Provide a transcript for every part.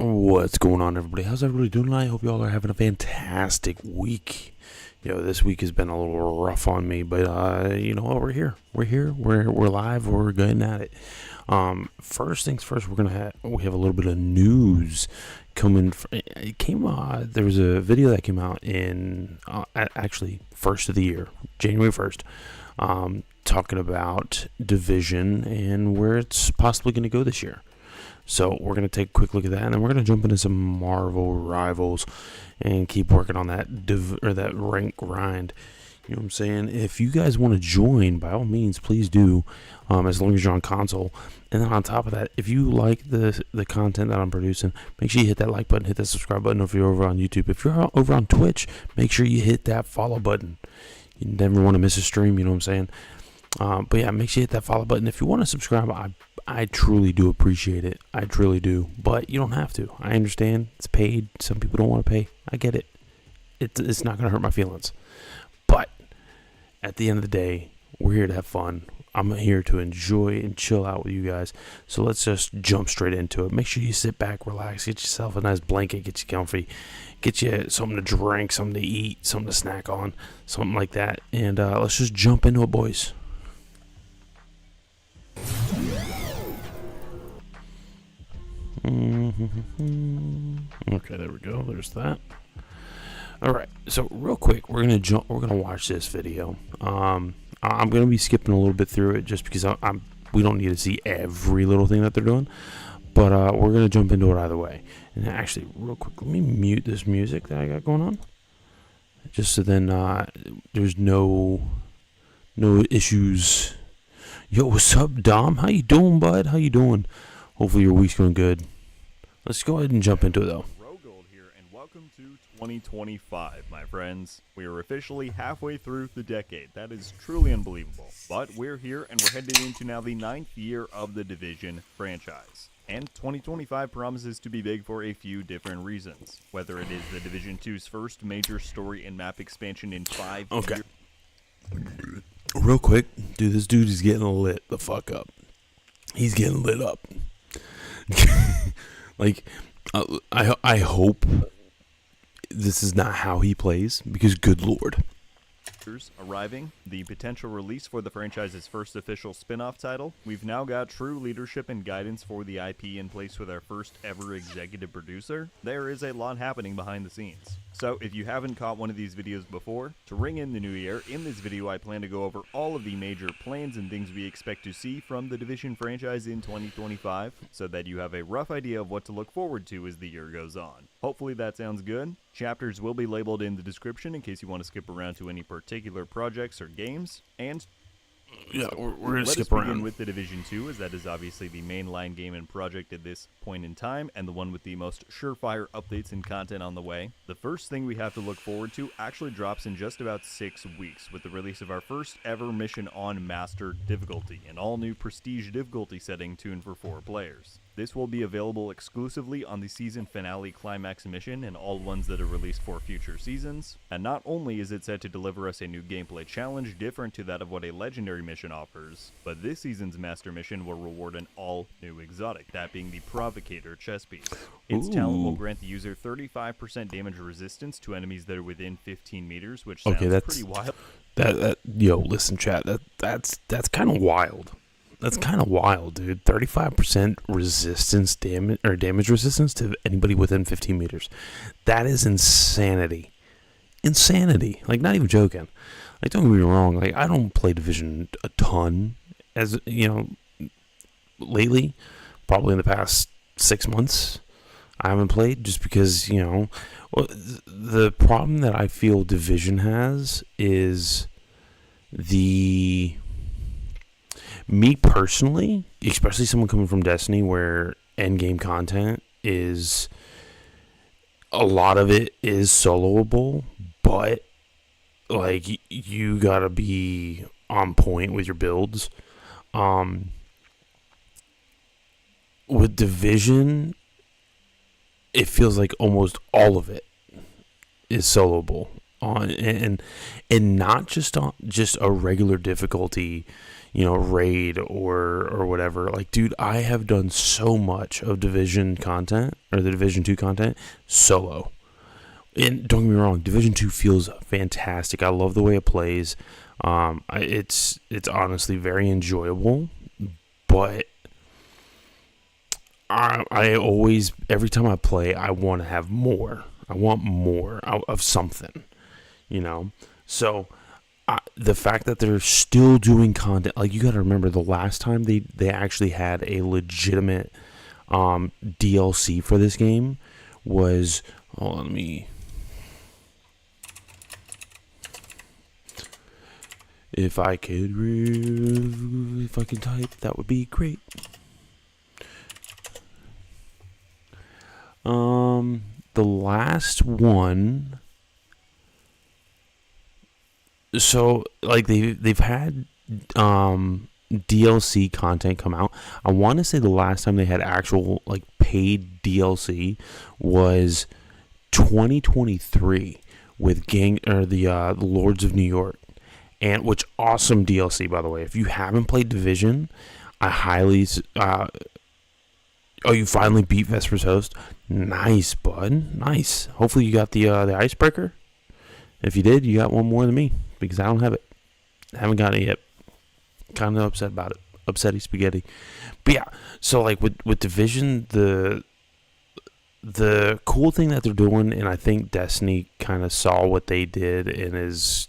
What's going on, everybody? How's everybody doing tonight? I hope y'all are having a fantastic week. This week has been a little rough on me, but you know what? We're here. We're live. We're getting at it. First things first, we have a little bit of news coming. It came. There was a video that came out in actually first of the year, January 1st, talking about Division and where it's possibly going to go this year. So we're going to take a quick look at that, and then we're going to jump into some Marvel Rivals and keep working on that that rank grind. You know what I'm saying? If you guys want to join, by all means, please do, as long as you're on console. And then on top of that, if you like the content that I'm producing, make sure you hit that like button, hit that subscribe button if you're over on YouTube. If you're over on Twitch, make sure you hit that follow button. You never want to miss a stream, you know what I'm saying? But yeah, make sure you hit that follow button. If you want to subscribe, I truly do appreciate it. I truly do. But you don't have to. I understand. It's paid. Some people don't want to pay. I get it. It's not going to hurt my feelings. But at the end of the day, we're here to have fun. I'm here to enjoy and chill out with you guys. So let's just jump straight into it. Make sure you sit back, relax, get yourself a nice blanket, get you comfy, get you something to drink, something to eat, something to snack on, something like that. And let's just jump into it, boys. Okay, there we go. There's that. All right. So real quick, we're gonna watch this video. I'm gonna be skipping a little bit through it just because we don't need to see every little thing that they're doing, but we're gonna jump into it either way. And actually, real quick, let me mute this music that I got going on, just so then there's no issues. Yo, what's up, Dom? How you doing, bud? How you doing? Hopefully your week's going good. Let's go ahead and jump into it, though. Rogold here, and welcome to 2025, my friends. We are officially halfway through the decade. That is truly unbelievable. But we're here, and we're headed into now the 9th year of the Division franchise. And 2025 promises to be big for a few different reasons. Whether it is the Division 2's first major story and map expansion in 5 years. Real quick, dude, this dude is getting lit the fuck up. He's getting lit up. Like, I hope this is not how he plays, because good lord. Arriving, the potential release for the franchise's first official spin-off title, we've now got true leadership and guidance for the IP in place with our first ever executive producer. There is a lot happening behind the scenes. So if you haven't caught one of these videos before, to ring in the new year, in this video I plan to go over all of the major plans and things we expect to see from the Division franchise in 2025, so that you have a rough idea of what to look forward to as the year goes on. Hopefully that sounds good. Chapters will be labeled in the description in case you want to skip around to any particular projects or games, and yeah, we're gonna skip around. Let's begin around with the Division 2, as that is obviously the mainline game and project at this point in time, and the one with the most surefire updates and content on the way. The first thing we have to look forward to actually drops in just about 6 weeks, with the release of our first ever mission on Master difficulty, an all-new Prestige difficulty setting tuned for 4 players. This will be available exclusively on the season finale climax mission and all ones that are released for future seasons. And not only is it set to deliver us a new gameplay challenge different to that of what a legendary mission offers, but this season's master mission will reward an all-new exotic, that being the Provocator chess piece. Its talent will grant the user 35% damage resistance to enemies that are within 15 meters, which sounds pretty wild. Listen, chat, that's kind of wild. That's kind of wild, dude. 35% resistance damage resistance to anybody within 15 meters. That is insanity. Insanity. Like, not even joking. Like, don't get me wrong. Like, I don't play Division a ton, as you know, lately. Probably in the past 6 months, I haven't played just because, you know, the problem that I feel Division has is me personally, especially someone coming from Destiny, where endgame content is, a lot of it is soloable, but like you gotta be on point with your builds. With Division, it feels like almost all of it is soloable and not just on just a regular difficulty, you know, raid or whatever. Like, dude, I have done so much of Division content, or the Division 2 content, solo. And don't get me wrong, Division 2 feels fantastic. I love the way it plays. It's honestly very enjoyable, but I always, every time I play, I want to have more. I want more of something, you know? So the fact that they're still doing content, like, you got to remember the last time they actually had a legitimate DLC for this game was, hold on, if I could type, that would be great. The last one. So, like, they've had DLC content come out. I want to say the last time they had actual, like, paid DLC was 2023 with the Lords of New York, and which awesome DLC, by the way. If you haven't played Division, I highly oh, you finally beat Vesper's Host. Nice, bud. Nice. Hopefully you got the icebreaker. If you did, you got one more than me, because I don't have it. I haven't got it yet. Kind of upset about it. Upsetty spaghetti. But yeah, so like with Division, the cool thing that they're doing, and I think Destiny kind of saw what they did and is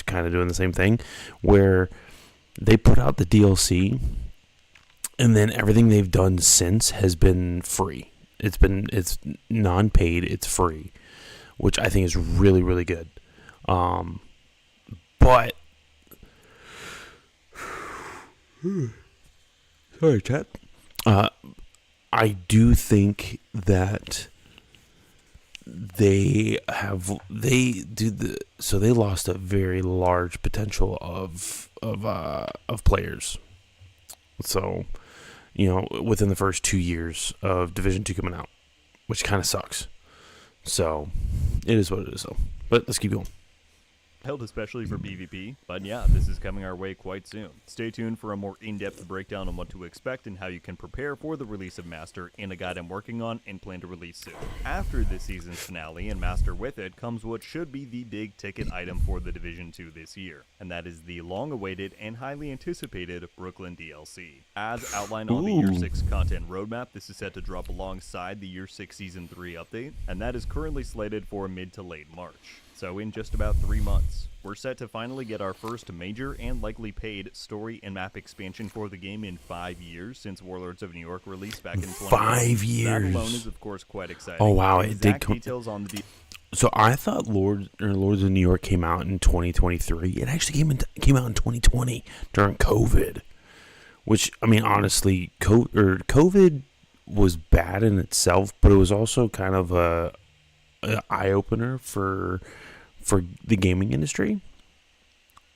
kind of doing the same thing, where they put out the DLC, and then everything they've done since has been free. It's non-paid, it's free, which I think is really, really good. But sorry, chat. I do think that they lost a very large potential of players. So, within the first 2 years of Division Two coming out, which kind of sucks. So, it is what it is, though. But let's keep going. Held especially for PvP, but yeah, this is coming our way quite soon. Stay tuned for a more in-depth breakdown on what to expect and how you can prepare for the release of Master in a guide I'm working on and plan to release soon. After this season's finale and Master with it comes what should be the big ticket item for the Division 2 this year, and that is the long-awaited and highly anticipated Brooklyn DLC. As outlined on the Year 6 content roadmap, this is set to drop alongside the Year 6 Season 3 update, and that is currently slated for mid to late March. So in just about 3 months, we're set to finally get our first major and likely paid story and map expansion for the game in 5 years since Warlords of New York released back in 2020. 5 years. That alone is of course quite exciting. Oh wow, it did Exact come. details on the So I thought Lords of New York came out in 2023. It actually came out in 2020 during COVID, which I mean honestly, COVID was bad in itself, but it was also kind of a eye opener for the gaming industry,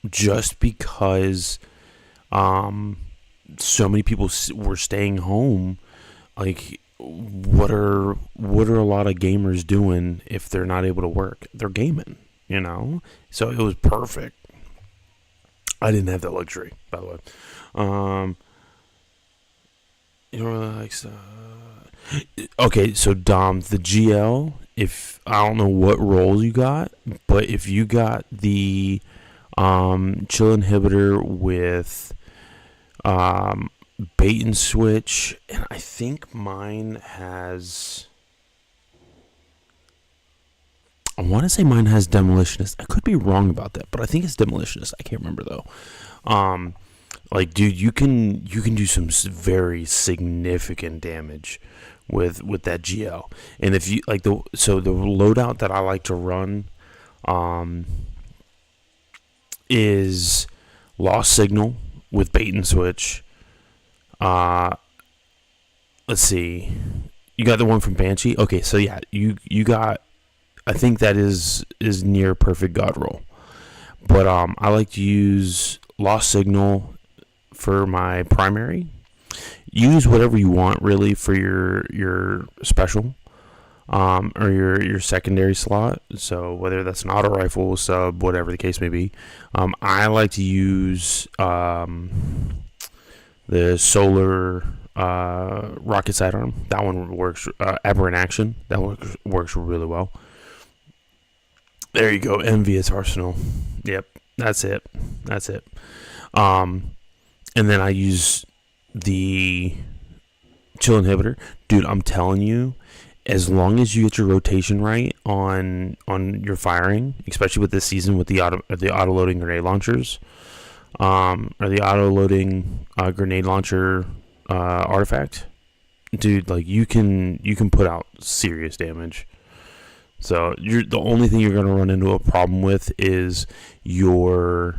just because so many people were staying home. Like, what are a lot of gamers doing if they're not able to work? They're gaming, So it was perfect. I didn't have that luxury, by the way. Okay, so Dom, the GL, if I don't know what role you got, but if you got the chill inhibitor with bait and switch, and I think mine has, I want to say mine has demolitionist. I could be wrong about that, but I think it's demolitionist. I can't remember though. Like, dude, you can do some very significant damage with that GL. And if you like the loadout that I like to run is Lost Signal with bait and switch. Let's see. You got the one from Banshee? Okay, so yeah, you got, I think that is near perfect god roll. But I like to use Lost Signal for my primary. Use whatever you want really for your special, or your secondary slot. So whether that's an auto rifle, sub, whatever the case may be. I like to use the solar rocket sidearm. That one works. Aberrant Action. That works really well. There you go. Envious Arsenal. Yep, that's it. And then I use the chill inhibitor. Dude, I'm telling you, as long as you get your rotation right on your firing, especially with this season with the auto loading grenade launchers, or the auto loading grenade launcher artifact, dude, like you can put out serious damage. So the only thing you're gonna run into a problem with is your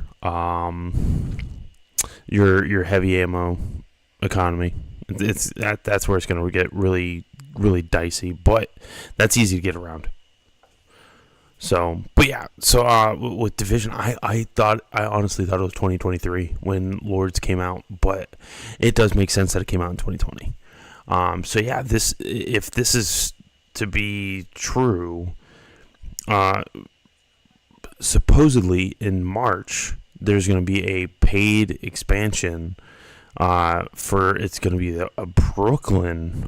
heavy ammo economy. That's where it's going to get really, really dicey, but that's easy to get around. So, but yeah, so with Division, I honestly thought it was 2023 when Lords came out, but it does make sense that it came out in 2020. So yeah, if this is to be true, supposedly in March there's going to be a paid expansion it's going to be a Brooklyn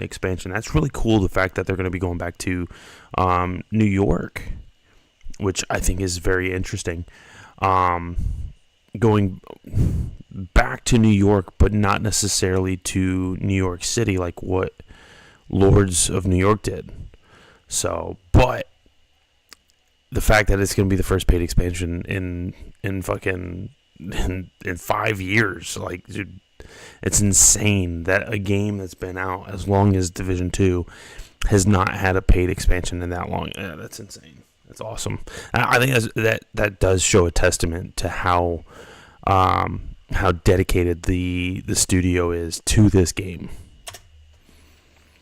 expansion. That's really cool, the fact that they're going to be going back to New York, which I think is very interesting. Going back to New York, but not necessarily to New York City like what Lords of New York did. So, but the fact that it's going to be the first paid expansion in 5 years, like, dude, it's insane that a game that's been out as long as Division 2 has not had a paid expansion in that long. Yeah, that's insane. That's awesome. I think that does show a testament to how dedicated the studio is to this game.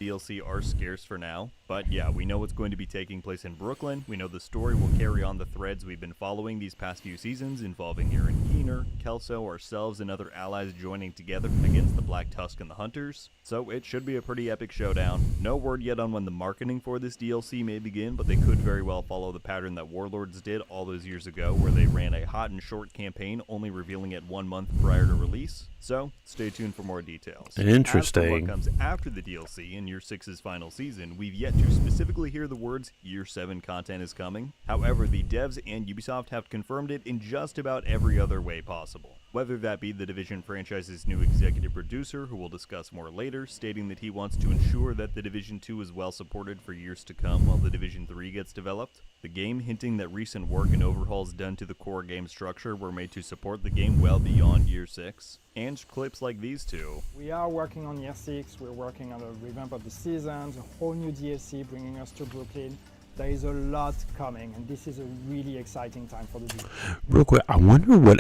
DLC are scarce for now, but yeah, we know it's going to be taking place in Brooklyn. We know the story will carry on the threads we've been following these past few seasons, involving Aaron Keener, Kelso, ourselves, and other allies joining together against the Black Tusk and the Hunters. So it should be a pretty epic showdown. No word yet on when the marketing for this DLC may begin, but they could very well follow the pattern that Warlords did all those years ago, where they ran a hot and short campaign, only revealing it 1 month prior to release. So stay tuned for more details. Interesting. As for what comes after the DLC in Year 6's final season, we've yet to specifically hear the words Year 7 content is coming. However, the devs and Ubisoft have confirmed it in just about every other way possible. Whether that be the Division franchise's new executive producer, who we'll discuss more later, stating that he wants to ensure that the Division 2 is well supported for years to come while the Division 3 gets developed. The game hinting that recent work and overhauls done to the core game structure were made to support the game well beyond Year 6. And clips like these two. We are working on Year 6, we're working on a revamp of the seasons, a whole new DLC bringing us to Brooklyn. There is a lot coming, and this is a really exciting time for the game. Real quick, I wonder what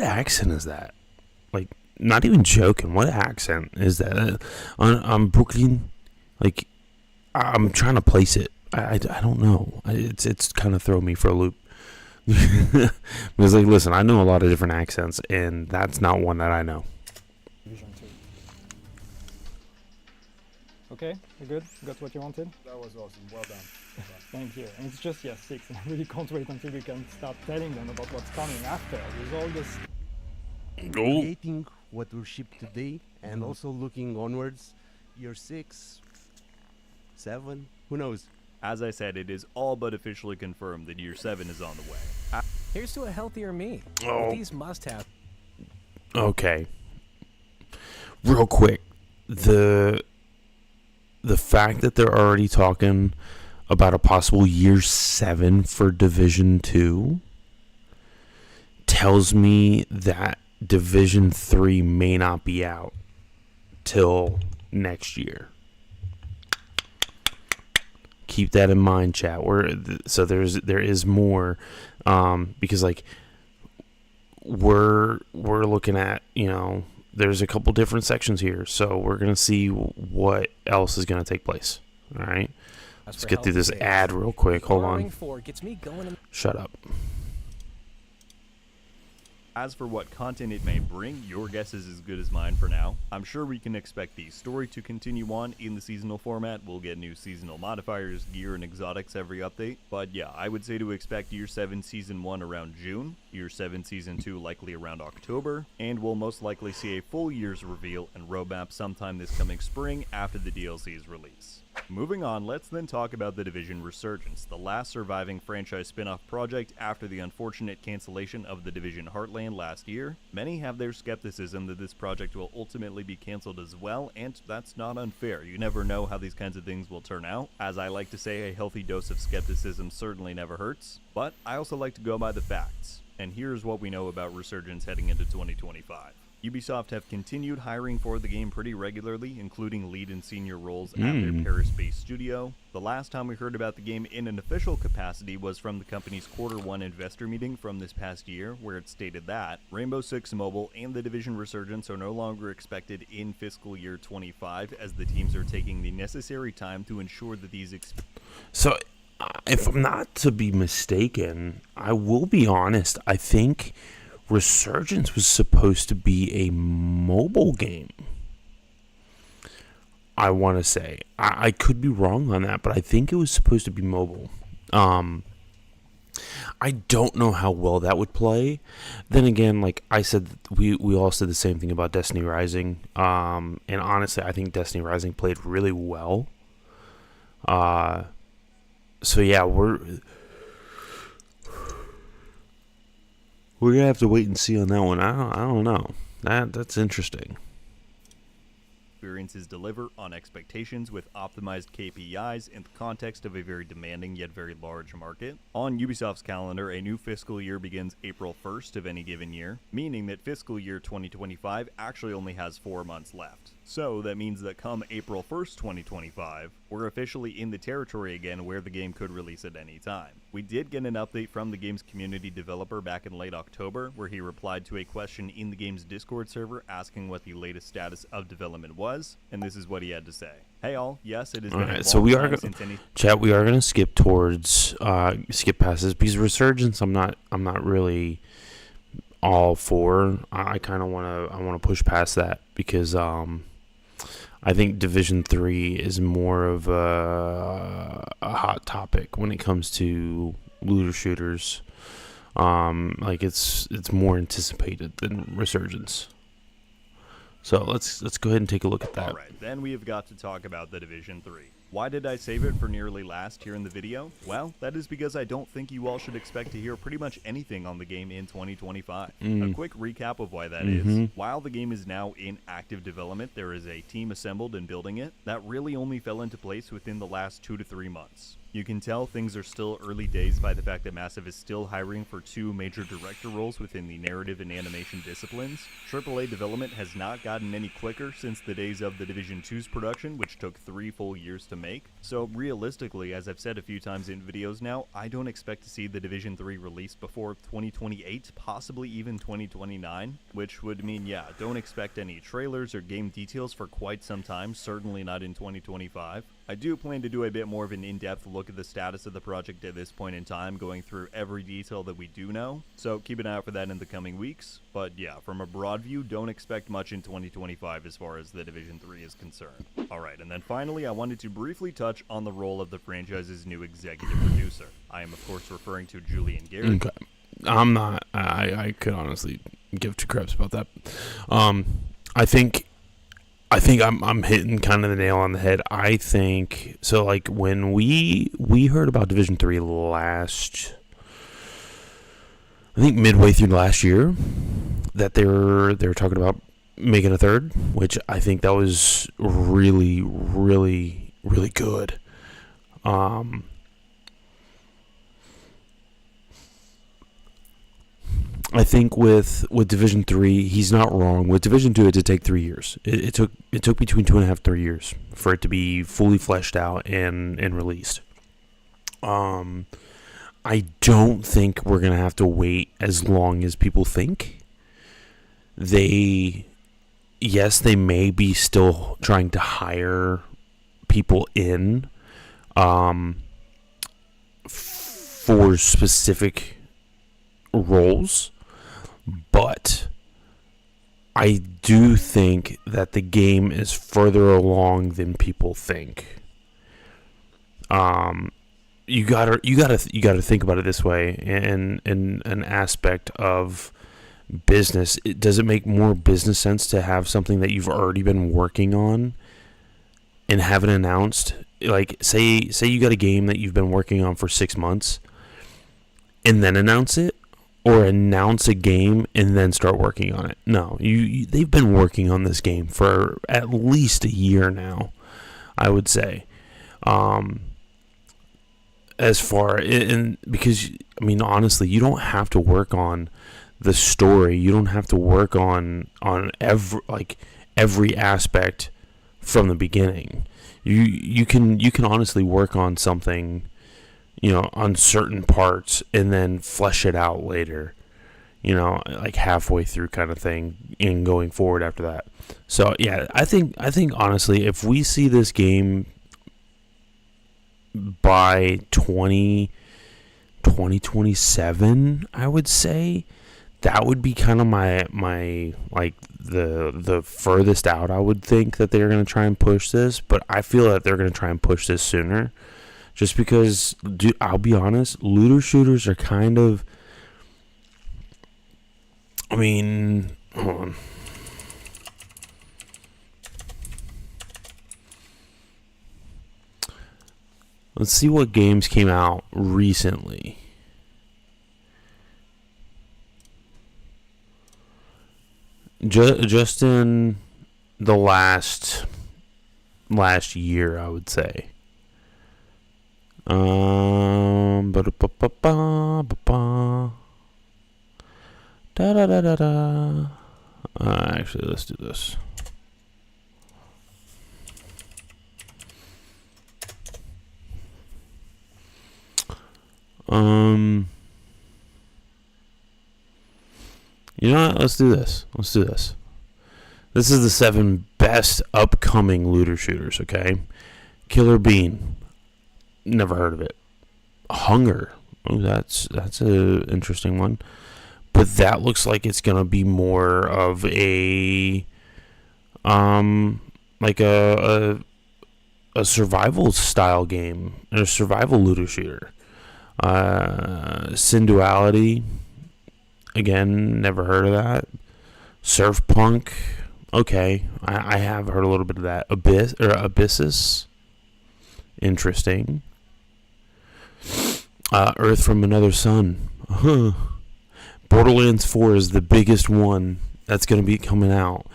accent is that? Like, not even joking. What accent is that on Brooklyn? Like, I'm trying to place it. I don't know. It's kind of throwing me for a loop. Because, like, listen, I know a lot of different accents, and that's not one that I know. Division 2. Okay, you good? You got what you wanted? That was awesome. Well done. Thank you. And it's just Year 6, and I really can't wait until we can start telling them about what's coming after. With all this. Creating what will ship today and also looking onwards, Year 6, 7, who knows? As I said, it is all but officially confirmed that Year 7 is on the way. Here's to a healthier me. Oh. With these must-have. Okay. Real quick, the fact that they're already talking about a possible Year 7 for Division 2 tells me that Division 3 may not be out till next year. Keep that in mind, chat. So there is more, because like we're looking at, there's a couple different sections here, so we're gonna see what else is gonna take place. All right, let's get through this ad real quick. Hold on. Shut up. As for what content it may bring, your guess is as good as mine for now. I'm sure we can expect the story to continue on in the seasonal format. We'll get new seasonal modifiers, gear, and exotics every update. But yeah, I would say to expect Year 7 Season 1 around June, Year 7 Season 2 likely around October, and we'll most likely see a full year's reveal and roadmap sometime this coming spring after the DLC's release. Moving on, let's then talk about the Division Resurgence, the last surviving franchise spin-off project after the unfortunate cancellation of the Division Heartland last year. Many have their skepticism that this project will ultimately be cancelled as well, and that's not unfair. You never know how these kinds of things will turn out. As I like to say, a healthy dose of skepticism certainly never hurts, but I also like to go by the facts. And here's what we know about Resurgence heading into 2025. Ubisoft have continued hiring for the game pretty regularly, including lead and senior roles at their Paris-based studio. The last time we heard about the game in an official capacity was from the company's Q1 investor meeting from this past year, where it stated that Rainbow Six Mobile and the Division Resurgence are no longer expected in fiscal year 25, as the teams are taking the necessary time to ensure that these So, if I'm not to be mistaken, I will be honest, I think Resurgence was supposed to be a mobile game. I want to say. I could be wrong on that, but I think it was supposed to be mobile. I don't know how well that would play. Then again, like I said, we all said the same thing about Destiny Rising. And honestly, I think Destiny Rising played really well. So yeah, we're gonna have to wait and see on that one. I don't know. That's interesting. Experiences deliver on expectations with optimized KPIs in the context of a very demanding yet very large market. On Ubisoft's calendar, a new fiscal year begins April 1st of any given year, meaning that fiscal year 2025 actually only has 4 months left. So that means that come April 1st, 2025, we're officially in the territory again where the game could release at any time. We did get an update from the game's community developer back in late October, where he replied to a question in the game's Discord server asking what the latest status of development was, and this is what he had to say. Hey all, yes, it has All been right, a so long we are time go- since any... Chat, we are gonna skip towards skip passes because Resurgence. I'm not really all for. I kind of wanna push past that because I think Division 3 is more of a hot topic when it comes to looter shooters. Like it's more anticipated than Resurgence. So let's go ahead and take a look at that. Alright, then we have got to talk about the Division 3. Why did I save it for nearly last here in the video? Well, that is because I don't think you all should expect to hear pretty much anything on the game in 2025. A quick recap of why that is. While the game is now in active development, there is a team assembled and building it that really only fell into place within the last 2 to 3 months. You can tell things are still early days by the fact that Massive is still hiring for 2 major director roles within the narrative and animation disciplines. AAA development has not gotten any quicker since the days of the Division 2's production, which took 3 full years to make. So realistically, as I've said a few times in videos now, I don't expect to see the Division 3 released before 2028, possibly even 2029, which would mean, yeah, don't expect any trailers or game details for quite some time, certainly not in 2025. I do plan to do a bit more of an in-depth look at the status of the project at this point in time, going through every detail that we do know, so keep an eye out for that in the coming weeks. But yeah, from a broad view, don't expect much in 2025 as far as the Division 3 is concerned. Alright, and then finally, I wanted to briefly touch on the role of the franchise's new executive producer. I am of course referring to Julian Garrett. Okay, I'm not. I could honestly give 2 craps about that. I think I'm hitting kind of the nail on the head. I think so. Like when we heard about Division 3 last, I think midway through last year, that they were talking about making a 3rd, which I think that was really good. I think with Division 3, he's not wrong. With Division 2, it did take 3 years. It took between 2.5 3 years for it to be fully fleshed out and released. I don't think we're gonna have to wait as long as people think. They may be still trying to hire people in for specific roles. But I do think that the game is further along than people think. You gotta think about it this way, in an aspect of business. Does it make more business sense to have something that you've already been working on and have it announced? Like say you got a game that you've been working on for 6 months and then announce it? Or announce a game and then start working on it. No, they've been working on this game for at least a year now, I would say. As far in because I mean honestly, you don't have to work on the story. You don't have to work on every aspect from the beginning. You can honestly work on something, on certain parts and then flesh it out later, like halfway through kind of thing and going forward after that. So yeah, I think honestly, if we see this game by 2027, I would say that would be kind of my like the furthest out I would think that they're going to try and push this, but I feel that they're going to try and push this sooner. Just because, dude, I'll be honest, looter shooters are kind of... I mean, hold on. Let's see what games came out recently. Just in the last year, I would say. Actually, let's do this. You know what? Let's do this. This is the 7 best best upcoming looter shooters, okay? Killer Bean, never heard of it. Hunger, oh, that's a interesting one. But that looks like it's gonna be more of a like a survival style game, a survival looter shooter. Sin Duality, again, never heard of that. Surf Punk, okay, I have heard a little bit of that. Abyssus, interesting. Earth from Another Sun. Borderlands 4 is the biggest one that's going to be coming out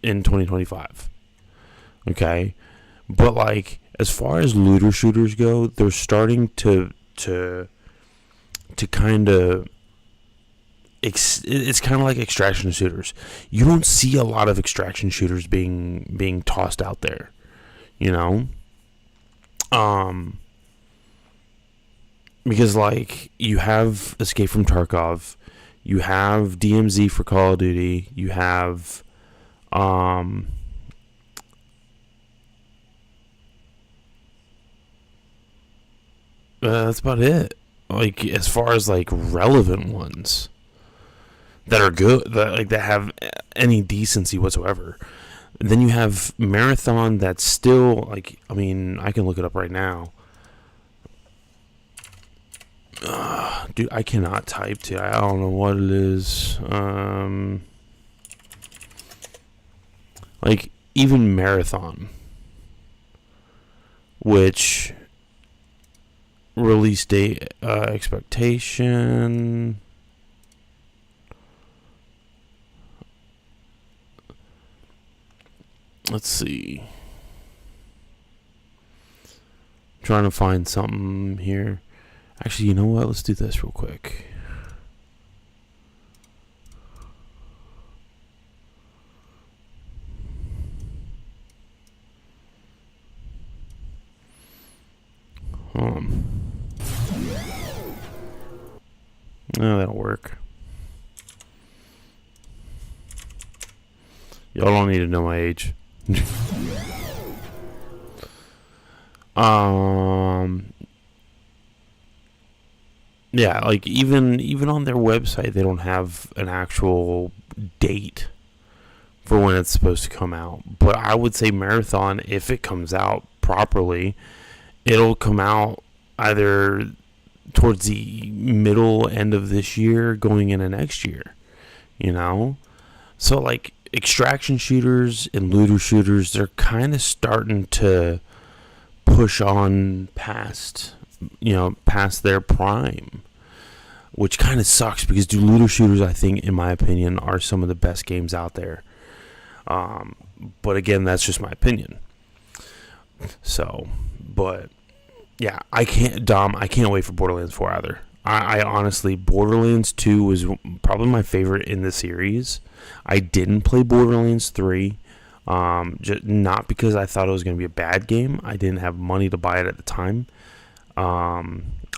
in 2025. Okay, but like as far as looter shooters go, they're starting to kind of. It's kind of like extraction shooters. You don't see a lot of extraction shooters being tossed out there, you know. Because like you have Escape from Tarkov, you have DMZ for Call of Duty, you have that's about it. Like as far as like relevant ones that are good, that have any decency whatsoever. Then you have Marathon that's still like, I mean, I can look it up right now. Dude, I cannot type to. I don't know what it is. Like even Marathon, which release date expectation. Let's see. I'm trying to find something here. Actually, you know what? Let's do this real quick. No, that'll work. Y'all don't need to know my age. Yeah, like even on their website, they don't have an actual date for when it's supposed to come out. But I would say Marathon, if it comes out properly, it'll come out either towards the middle end of this year, going into next year. You know, so like extraction shooters and looter shooters, they're kind of starting to push on past their prime, which kind of sucks because looter shooters, I think, in my opinion, are some of the best games out there. But again, that's just my opinion. So, but yeah, I can't wait for Borderlands 4 either. I honestly, Borderlands 2 was probably my favorite in the series. I didn't play Borderlands 3. Just not because I thought it was going to be a bad game. I didn't have money to buy it at the time. I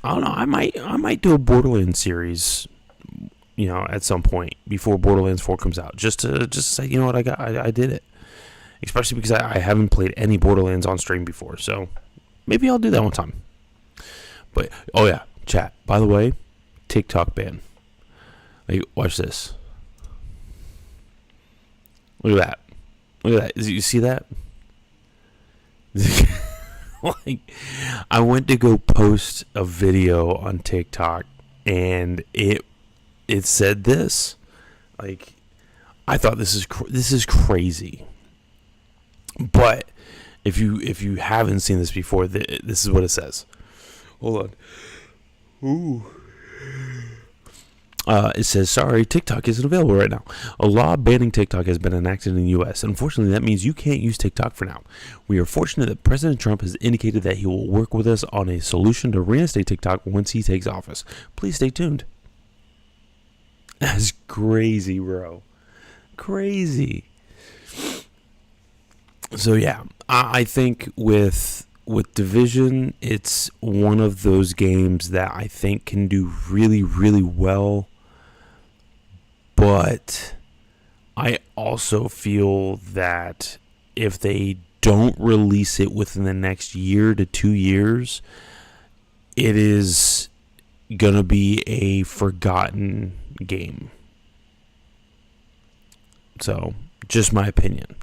don't know. I might do a Borderlands series, at some point before Borderlands 4 comes out, just to say, you know what, I did it. Especially because I haven't played any Borderlands on stream before, so maybe I'll do that one time. But oh yeah, chat. By the way, TikTok ban. Like, watch this. Look at that. Look at that. You see that? Like, I went to go post a video on TikTok, and it said this. Like, I thought this is crazy. But if you haven't seen this before, this is what it says. Hold on. Ooh. It says, sorry, TikTok isn't available right now. A law banning TikTok has been enacted in the U.S. Unfortunately, that means you can't use TikTok for now. We are fortunate that President Trump has indicated that he will work with us on a solution to reinstate TikTok once he takes office. Please stay tuned. That's crazy, bro. Crazy. So, yeah, I think with Division, it's one of those games that I think can do really, really well. But I also feel that if they don't release it within the next year to 2 years, it is gonna be a forgotten game. So, just my opinion.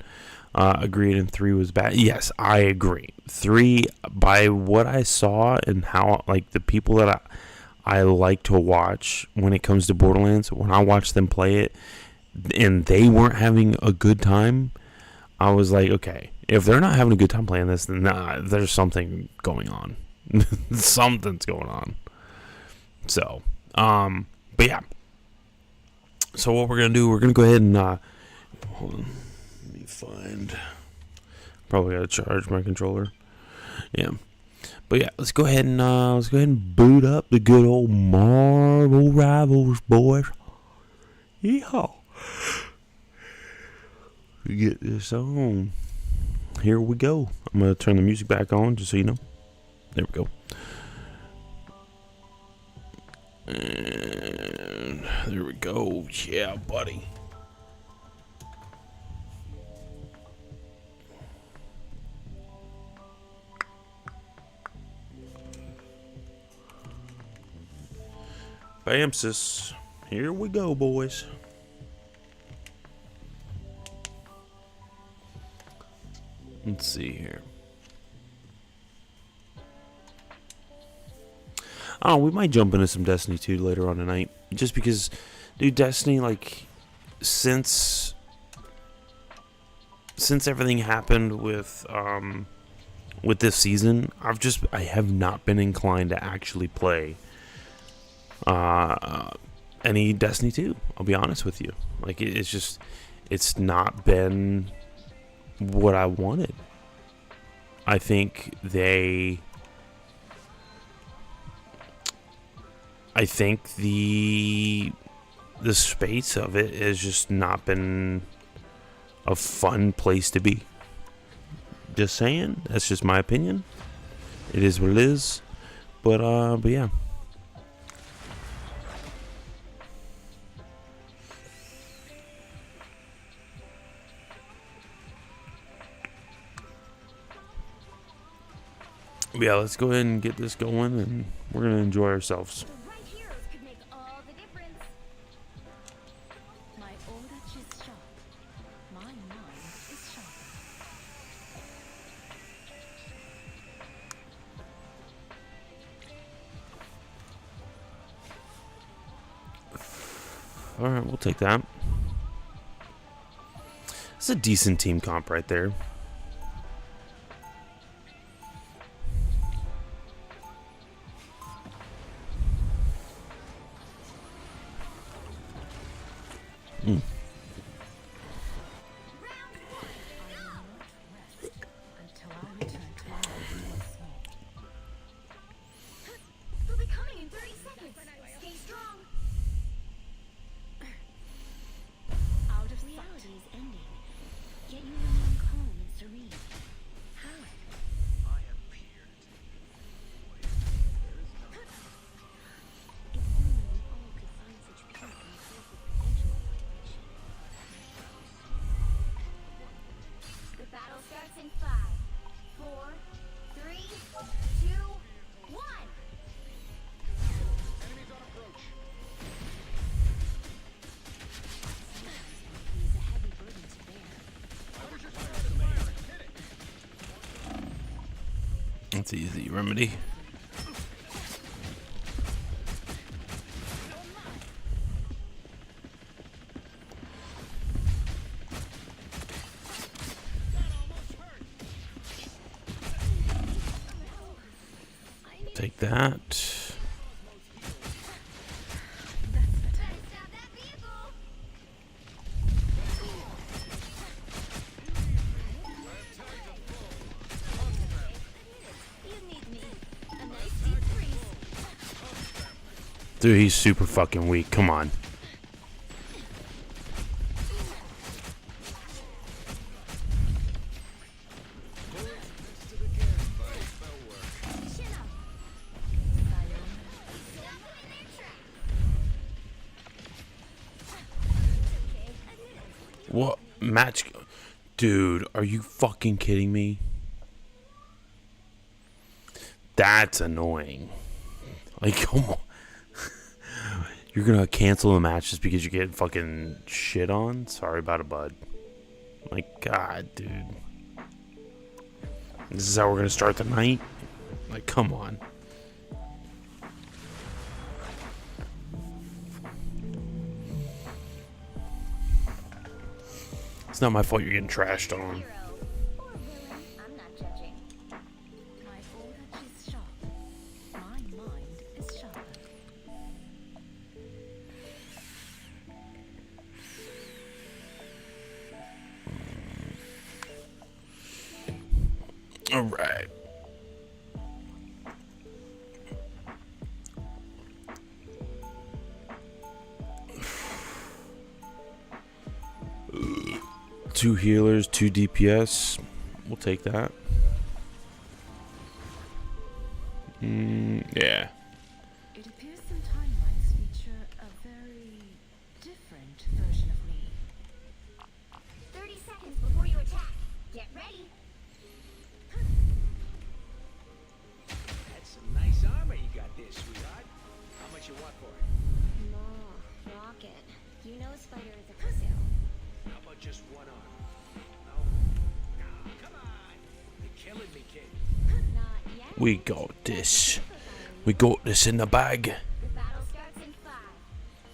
Agreed, and 3 was bad. Yes, I agree. 3, by what I saw and how, like, the people that I like to watch when it comes to Borderlands, when I watch them play it, and they weren't having a good time, I was like, okay, if they're not having a good time playing this, then there's something going on. Something's going on. So, but yeah. So what we're gonna do, we're gonna go ahead and hold on. Let me find. Probably gotta charge my controller. Yeah. But yeah, let's go ahead and boot up the good old Marvel Rivals, boys. Yeehaw. We get this on. Here we go. I'm gonna turn the music back on just so you know. There we go. And there we go. Yeah, buddy. Bam, sis. Here we go, boys. Let's see here. I don't know, we might jump into some Destiny 2 later on tonight. Just because, dude, Destiny, like, since everything happened with this season, I have not been inclined to actually play any Destiny 2. I'll be honest with you. Like, it's not been what I wanted. I think the space of it has just not been a fun place to be. Just saying, that's just my opinion. It is what it is. But yeah. Yeah, let's go ahead and get this going, and we're going to enjoy ourselves. The right heroes could make all the difference. My oldest is sharp. My mind is sharper. Alright, we'll take that. It's a decent team comp right there. Mm. Until I return to my They'll be coming in 30 seconds. Stay strong. Out of reality is ending, yet you remain calm and serene. How? I appear to be If only we all could find such peace in the face of perpetual vibration. The battle starts in 5, 4, 3, 2, 1. Enemies on approach. Sometimes is a heavy burden to bear. That's easy, Remedy. Take that. Dude, he's super fucking weak. Come on. What match? Dude, are you fucking kidding me? That's annoying. Like, come on. You're gonna cancel the match just because you get fucking shit on? Sorry about it, bud. Like, God, dude. This is how we're gonna start the night? Like, come on. It's not my fault you're getting trashed on. Hero or villain, I'm not judging. My old touch is sharp. My mind is sharper. Alright. Two healers, 2 DPS. We'll take that. Yeah. It appears some timelines feature a very different version of me. 30 seconds before you attack. Get ready. That's some nice armor you got there, sweetheart. How much you want for it? No, Rocket. You know Spider is a for sale. How about just one arm? No? Nah, come on. You're killing me, kid. Not yet. We got this. We got this in the bag. The battle starts in 5,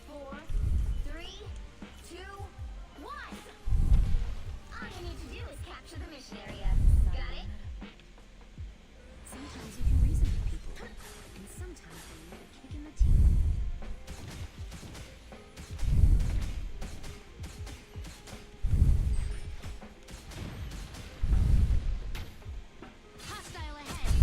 4, 3, 2, 1. All you need to do is capture the mission area. Got it? Sometimes you can reason with people, and sometimes they need a kick in the teeth. Hostile ahead.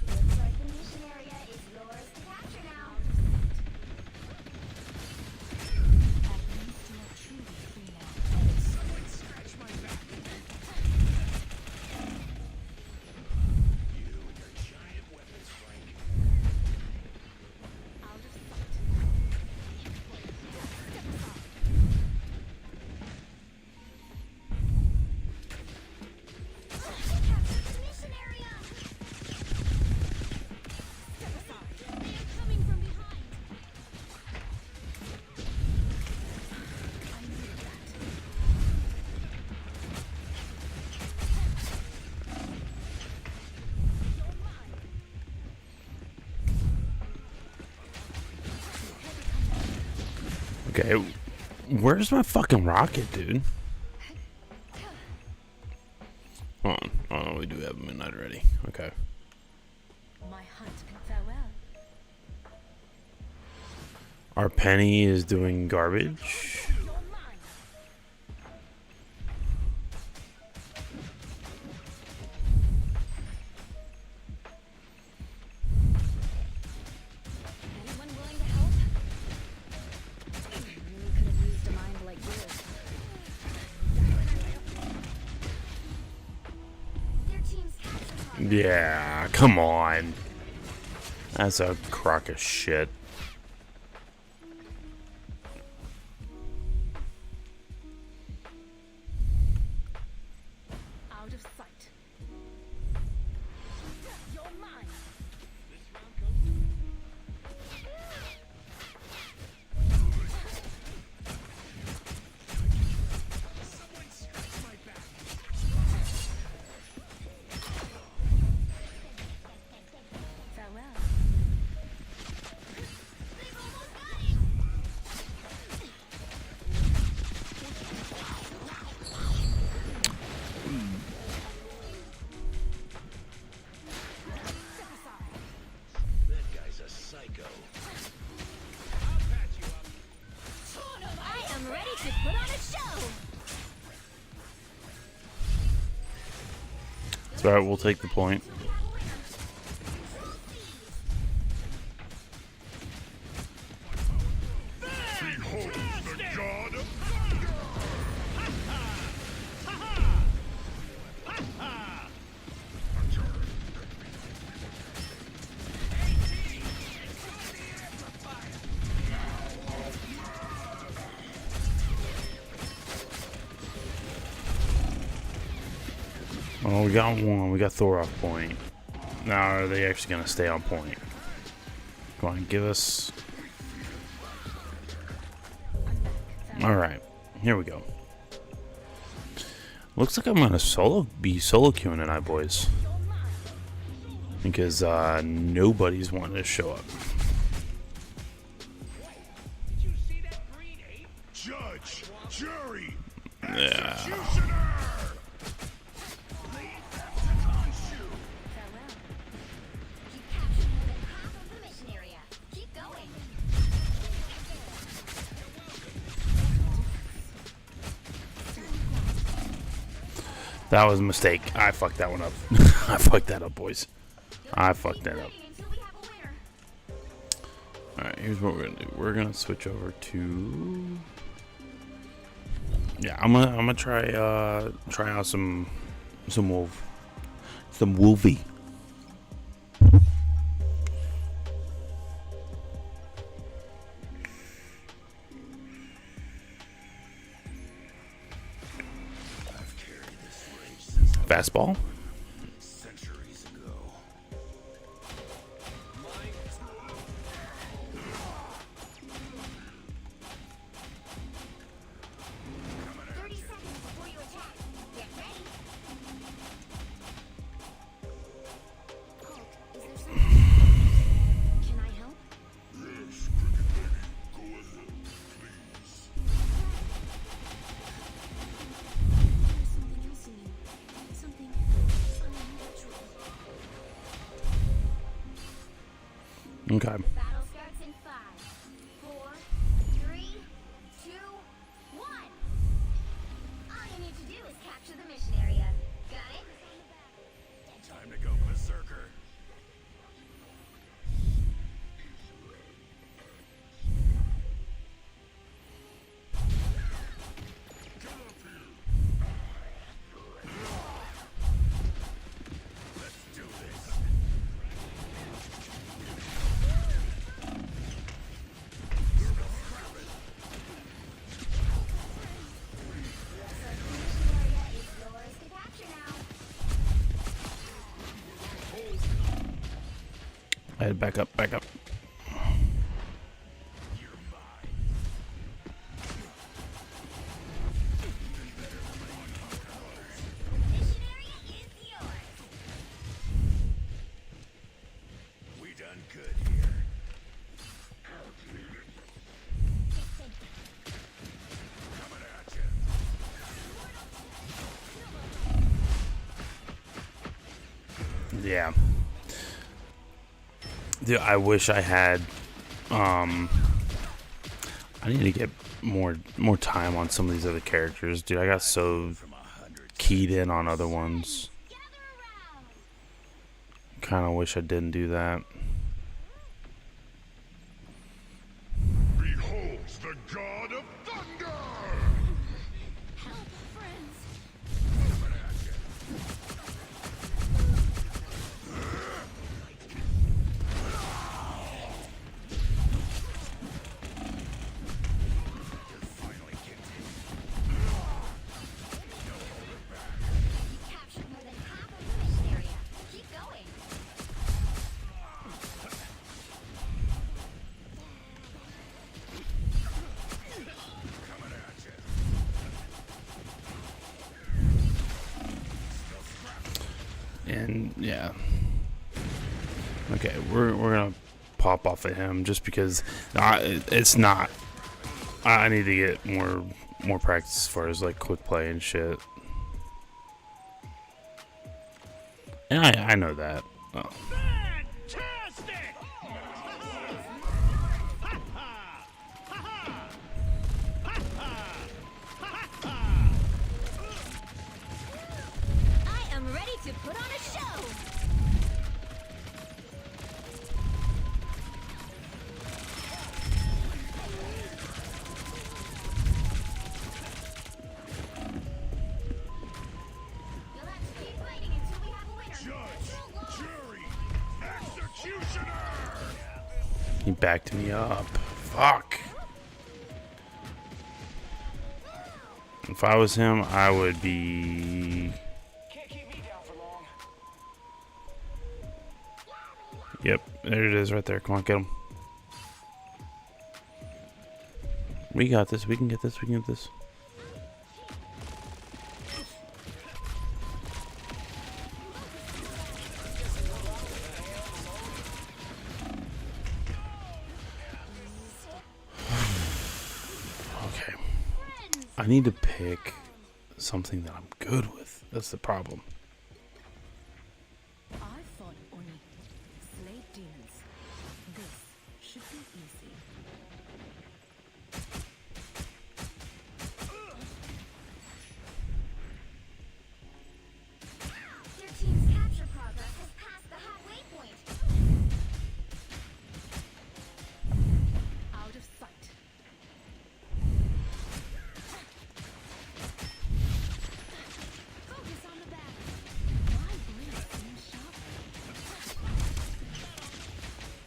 Looks like the mission area is yours to capture now. At least you're truly free now. Out of sight. Step aside. Capture the mission area. Step aside. They are coming from behind. I needed that. You're mine. Okay. Where's my fucking rocket, dude? Hold on. Oh, we do have midnight already. Okay. My hunt can farewell. Our Penny is doing garbage. You're mine. Anyone willing to help? Really could have used a mind like yours. Their team's captured target. Yeah, come on. That's a crock of shit. Out of sight. You're mine. Farewell. They've almost got it. Step aside. That guy's a psycho. I am ready to put on a show. It's alright, we'll take the point. Oh, we got one. We got Thor off point. Now, are they actually going to stay on point? Come on, give us... Alright, here we go. Looks like I'm going to be solo queuing tonight, boys. Because nobody's wanting to show up. Judge, jury, Yeah. executioner. Farewell. You captured more than half of the mission area. Keep going. That was a mistake. I fucked that one up. I fucked that up, boys. I fucked that up. Until we have a winner. Alright, here's what we're gonna do. We're gonna switch over to... Yeah, I'm gonna try out some wolfie. Fastball. Centuries ago. 30 seconds before you attack. Get ready. Hulk, is there something? Can I help? Yes, Cricket Baby. Go ahead, please. There's something else in you. Something unnatural. Okay. Battle starts in 5, 4, 3, 2, 1. All you need to do is capture the mission area. Got it? Time to go berserker. Let's do this. Mission area is yours to capture now. I had back up. Mission area is yours. We done good here. Coming at you. Yeah. Dude, I wish I had. I need to get more time on some of these other characters, dude. I got so From 100. keyed in on other ones. Gather around. Kind of wish I didn't do that. Beholds the god of thunder! Help, friends. Coming at you. You finally kicked it. You captured more than half of the mission area. Keep going. Coming at you. And yeah. Okay, we're gonna pop off at him just because it's not. I need to get more practice as far as like quick play and shit. And I know that. Oh. Fantastic! I am ready to put on a show. You'll have to keep fighting until we have a winner. Judge, jury, executioner! He backed me up. Fuck. If I was him, I would be. Can't keep me down There it is right there. Come on, get him. We got this. We can get this. We can get this. Okay. I need to pick something that I'm good with. That's the problem. I fought Oni, slayed demons. This should be easy. Your team's capture progress has passed the halfway point. Out of sight. Focus on the battle. My blade seems sharper. I feel bad for you. I'm wounded.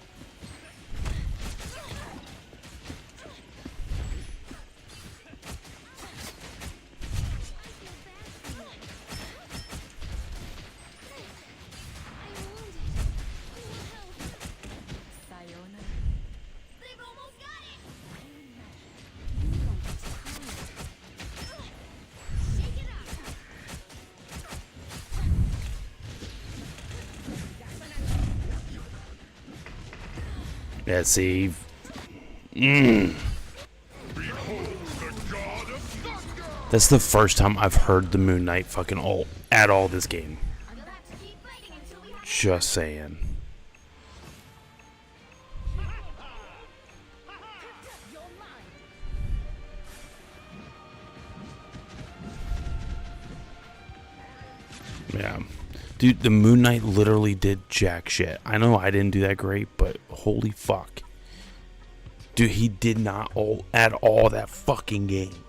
Who will help? Sayonara. They've almost got it! I imagine you don't get to cry. Shake it up! Yeah, see. That's the first time I've heard the Moon Knight fucking ult at all this game. You'll have to keep fighting until we have Just saying. your mind. Yeah. Dude, the Moon Knight literally did jack shit. I know I didn't do that great, but holy fuck. Dude, he did not ult at all that fucking game.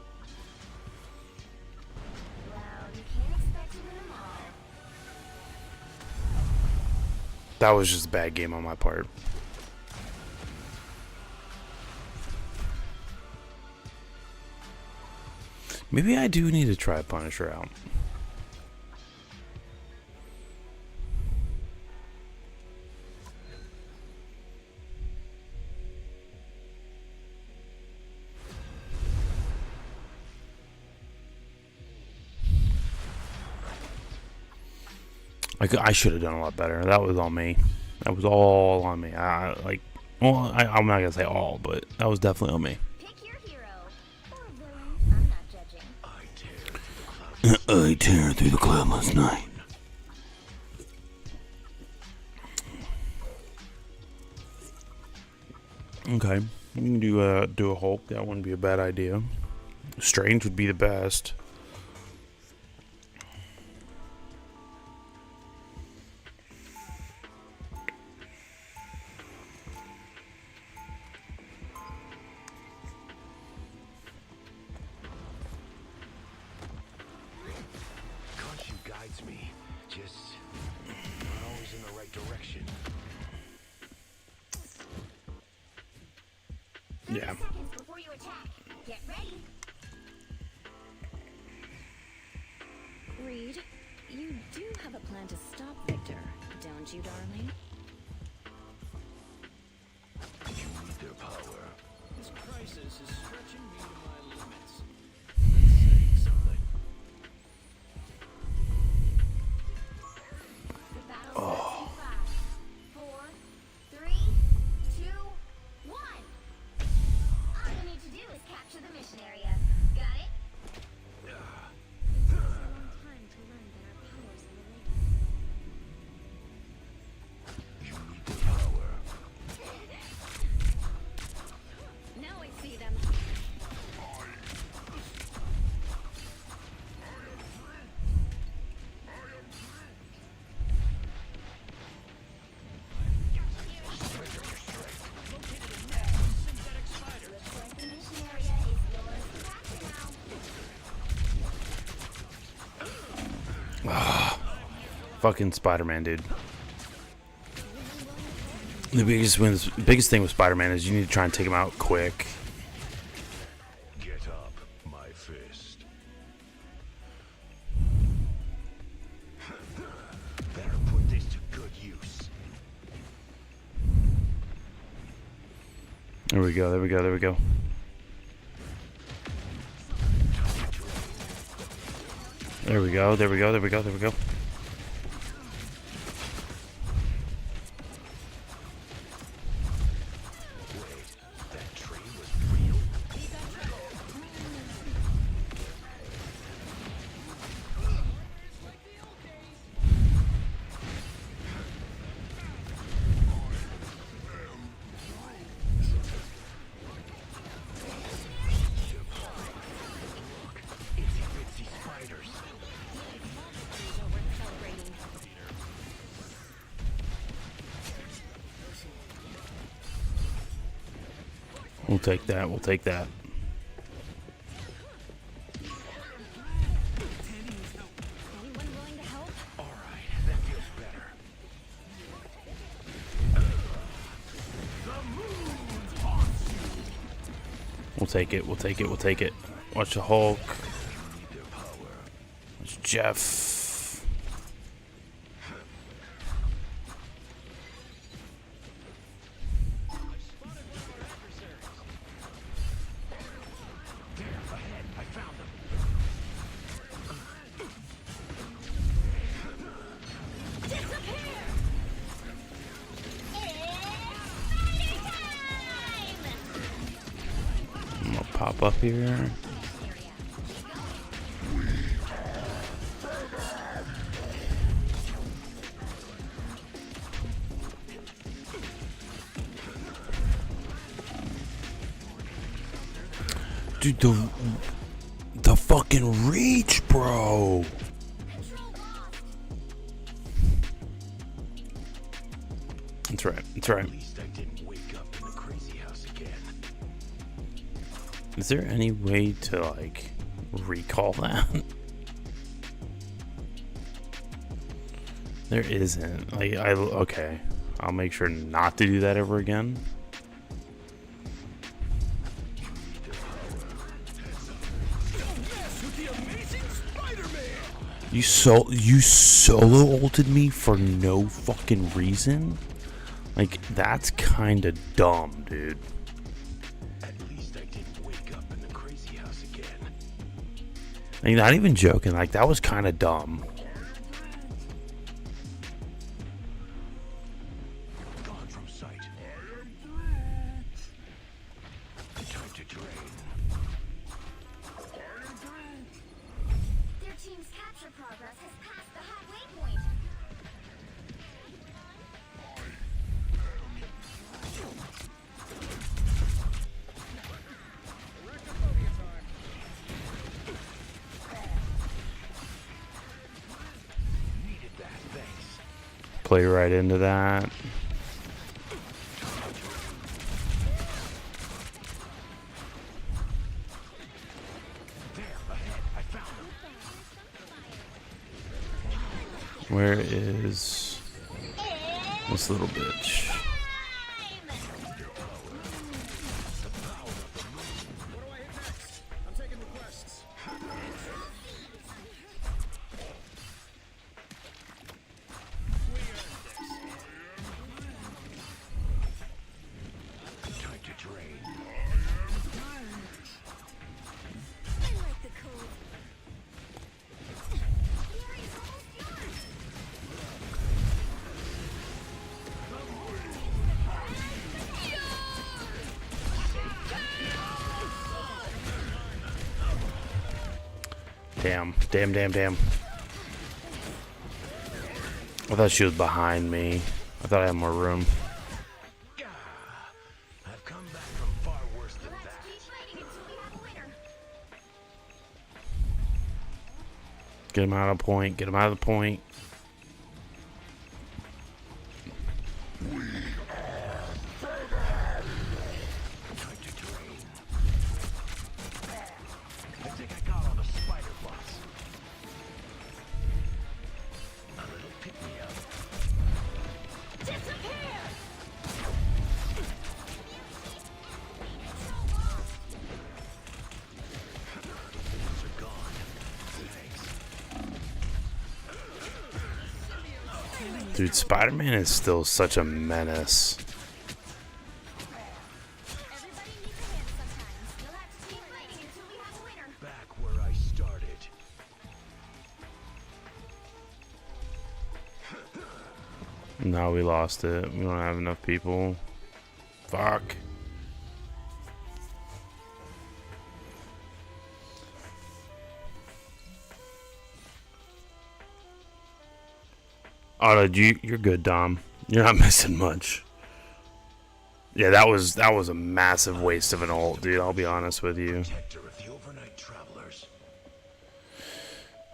Well, you can't expect to win them all. That was just a bad game on my part. Maybe I do need to try Punisher out. I should have done a lot better. That was on me. That was all on me. I'm not gonna say all, but that was definitely on me. Pick your hero. Or villain. I'm not judging. I tear through the cloudless night. Okay, we can do a Hulk. That wouldn't be a bad idea. Strange would be the best. Khonshu guides me, just not always in the right direction. Yeah. Seconds before you attack. Get ready. Reed, you do have a plan to stop Victor, don't you, darling? You need their power. This crisis is stretching me to my limits. That's saying something. The battle starts in 5, 4, 3, 2, 1. All you need to do is capture the mission area. Got it? It takes a long time to learn that our powers are related. You need their power. Now I see them. Looks like the mission area is yours to capture now. Fucking Spider-Man, dude. The biggest thing with Spider-Man is you need to try and take him out quick. Get up, my fist. Better put this to good use. There we go, there we go, there we go. There we go, there we go, there we go, there we go. We'll take that, we'll take that. Anyone willing to help? Alright, that feels better. We'll take it, we'll take it, we'll take it. Watch the Hulk. Watch Jeff. I'm gonna pop up here. Dude, the fucking reach, bro. That's right. That's right. At least I didn't wake up in the crazy house again. Is there any way to like recall that? There isn't. Like okay. I'll make sure not to do that ever again. You solo ulted me for no fucking reason? Like, that's kinda dumb, dude. At least I didn't wake up in the crazy house again. Like, not even joking, like, that was kinda dumb. Gone from sight. Time to drain. Their team's capture progress has passed the halfway point. Needed that, thanks. Play right into that. There, ahead, I found him. Where is this little bitch? I'm taking requests. Time to drain. I like the code. Fury's almost yours. Damn. I thought she was behind me. I thought I had more room. Gah! I've come back from far worse than Let's that. keep fighting until we have a winner. Get him out of the point. Get him out of the point. Time to drain. I think I got all the spider bots. A little pick-me-up. Disappear! Those are gone. Thanks. Dude, Spider-Man is still such a menace. Everybody No, we lost it. We don't have enough people. Fuck. Oh, no, you're good, Dom. You're not missing much. Yeah, that was a massive waste of an ult, dude. I'll be honest with you. Protector of the overnight travelers.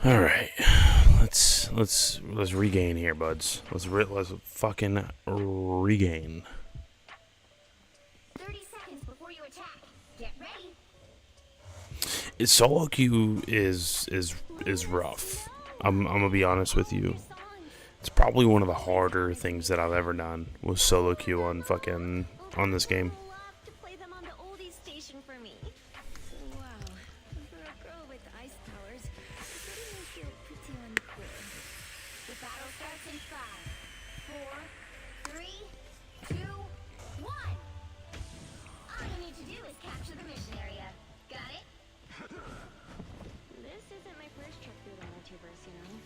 All right, let's regain here, buds. Let's fucking regain. 30 seconds before you attack. Get ready. Solo queue is rough. I'm gonna be honest with you. It's probably one of the harder things that I've ever done was solo queue on this game. Love to play them on the oldies station for me. Wow, for a girl with ice powers, it's getting me feel pretty uncool. The battle starts in 5, 4, 3, 2, 1. All you need to do is capture the mission area. Got it? This isn't my first trip through the multiverse, you know.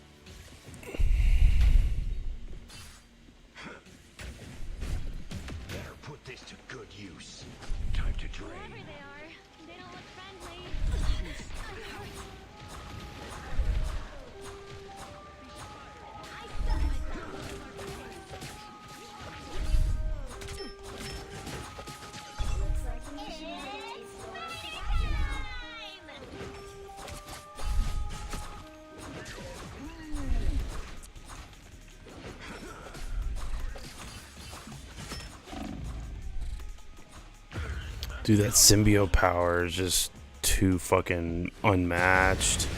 Better put this to good use. Time to drain. Whoever they are, they don't look friendly. I stuck myself. Looks like the mission is time! Dude, that symbiote power is just too fucking unmatched.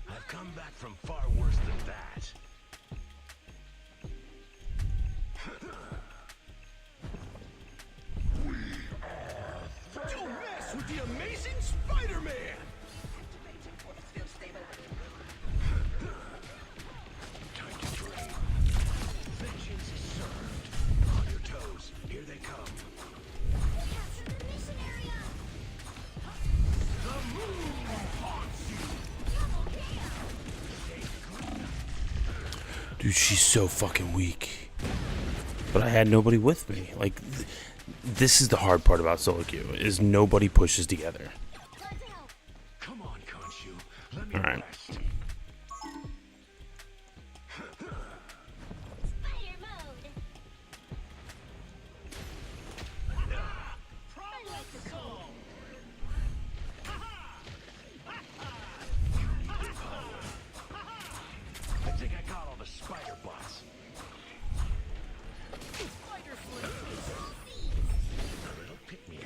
I've come back from far worse than that. Don't mess with the amazing Spider-Man! Time to drain. Vengeance is served. On your toes. Here they come. Capture the mission area! The moon haunts you! Double kill! Dude, she's so fucking weak. But I had nobody with me. Like, this is the hard part about solo queue, is nobody pushes together. Time to help! Come on, Khonshu. Let me All right. rest. Spider mode! Problem solved. I think I got all the spider bots. Spider flame. A little pick me up.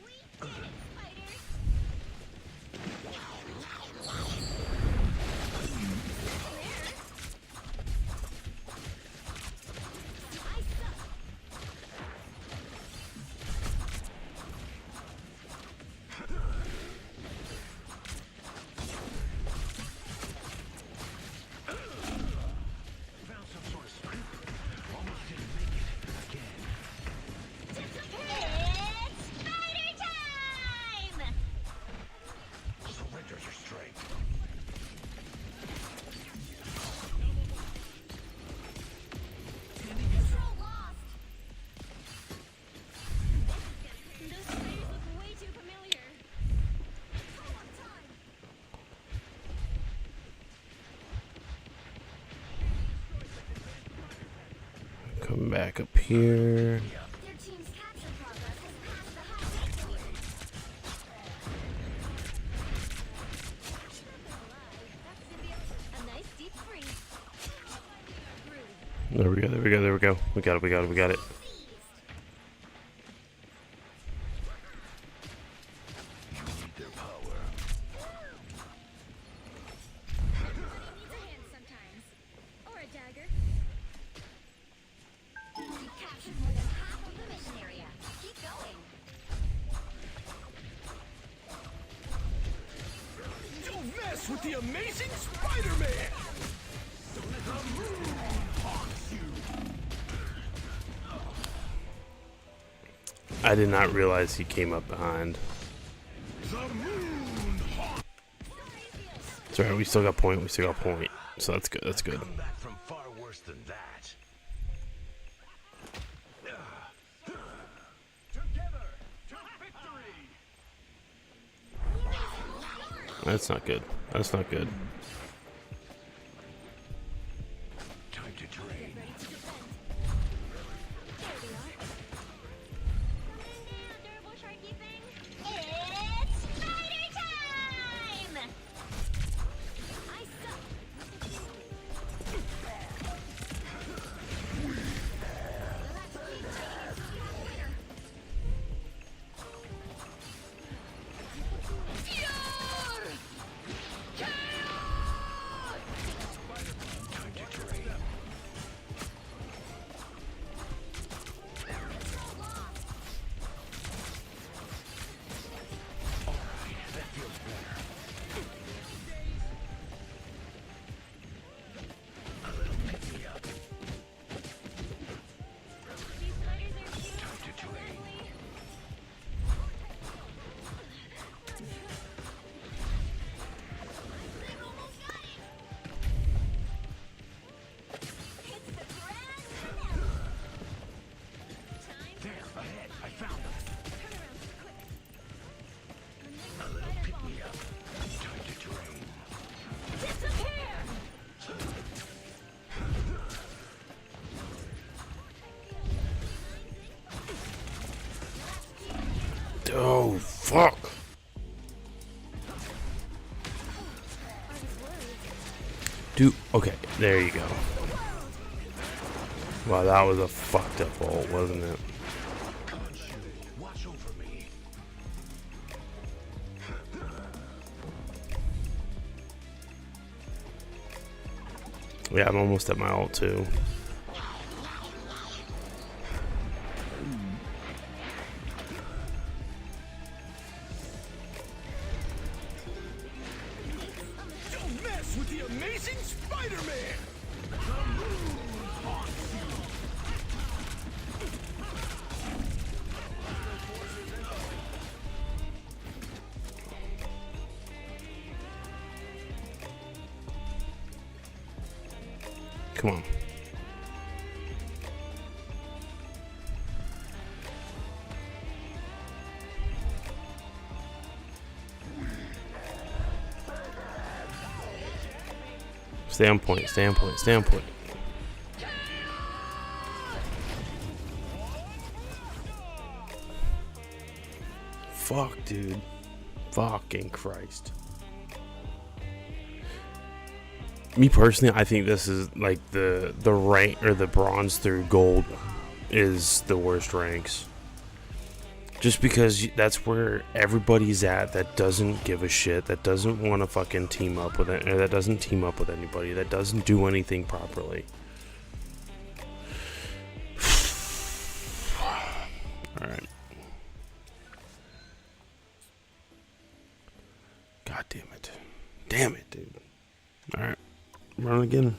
We did it, spiders! I suck! Found some sort of scoop. Almost didn't make it again. It's spider time! Surrender your strength. Control lost! Those spiders look way too familiar. Come on, time! Come back up here. Their team's capture progress has passed the halfway point. A nice deep freeze. There we go, there we go, there we go. We got it, we got it, we got it. Seized. You need their power. Everybody needs a hand sometimes. Or a dagger. You captured more than half of the mission area. Keep going. Don't mess with the amazing Spider-Man! The moon haunts you! I did not realize he came up behind. The moon It's alright, we still got point, So that's good, that's good. Come back from far worse than that. Together to victory. That's not good. That's not good. Time to train. Durable sharky thing. It's spider time! I suck. Time to train. That feels better. A little pick me up. These spiders are cute. Time to train. They've almost got it. It's the grand finale. Time There, ahead. I found them. turn around quick. A little pick me up. Time to train. Disappear! Oh, fuck. Dude, okay, there you go. Wow, that was a fucked up ult, wasn't it? Watch over me. Yeah, I'm almost at my ult too. Don't mess with the amazing Spider-Man! Come on. Stay on point, stay on point, stay on point. Fuck, dude. Fucking Christ. Me personally, I think this is like the rank or the bronze through gold is the worst ranks. Just because that's where everybody's at that doesn't give a shit, that doesn't want to fucking team up with it, or that doesn't team up with anybody, that doesn't do anything properly. Alright. God damn it. Damn it, dude. Alright. Run again.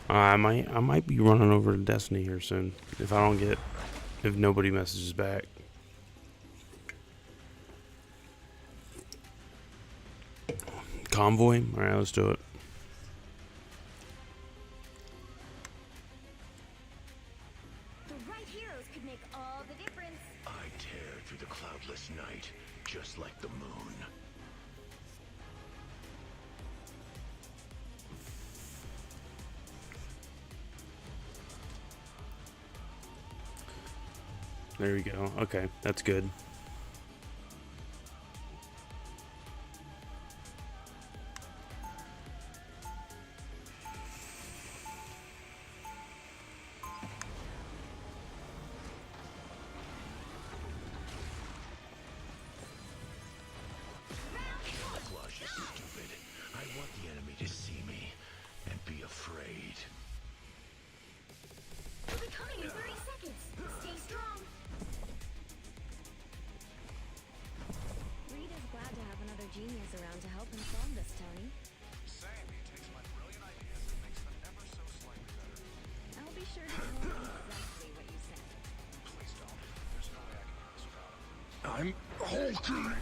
I might be running over to Destiny here soon if nobody messages back. Convoy? Alright, let's do it. The right heroes could make all the difference. I tear through the cloudless night, just like the moon. There we go. Okay, that's good. Flush is stupid. I want the enemy to see me and be afraid. We'll be coming in 30 seconds. Stay strong. Rita's glad to have another genius around to help him solve this, Tony. Same. He takes my brilliant ideas and makes them ever so slightly better. I'll be sure to tell him exactly what you said. Please don't. There's no way I can do this without him. I'm hulking.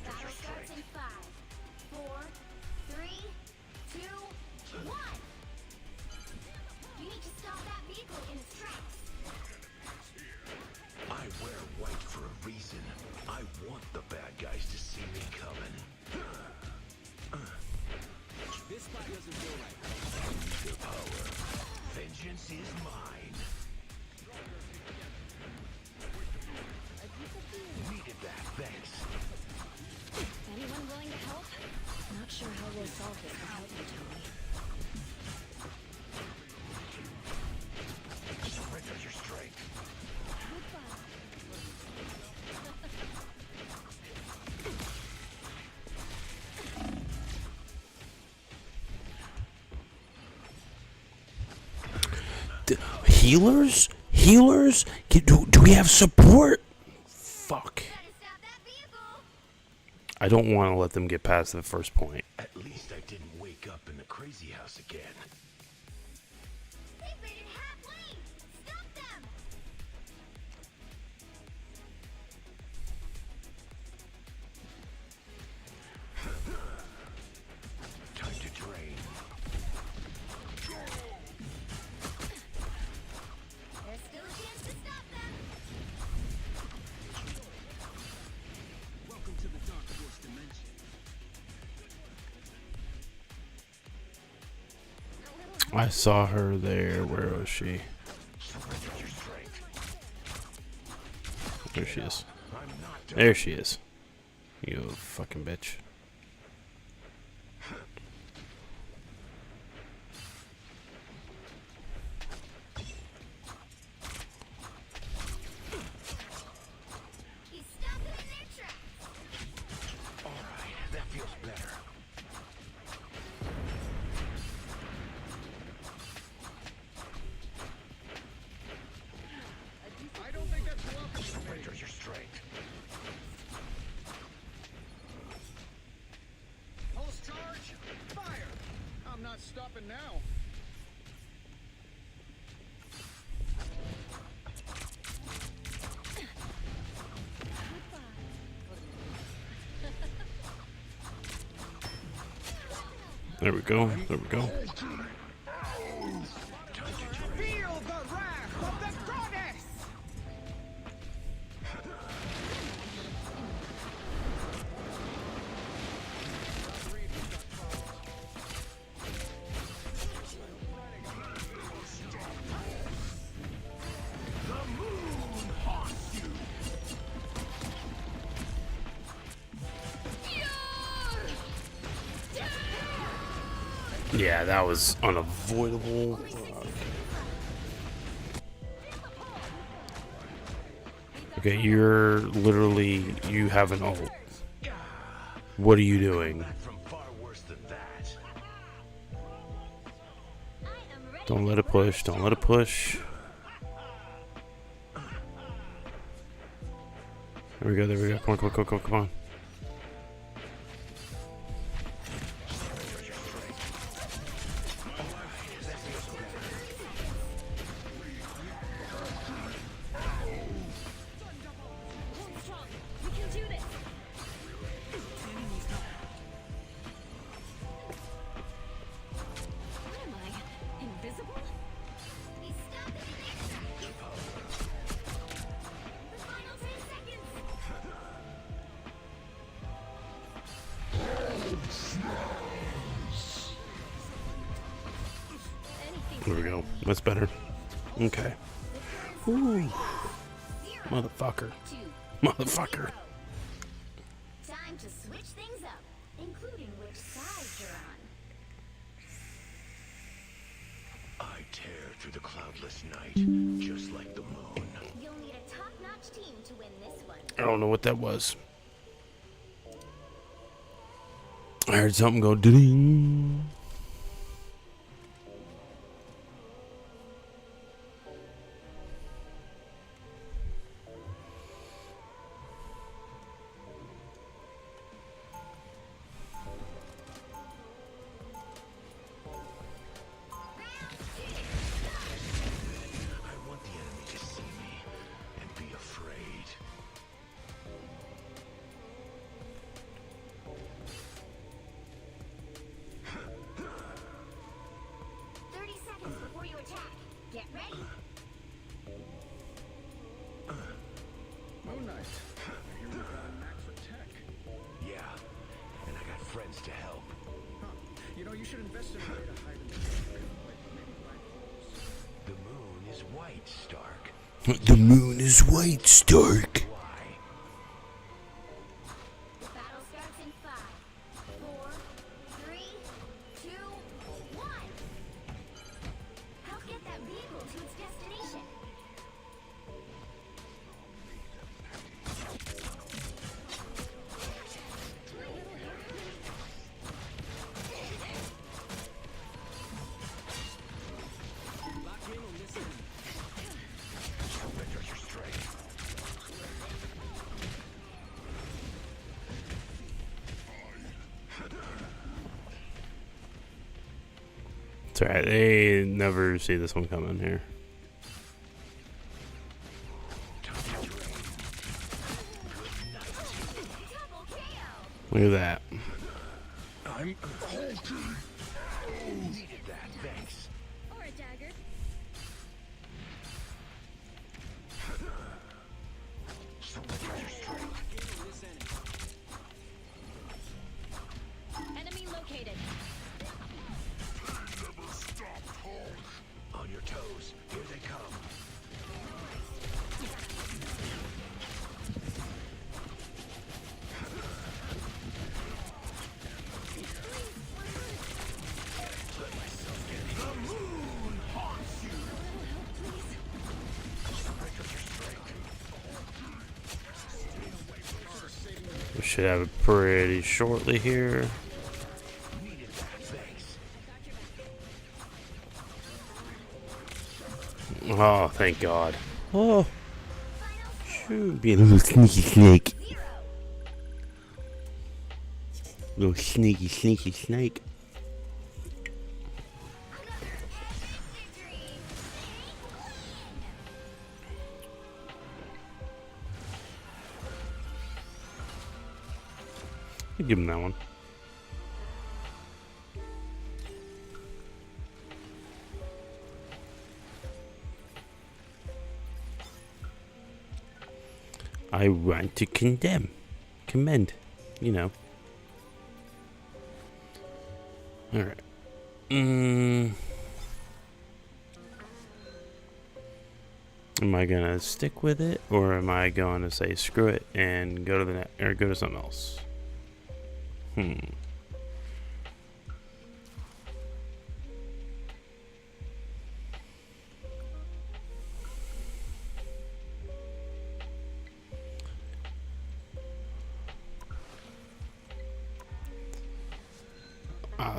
Battle starts in 5, 4, 3, 2, 1. You need to stop that vehicle in its tracks. I wear white for a reason. I want the bad guys to see me coming. This spot doesn't feel right. The power. Vengeance is mine. Needed that, thanks. Anyone willing to help? Not sure how we'll solve this without you, Tony. Surrender your strength. Healers? Healers? Do we have support? Fuck. Gotta stop that vehicle! I don't want to let them get past the first point. At least I didn't wake up in the crazy house again. They've made it halfway! Stop them! Time to drain. There's still a chance to stop them! Welcome to the Dark Force dimension. I saw her there. Where was she? Surrender your strength. There she is. I'm not done. There she is. You fucking bitch. He's stopped them in their tracks! Alright, that feels better. I don't think that's welcome. Surrender your strength. Pulse charge, fire! I'm not stopping now. There we go. There we go. Feel the wrath of the goddess! Yeah, that was unavoidable. Okay, you're literally, you have an ult. What are you doing? Back from far worse than that. I am ready. Don't let it push. Don't let it push. There we go. There we go. Come on, come on, come on, come on, come on. Hold strong. We can do this. What am I? Invisible? He's stopped them in their tracks. The final 10 seconds. There we go. That's better. Okay. Ooh. Motherfucker. 2, Motherfucker. 0. Time to switch things up, including which side you're on. I tear through the cloudless night, just like the moon. You'll need a top-notch team to win this one. I don't know what that was. I heard something go ding. I want the enemy to see me and be afraid. know, you should invest in a way to hide in the like maybe black holes. The moon is white, Stark. The moon is white, Stark. Why? Battle starts in 5, 4, 3, 2, 1. Help get that vehicle to its destination. Lock in on this end. Surrender your strength. It's alright, they never see this one coming here. Double KO. Look at that. I'm Hulky. Needed that, thanks. Or a dagger. Surrender your strength. Lock in on this end. Enemy located. Never stop, Hulk. On your toes. Here they come. The moon haunts you. Surrender your strength. We should have it pretty shortly here. Needed that, thanks. Oh, thank God. Oh, shoot. Be a little sneaky snake. Little sneaky snake. I'll give him that one. I want to commend, you know. Alright. Am I gonna stick with it, or am I going to say screw it and go to the or go to something else?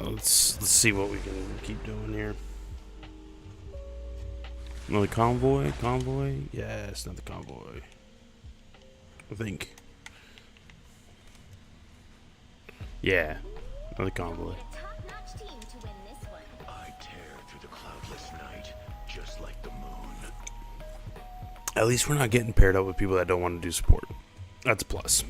Let's see what we can keep doing here. Another convoy? Yes, another convoy. I think. Yeah, another convoy. A top-notch team to win this one. I tear through the cloudless night, just like the moon. At least we're not getting paired up with people that don't want to do support. That's a plus.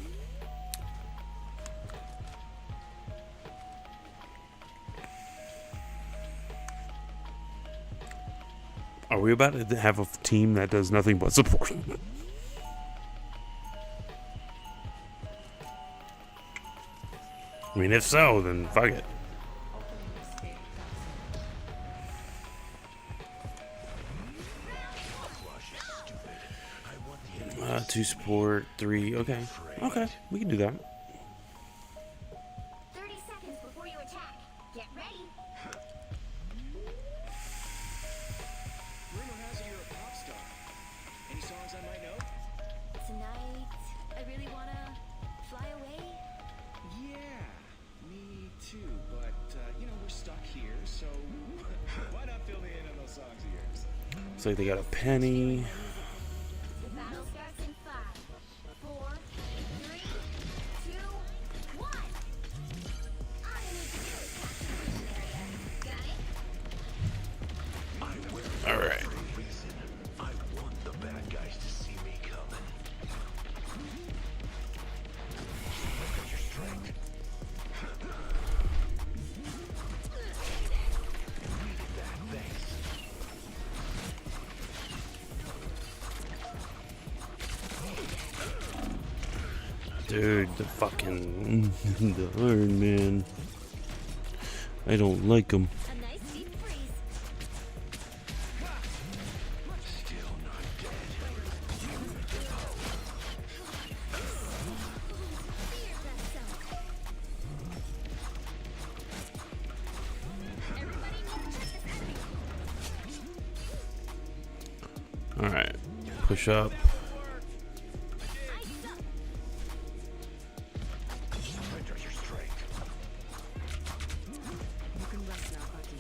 Are we about to have a team that does nothing but support? I mean, if so, then fuck it. Two support, three. Okay, we can do that. 30 seconds before you attack. Get ready. Rumor has it you're a pop star. Any songs I might know? Tonight, I really wanna fly away. Yeah, me too. But, you know, we're stuck here, so why not fill me in on those songs of yours? Looks like they got a penny. The battle starts in 5, 4, 3, 2, 1. All you need to do is capture the area. Got it? All right. Reason I want the bad guys to see me coming. Surrender your strength. Needed that, thanks. Dude, the fucking the Iron Man. I don't like them. A nice deep freeze. Be your best self. Everybody needs to check this enemy. Alright. Push up. Ice up. Surrender your strength. You can rest now, Bucky.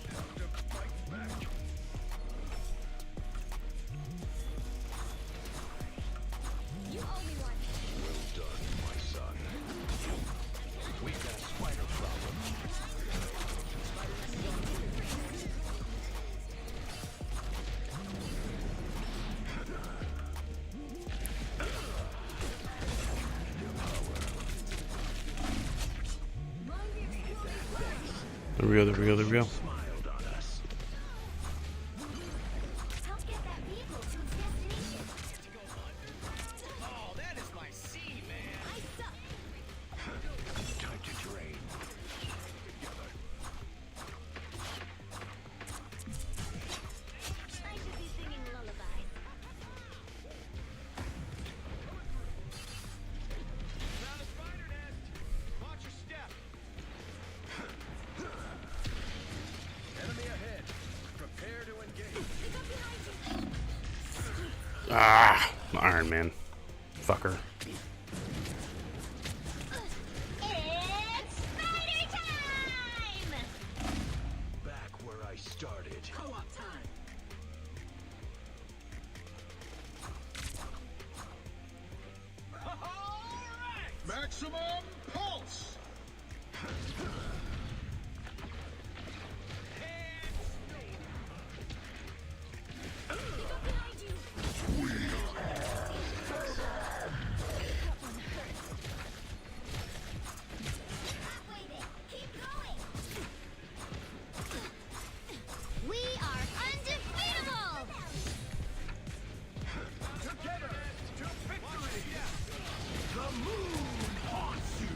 You owe me one. Well done, my son. We've got a spider problem. There we go, there we go, there we go. Smiled on us. Help get that vehicle to its destination. Oh, that is my seed, man. Ice up. Time to drain. I should be singing lullabies. Found a spider nest. Watch your step. Enemy ahead. Prepare to engage. Ah, Iron Man. Fucker. It's spider time! Back where I started. Co-op time. Maximum pulse. Behind you. Halfway there. Keep going. We are undefeatable! Together to victory. The moon haunts you.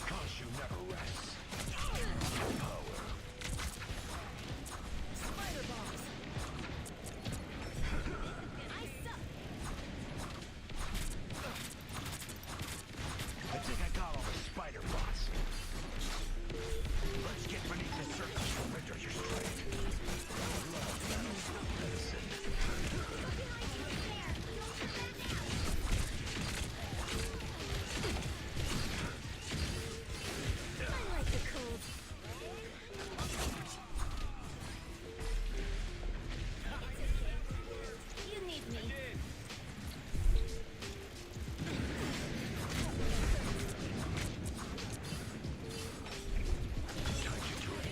Cause you never rest. Power. Spider balls. Ice up. I think I got all the spider bots. Let's get beneath the surface. Surrender your strength. Love battles with medicine. I like the cold. You need me. Strong together.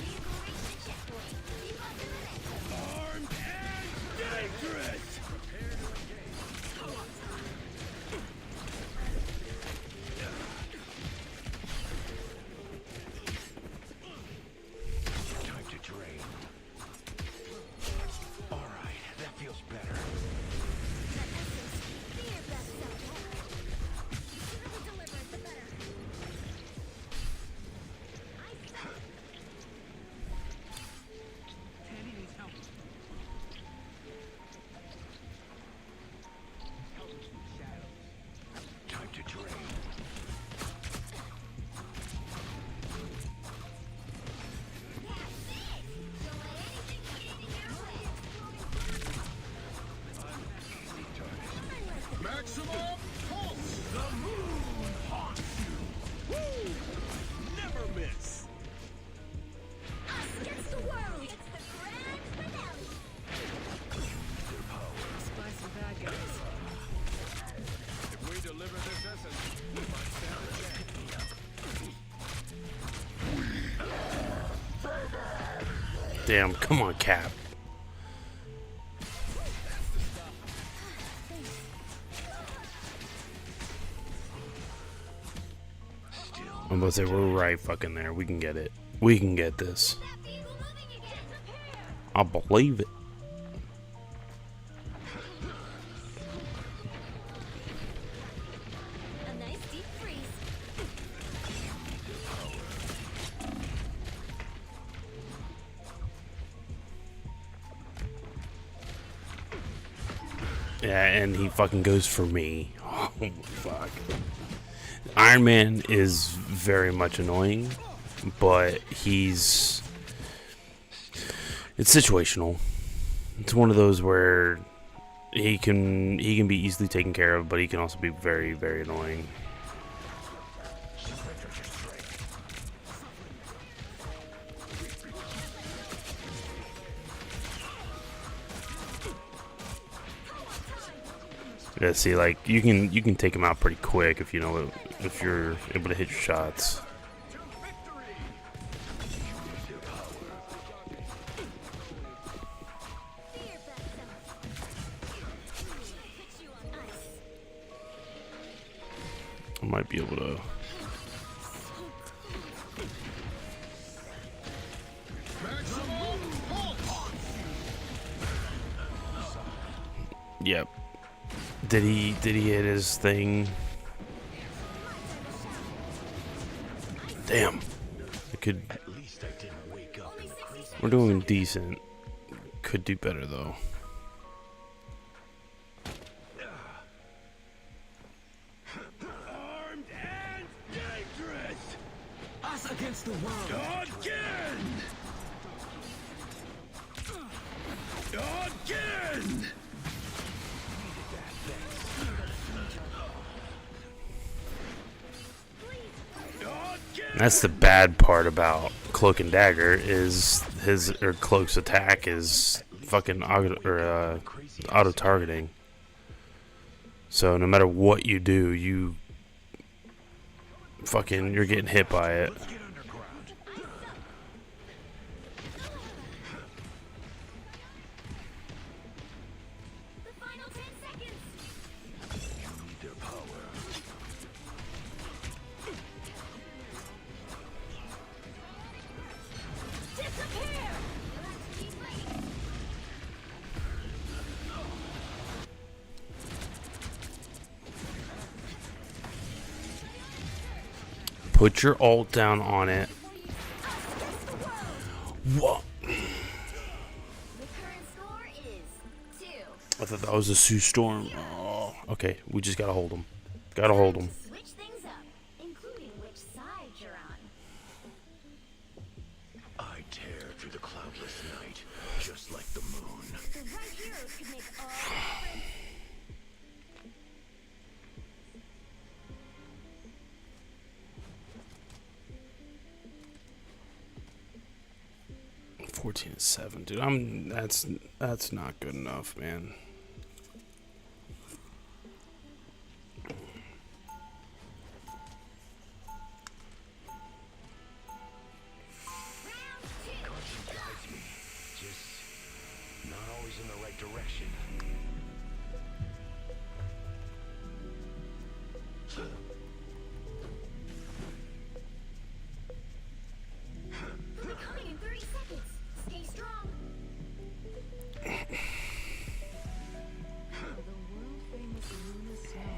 Vehicle reached the checkpoint. Keep on doing it. Armed and dangerous. Time to drain. All right, that feels better. That essence. Be your best self. The sooner we deliver it, the better. Ice up. Tandy needs help. Help him from the shadows. Time to drain. That's it. Don't let anything get in your way. Maximum pulse. The moon haunts you. Woo! Never miss. Us against the world. It's the grand finale. Spy some bad guys. If we deliver this essence, we might stand a chance. Damn, come on, Cap. I'm about to say, we're right fucking there. We can get it. We can get this. That vehicle moving again. I believe it. A nice deep freeze. Yeah, and he fucking goes for me. Oh, fuck. Iron Man is very much annoying, but it's situational. It's one of those where he can be easily taken care of, but he can also be very, very annoying. Yeah, see, like you can take him out pretty quick if you're able to hit your shots. Fear Put you on ice. I might be able to. Yep. Did he hit his thing? Damn. I could. We're doing decent. Could do better though. Armed and dangerous. Us against the world. Again. That's the bad part about Cloak and Dagger is Cloak's attack is fucking auto targeting. So no matter what you do, you're getting hit by it. The final 10 seconds. Disappear. Keep fighting. Put your ult down on it. What? The current score is 2. I thought that was a Sue Storm. Oh, okay. We just gotta hold him. Gotta hold him. Switch things up, including which side you're on. I tear through the cloudless night, just like the moon. The right heroes could make all the difference. 14-7, dude. That's not good enough, man. Not always in the right direction. We're coming in 30 seconds. Stay strong. The world famous Luna Snow.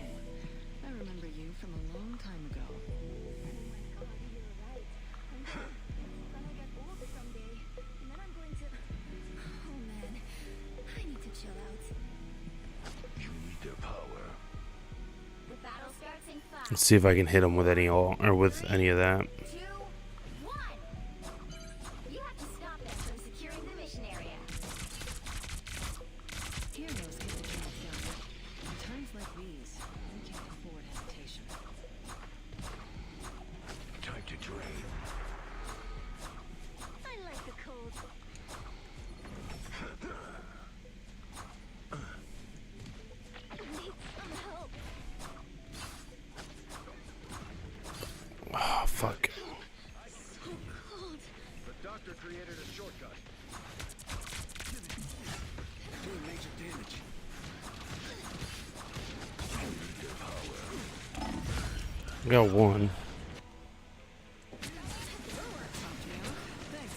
I remember you from a long time ago. Oh my god, you're right. I'm gonna get old someday. And then I'm going to... Oh man, I need to chill out. You need their power. The battle starts in 5, Let's see if I can hit him with any of that. 2, 1. You have to stop them from securing the mission area. Heroes get the job done. In times like these, we can't afford hesitation. Time to drain. I like the cold. I need some help. Oh, fuck. So cold. The doctor created a shortcut. Doing major damage. I got one. Thanks.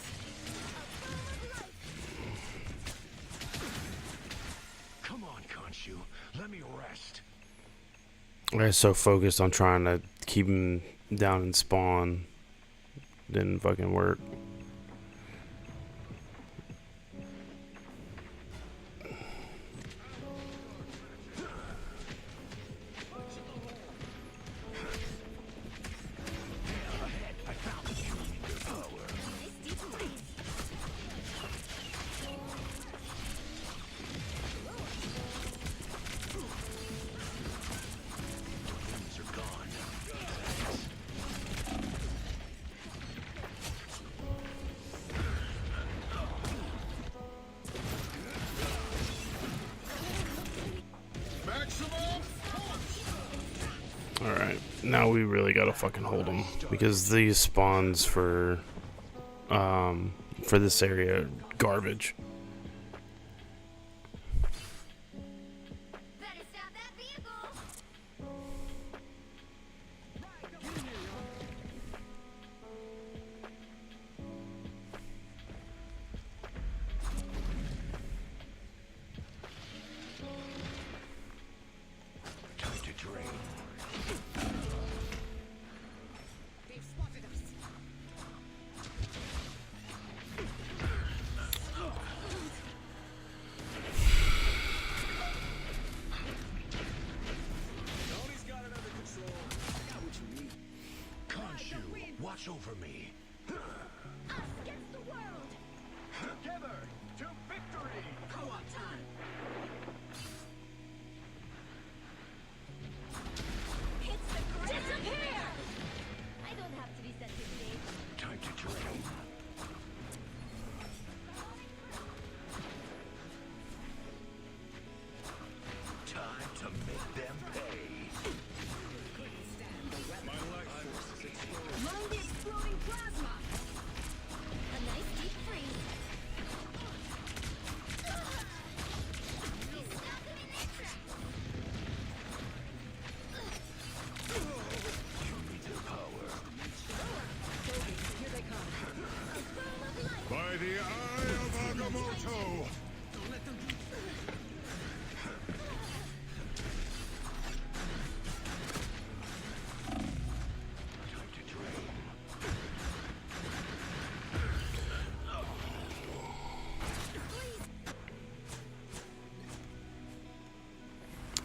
I was so focused on trying to keep him down and spawn, didn't fucking work. Alright, now we really gotta fucking hold them, because these spawns for this area are garbage. Better stop that vehicle. Time to drain. They've spotted us. Tony's got it under control. I got what you need. Khonshu, watch over me. Us against the world. Together to victory. Co-op time. Hits the ground. Disappear! I don't have to be set to stage. Time to drain. Time to make them pay. My life force is exploding. Load the exploding plasma. A nice deep freeze. We stopped them in their tracks. Give me the power. Here they come. By the eye of Agamotto. Time to drain.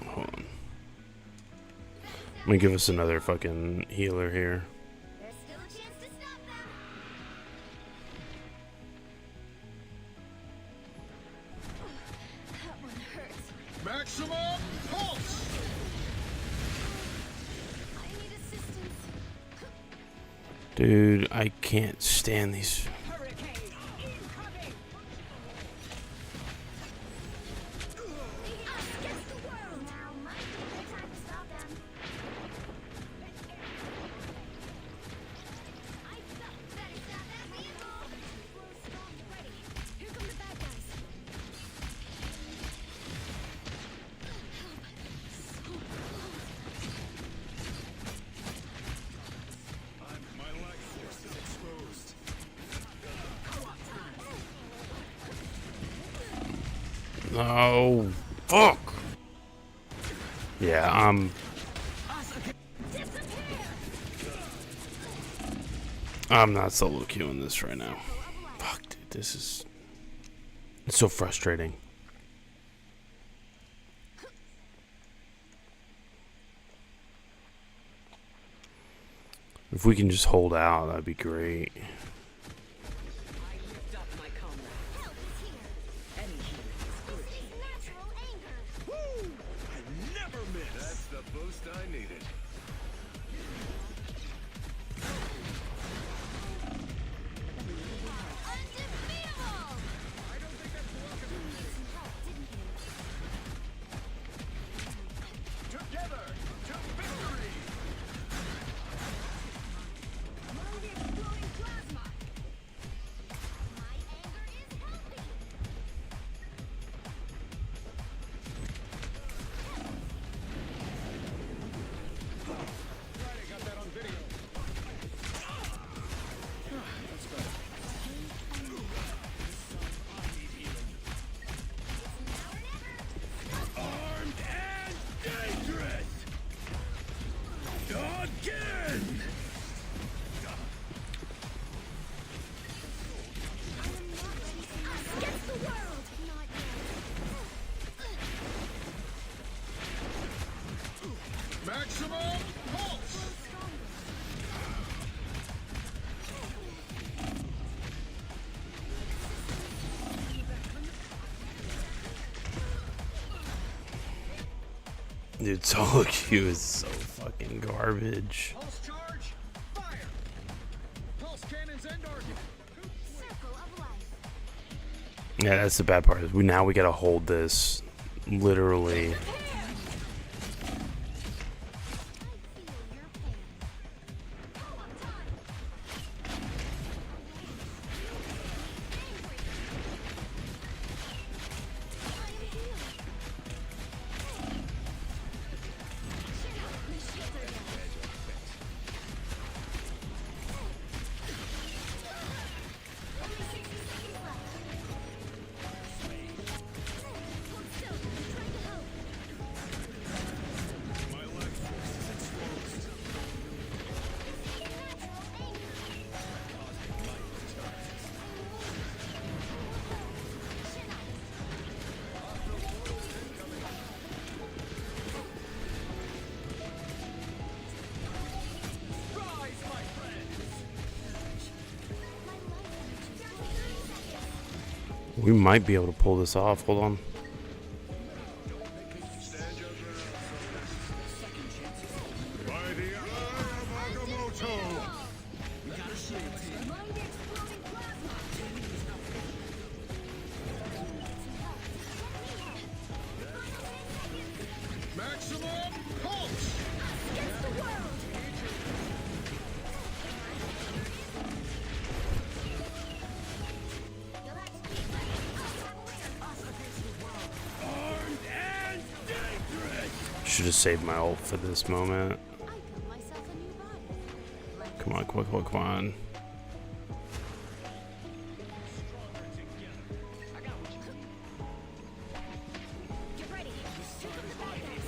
Hold on. Let me give us another fucking healer here. There's still a chance to stop them. That one hurts. Maximum pulse. I need assistance. Dude, I can't stand these. Hurricane incoming. Us against the world. Now might be a good time to stop them. I better stop that vehicle. Explode storm ready. Here come the bad guys. My life force is exposed. Oh, fuck. Yeah, I'm not solo queuing this right now. Fuck, dude, this is it's so frustrating. If we can just hold out, that'd be great. I lift up my comrade. Help is here. Any human is good. This is natural anger. Woo! I never miss. That's the boost I needed. Undefeatable! I don't think that's welcome. You needed some help, didn't you? Together to victory. Load the exploding plasma. Dude, solo queue is so fucking garbage. Pulse charge, fire! Pulse cannons end argument. Circle of life. Yeah, that's the bad part. Is we gotta hold this literally. I feel your pain. Come on, time. We might be able to pull this off. Hold on. By the eye of Agamotto! Mind exploding plasma. Maximum pulse! Against the world. You'll have to keep ready. Armed and dangerous! Should have saved my ult for this moment. I built myself a new body. Come on, come on. Get ready. Shoot them the bad guys.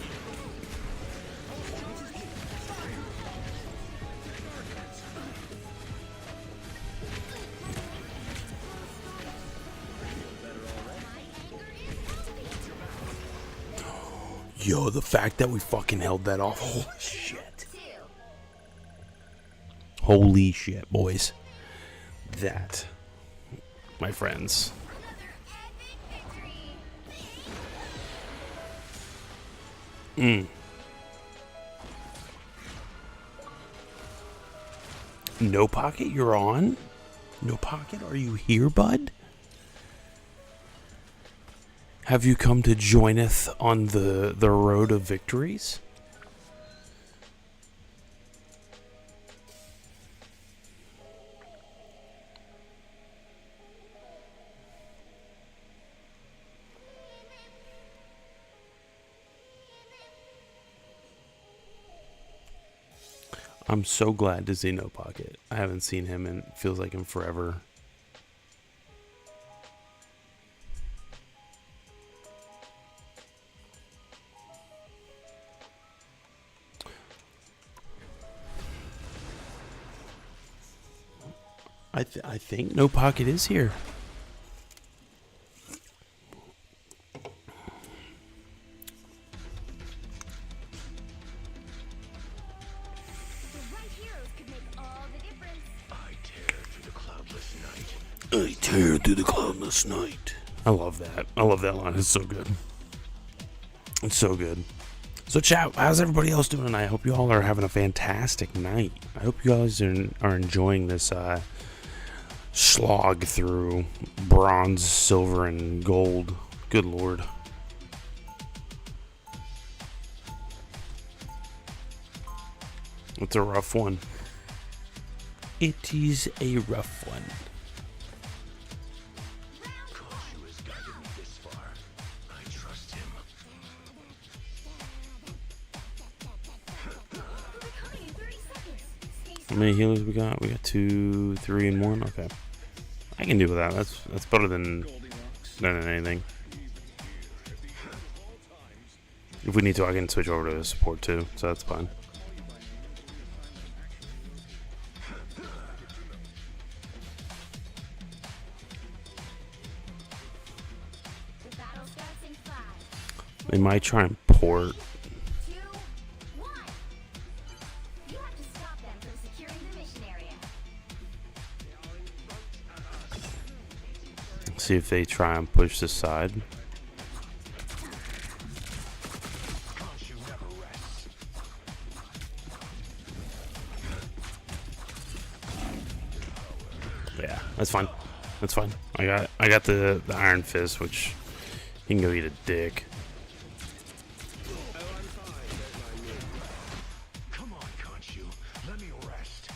Yo, the fact that we fucking held that off. Holy shit. Holy shit, boys. That, my friends. No Pocket, you're on? No Pocket, are you here, bud? Have you come to joineth on the road of victories? I'm so glad to see No Pocket. I haven't seen him in feels like in forever. I think No Pocket is here. The right heroes could make all the difference. I tear through the cloudless night. I tear through the cloudless night. I love that. I love that line. It's so good. It's so good. So, chat, how's everybody else doing tonight? I hope you all are having a fantastic night. I hope you guys are enjoying this slog through bronze, silver, and gold. Good lord. It's a rough one. It is a rough one. Khonshu has guided me this far. I trust him. Recovering in 30 seconds. Stay How many healers we got? We got 2, 3, and 1. Okay, I can do with that. That's better than anything. If we need to, I can switch over to support too, so that's fine. The battle starts in 5, They might try and port. 2, 1. You have to stop them from securing the mission area. See if they try and push this side. Khonshu never That's fine. That's fine. I got the Iron Fist, which he can go eat a dick. Come on, can't you? Let me rest.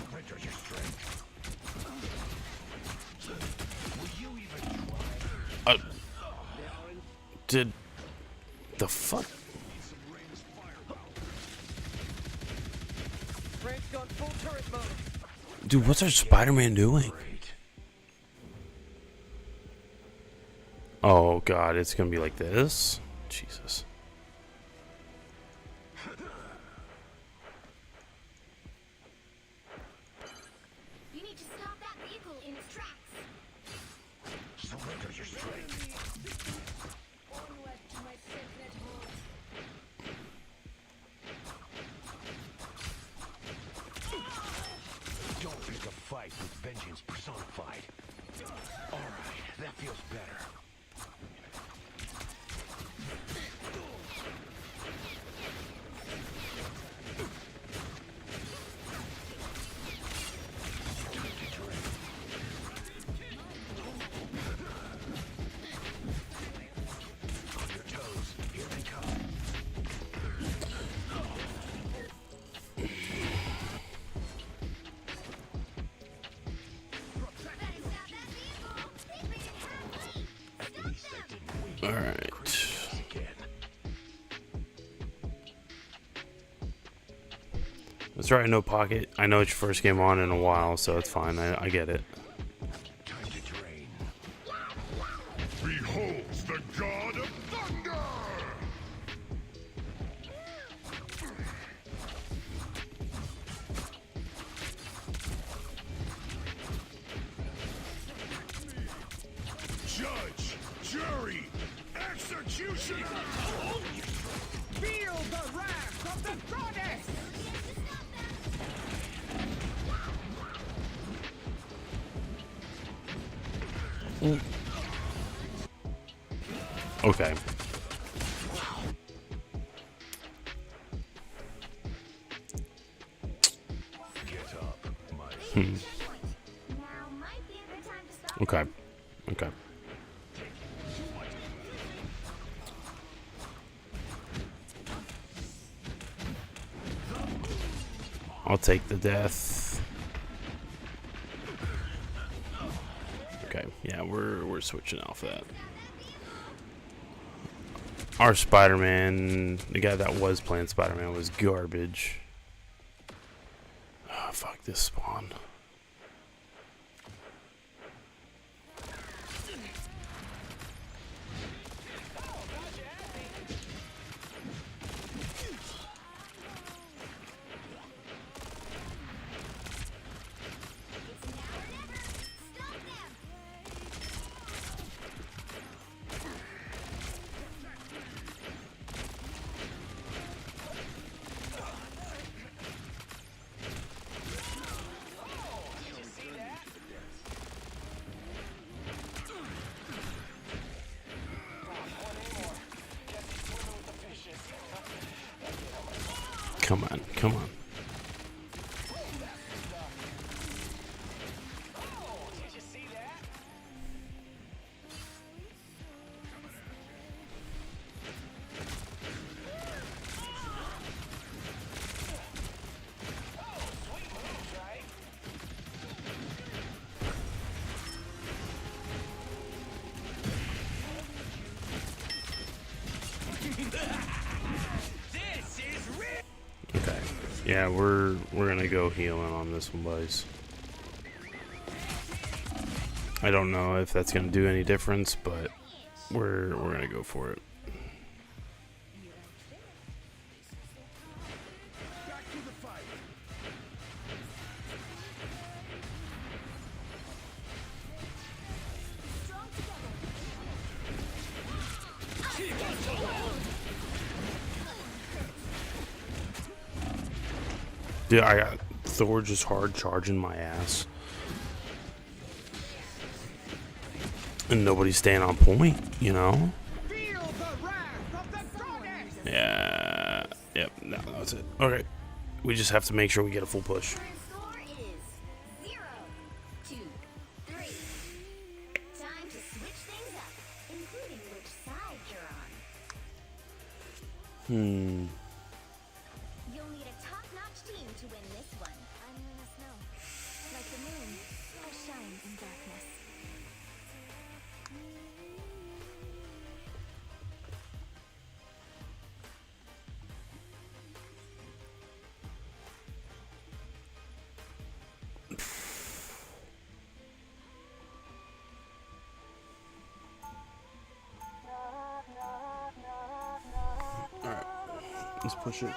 Surrender your strength. Will you even try? Did the fuck? Dude, what's our Spider-Man doing? Oh god, it's gonna be like this? Jesus. You need to stop that vehicle in its tracks. Surrender your strength. Onward to my sacred home. Don't pick a fight with vengeance personified. Alright, that feels better. Time to drink. On your toes, here they come. At least I didn't wait. Alright. Again. That's right, no pocket. I know it's your first game on in a while, so it's fine. I get it. Time to drain. Beholds the god of thunder! Judge, jury, executioner! Feel the wrath of the goddess! Okay. Get up, my Now might be a good time to stop. Okay. Okay. I'll take the death. Okay, yeah, we're switching off that. Our Spider-Man, the guy that was playing Spider-Man, was garbage. Oh, fuck this spawn. Come on, come on. Okay. Yeah, we're gonna go healing on this one, boys. I don't know if that's gonna do any difference, but we're gonna go for it. Back to the fight. Strong together. Dude, I got Thor just hard charging my ass. And nobody's staying on point, you know? Feel the wrath of the goddess! Yeah. Yep, no, that's it. Okay. We just have to make sure we get a full push. Current score is 0, 2, 3. Time to switch things up, including which side you're on. You'll need a top-notch team to win this one. I'm Luna Snow. Like the moon, I shine in darkness. Let's push it.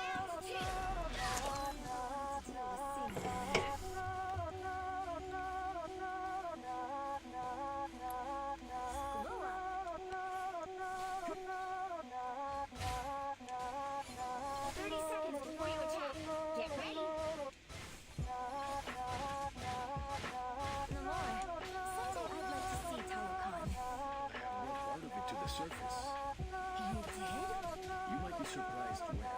Part of it to the surface. You did? You might be surprised where.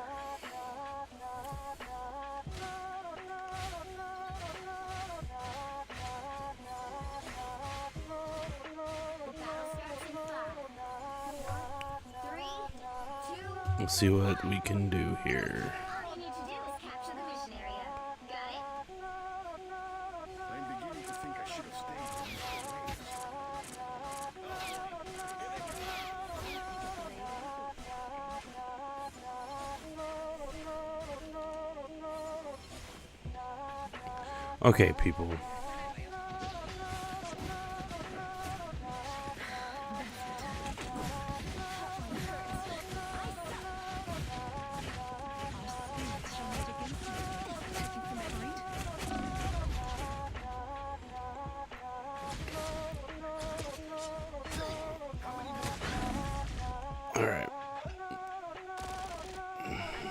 The battle starts in 5, 4, 3, 2. Let's see what we can do here. All you need to do is capture the mission area. Got it? I'm beginning to think I should have stayed. Okay, people. All right.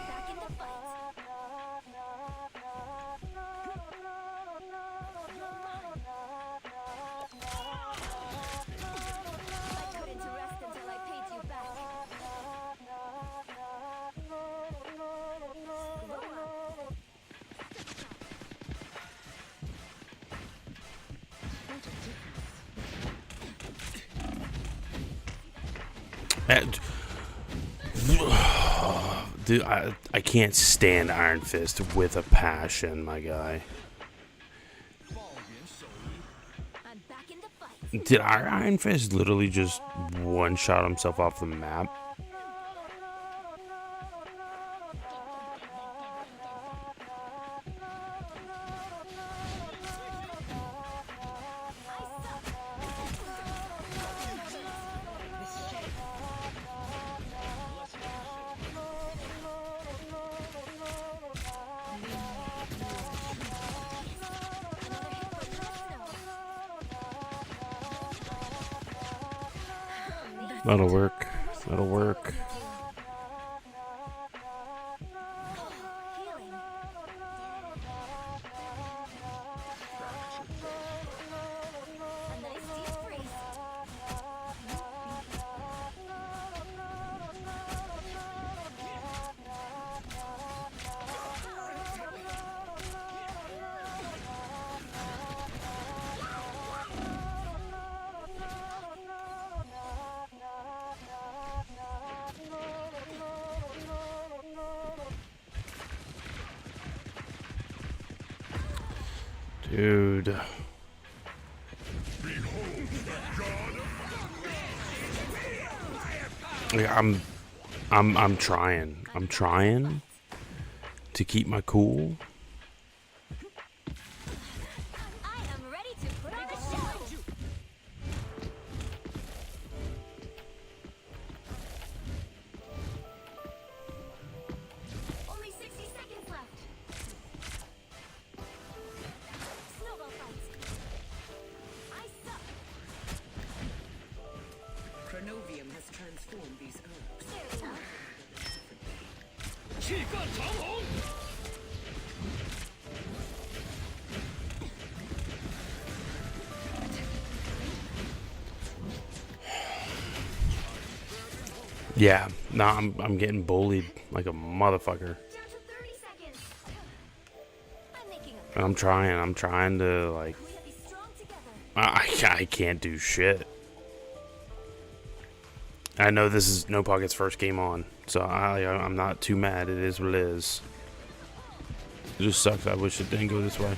Back in the fight. I couldn't rest until I paid you back. Dude, I can't stand Iron Fist with a passion, my guy. I'm back in the fight. Did our Iron Fist literally just one-shot himself off the map? That'll work. That'll work. Healing. A nice deep freeze. Dude. Like, I'm trying. I'm trying to keep my cool. I am ready to put on a show. Only 60 seconds left. Snowball fight. Ice up. Chronovium has transformed these herbs. There we go. 气贯长虹。Yeah, no, I'm getting bullied like a motherfucker. Down to 30 seconds. I'm making a And I'm trying to like, we have to be strong together. I can't do shit. I know this is No Pocket's first game on, so I'm not too mad. It is what it is. It just sucks. I wish it didn't go this way.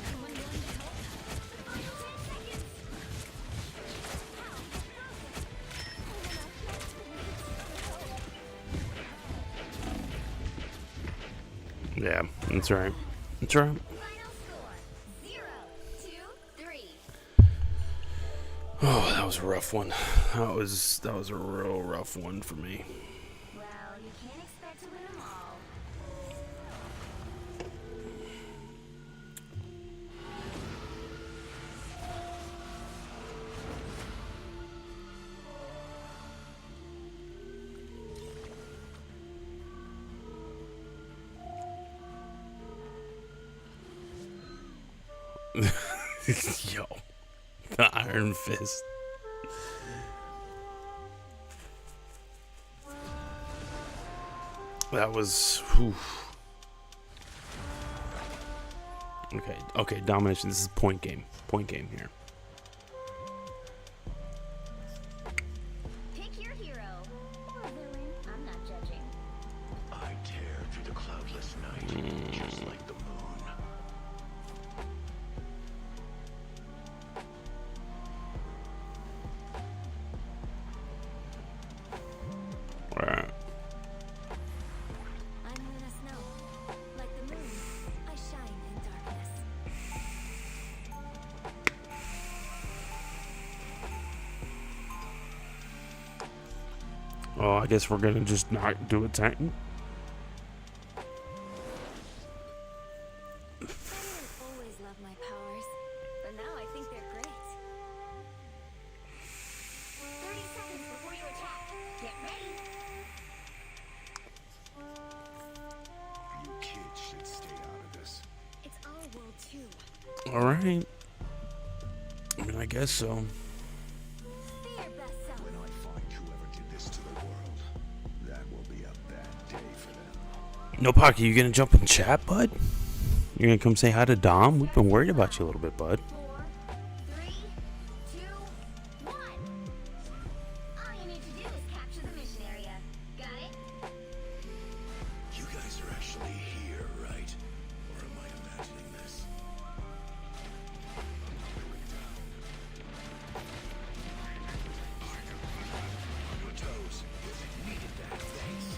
Yeah, that's right. That's right. Final score 0-3. Oh, that was a rough one. That was a real rough one for me. Well, you can't expect to win them all. Yo, the Iron Fist. That was. Whew. Okay, domination. This is point game. Point game here. Pick your hero or villain. I'm not judging. I tear through the cloudless night, just like the moon. Right. I'm Luna Snow. Like the moon, I shine in darkness. Oh, I guess we're gonna just not do a tank. I always loved my powers, but now I think they're great. 30 seconds before you attack. Get ready. You kids should stay out of this. It's our world too. All right. I mean, I guess so. Be your best self. When I find whoever did this to the world, that will be a bad day for them. No Pocket, you gonna jump in chat, bud? You're gonna come say hi to Dom? We've been worried about you a little bit, bud. 4, 3, 2, 1. All you need to do is capture the mission area. Got it? You guys are actually here, right? Or am I imagining this? On your toes. Needed that, thanks.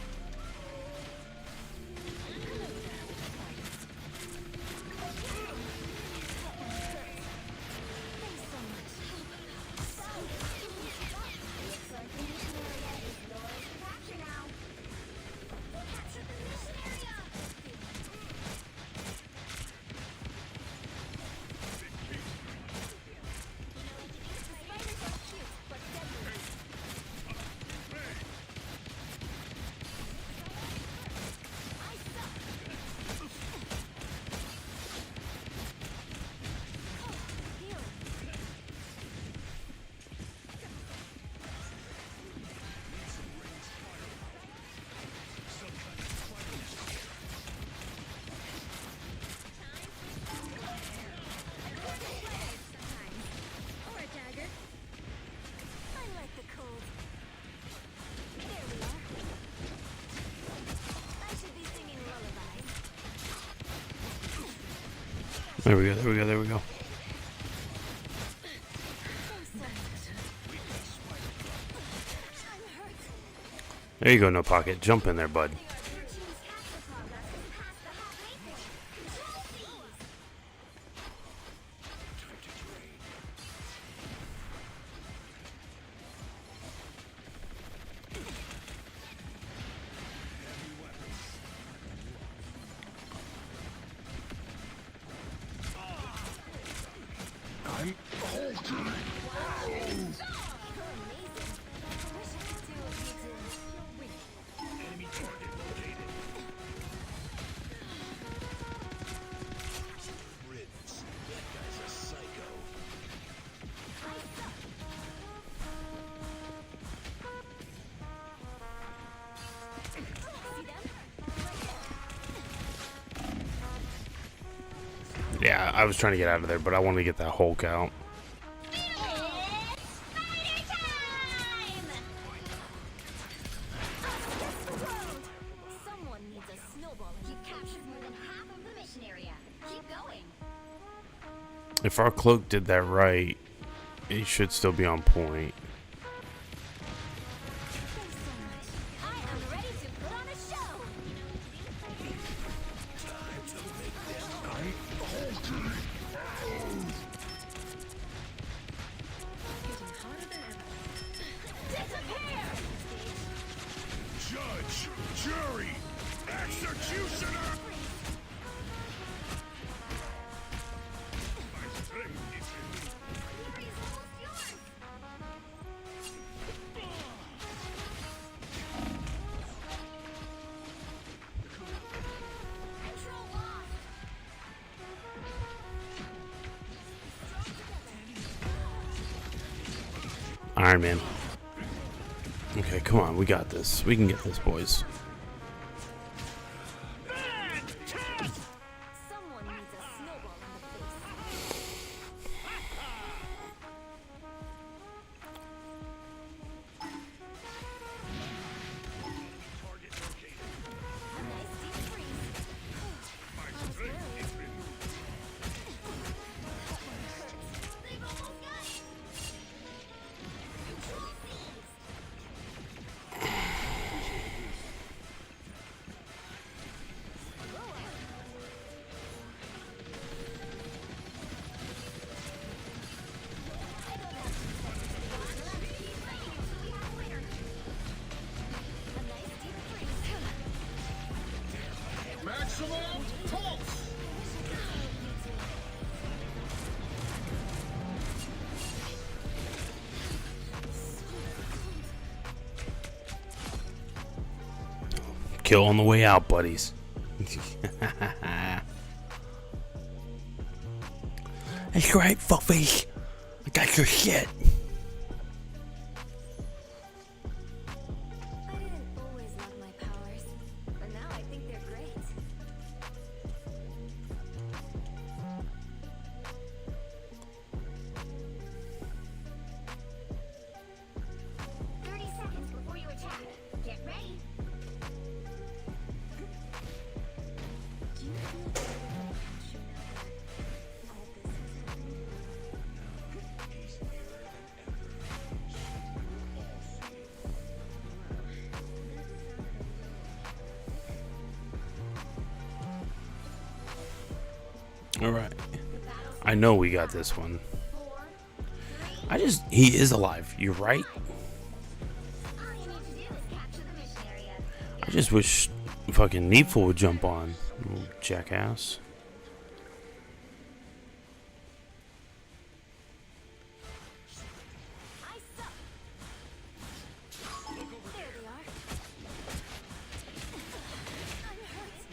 Thanks so much. Looks like the mission area is yours to capture now. Capture the mission area! Spiders are cute, but deadly. I suck. Healing. Or a dagger. I like the cold. There we are. I should be singing lullabies. There we go. There we go. There we go. I'm hurt. There you go, No Pocket. Jump in there, bud. Your team's capture progress is past the halfway point. Control these. I'm Hulk. You're amazing. Wish I could do what you do. Enemy target located. Riddance. That guy's a psycho. I suck. Yeah, I was trying to get out of there, but I wanted to get that Hulk out. Someone needs a snowball. You captured more than half of the mission area. Keep going. If our cloak did that right, it should still be on point. I am ready to put on a show. Disappear! Judge, jury, executioner! Control lost. Iron Man. Okay, come on, we got this. We can get this, boys. Someone needs a snowball in the face. A nice deep freeze. They've almost got it. Control seized. A nice deep freeze. Maximum pulse! Kill on the way out, buddies. That's right, fuckface. I got your shit. I didn't always love my powers, but now I think they're great. "30 seconds before you attack. Get ready." Do you feel better about Hanshu now that all this has happened? He's nearer than ever. We'll all see. All right. I know we got this one. He is alive. You're right. All you need to do is capture the mission area. I just wish fucking Needful would jump on. Little jackass. I suck. There they are. I'm hurt.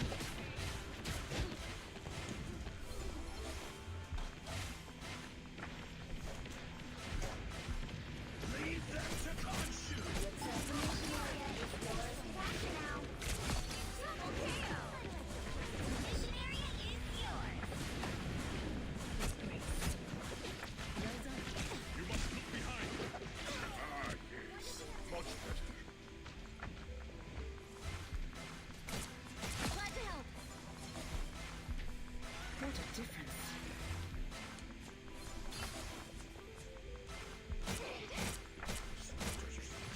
Leave them to Khonshu! Looks like the mission area is yours to capture now. Double KO. Mission area is yours. You must look behind! Ah, yes. Much better. Glad to help. What a difference.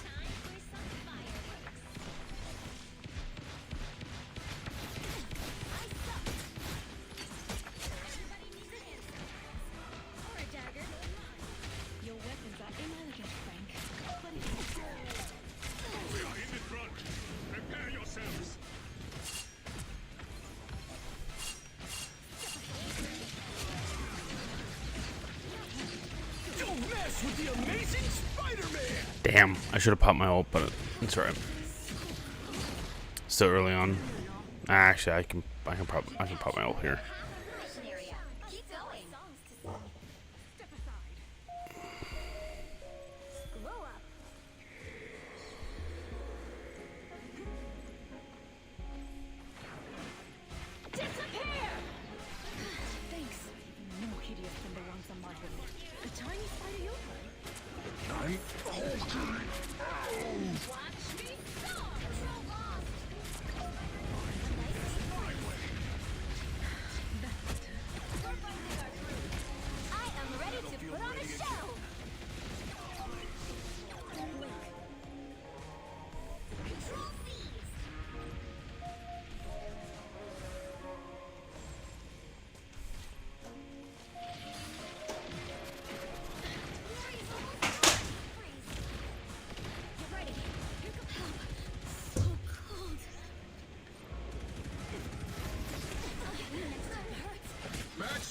Time for some fireworks. I suck. Everybody needs a hand. Or a dagger. Your weapons are inelegant, Frank. But We are in the front. Prepare yourselves. Don't mess with the amazing Spider-Man! Damn, I should have popped my ult, but it's alright. Still early on. Actually, I can pop my ult here. Mission area. Keep going. step aside. Grow up. Disappear! Thanks.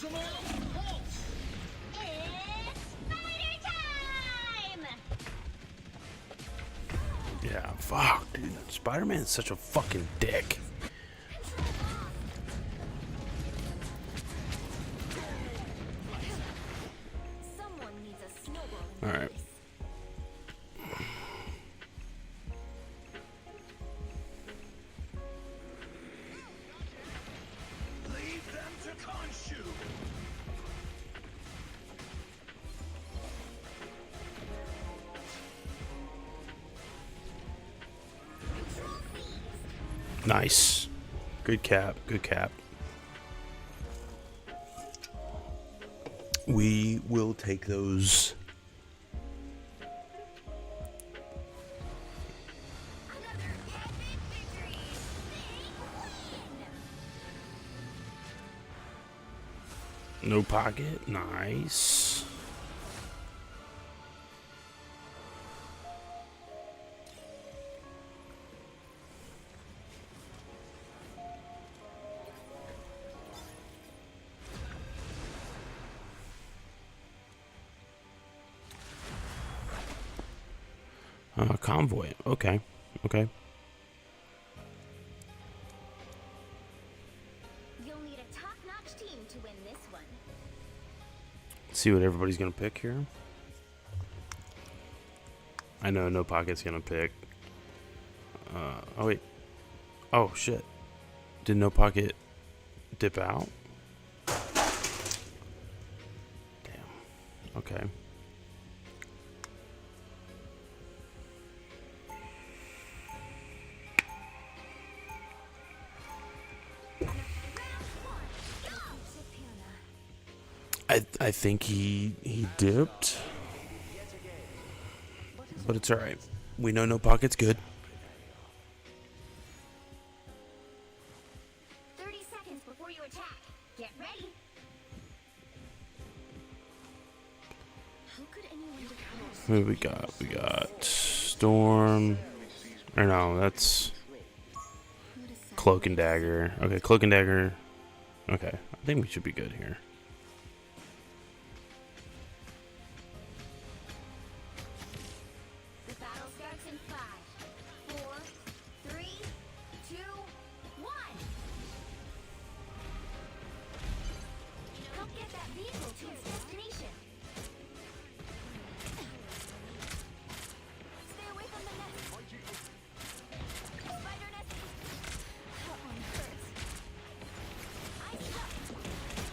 Maximum pulse! It's spider time! Yeah, fuck, dude. Spider-Man's such a fucking dick. Someone needs a snowball in All their right. face. Leave them to Khonshu. Nice. Good cap. Good cap. We will take those. Another epic victory! Big win! No pocket. Nice. Convoy. Okay. Okay. You'll need a top-notch team to win this one. Let's see what everybody's gonna pick here. I know No Pocket's gonna pick. Oh wait. Oh shit. Did No Pocket dip out? Damn. Okay. I think he dipped, but it's all right. We know No Pocket's good. 30 seconds before you attack. Get ready. How could anyone defend? Who we got? We got Storm. Or no, that's Cloak and Dagger. Okay, Cloak and Dagger. Okay, I think we should be good here. The battle starts in 5, 4, 3, 2, 1. Help get that vehicle to its destination. Stay away from the nest. Spider nest. That one hurts. I stuck.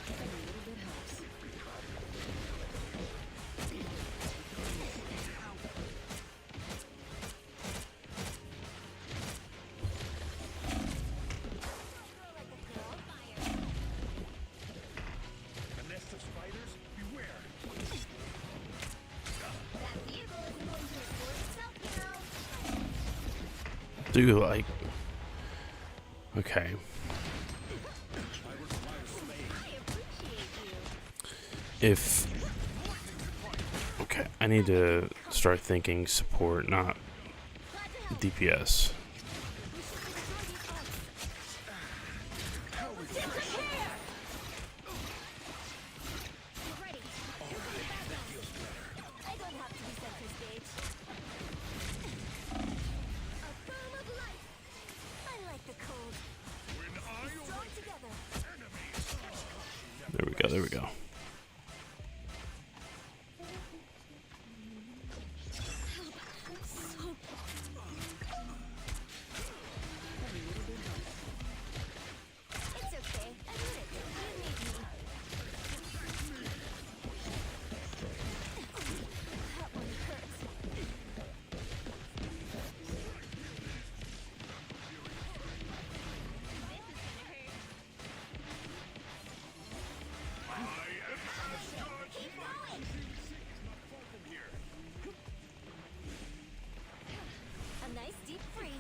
A little bit helps. A nest of spiders? Beware! That vehicle isn't going to explode itself, hero. Do like. Okay. I appreciate you. If. Okay, I need to start thinking support, not DPS. I don't have to be center stage. A boom of light. I like the cold. Strong together. There we go, there we go. It's okay. Admit it. You need me. That one hurts. Keep going. A nice deep freeze.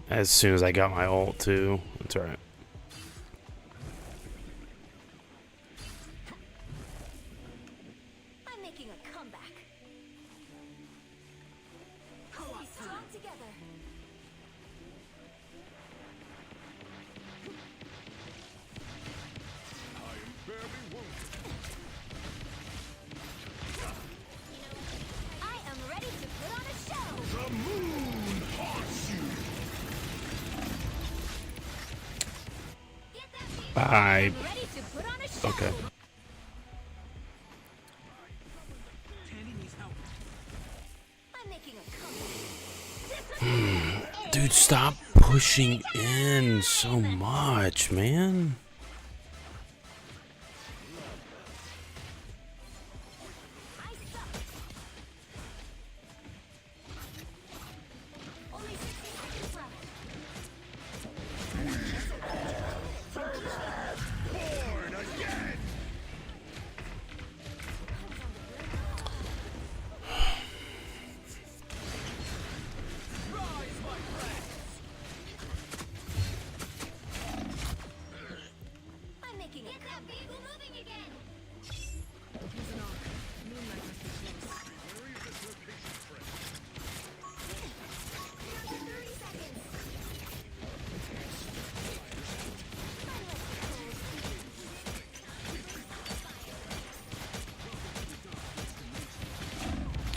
As soon as I got my ult too. That's alright. I'm making a comeback. Be strong together. I. I'm ready to put on a show. Okay. I'm making a comeback. Dude, stop pushing in so much, man. I suck. Only 60 seconds left. Born again! Rise, my friends! I'm making a comeback. Vehicle moving again. Here's 30 seconds.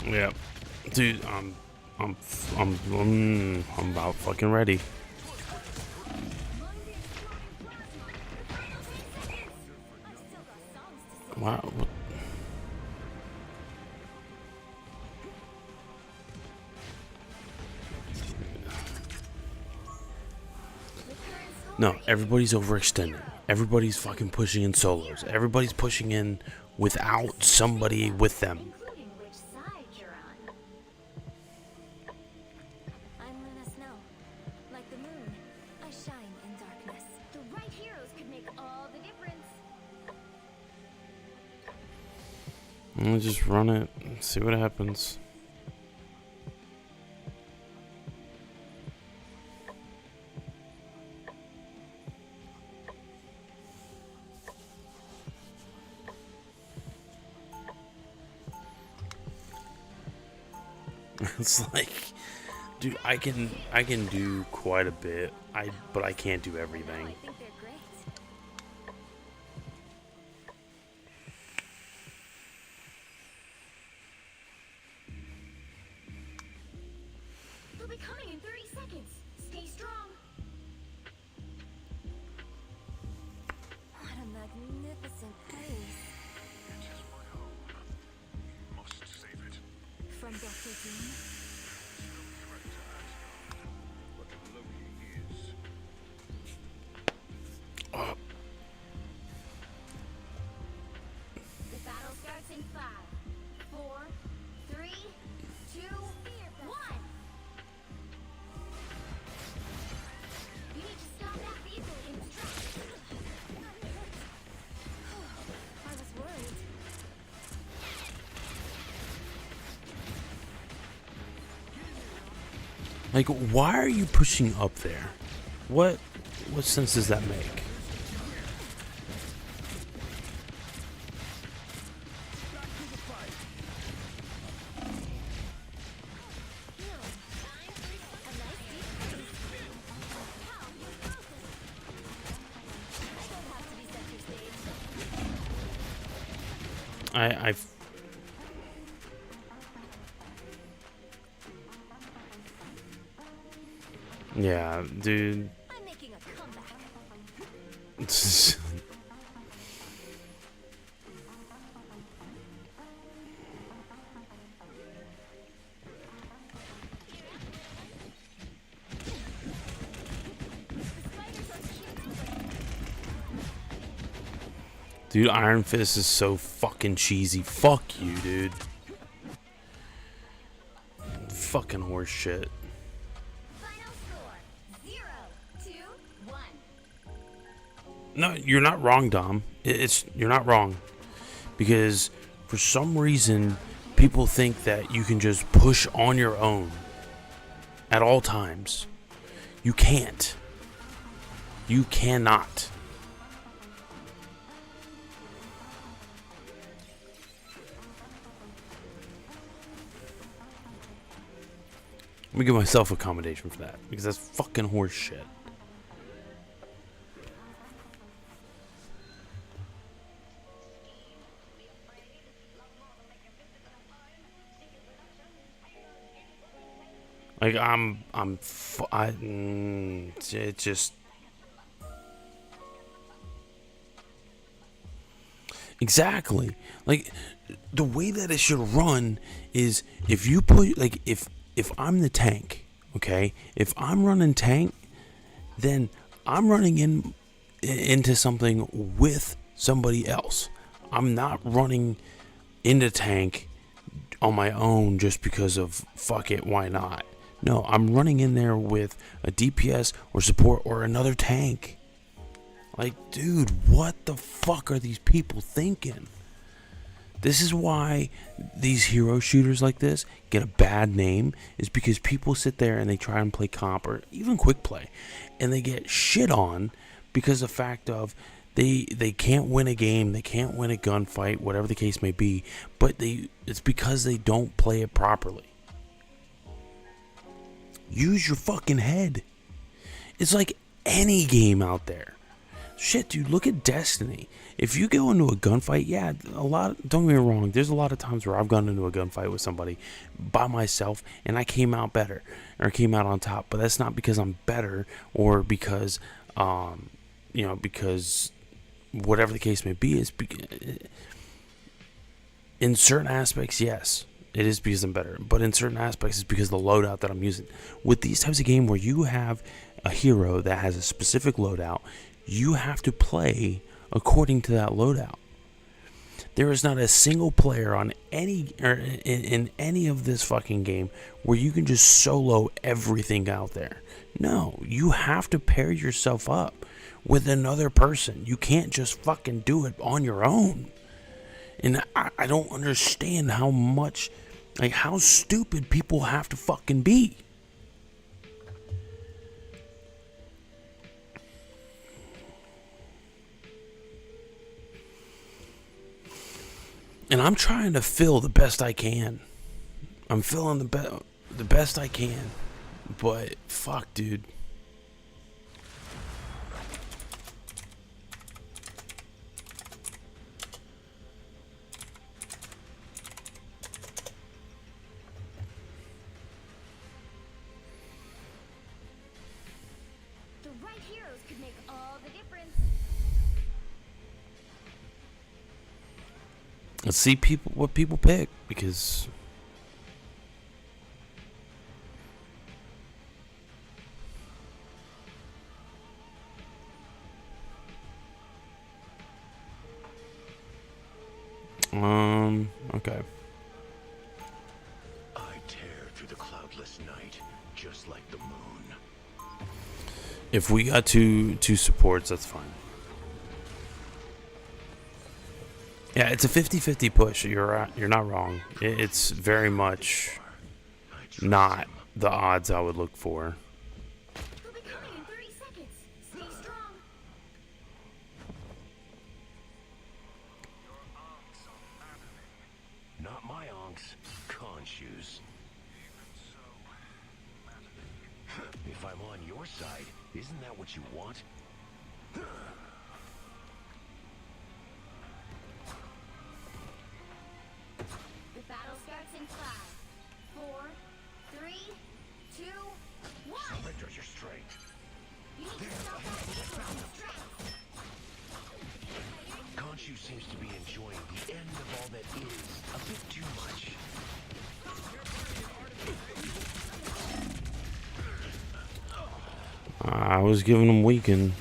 Yeah, dude, I'm about fucking ready. Wow. No, everybody's overextending. Everybody's fucking pushing in solos. Everybody's pushing in without somebody with them. Including which side you're on. I'm Luna Snow. Like the moon, I shine in darkness. The right heroes could make all the difference. I'll just run it, see what happens. It's like, dude, I can do quite a bit. But I can't do everything. I think they're great. They'll be coming in 30 seconds. Stay strong. What a magnificent place. It is my home. You must save it. From Dr. Doom. But Loki is. The battle starts in 5, 4, 3, 2, 1. You need to stop that vehicle in its tracks. I was worried. Like, why are you pushing up there? What sense does that make? I yeah, dude. I'm making a comeback. Dude, Iron Fist is so fucking cheesy. Fuck you, dude. Fucking horse shit. Final score 0, 2, 1. No, you're not wrong, Dom. You're not wrong. Because for some reason, people think that you can just push on your own at all times. You can't. You cannot. Let me give myself accommodation for that, because that's fucking horse shit. Like it just Exactly. Like, the way that it should run is if you put, like, if I'm the tank, okay? If I'm running tank, then I'm running into something with somebody else. I'm not running into tank on my own just because of fuck it, why not? No, I'm running in there with a DPS or support or another tank. Like, dude, what the fuck are these people thinking? This is why these hero shooters like this get a bad name, is because people sit there and they try and play comp or even quick play, and they get shit on because of the fact of they can't win a game, they can't win a gunfight, whatever the case may be, but it's because they don't play it properly. Use your fucking head. It's like any game out there. Shit, dude, look at Destiny. If you go into a gunfight, yeah, don't get me wrong, there's a lot of times where I've gone into a gunfight with somebody by myself and I came out better or came out on top, but that's not because I'm better or because because whatever the case may be, in certain aspects, yes, it is because I'm better, but in certain aspects, it's because of the loadout that I'm using. With these types of games where you have a hero that has a specific loadout, you have to play according to that loadout. There is not a single player on in any of this fucking game where you can just solo everything out there. No, you have to pair yourself up with another person. You can't just fucking do it on your own. And I don't understand how stupid people have to fucking be. And I'm trying to fill the best I can. I'm filling the best I can. But fuck, dude. The right heroes could make all the difference. Let's see what people pick, because okay. I tear through the cloudless night, just like the moon. If we got two supports, that's fine. Yeah, it's a 50-50 push. You're not wrong. It's very much not the odds I would look for. He'll be coming in 30 seconds. Stay strong. Not my onks, con shoes. If I'm on your side, isn't that what you want? The battle starts in 5, 4, 3, 2, 1. Surrender your strength. You need to stop that vehicle on the tracks. Khonshu seems to be enjoying the end of all that is a bit too much. I was giving them weaken.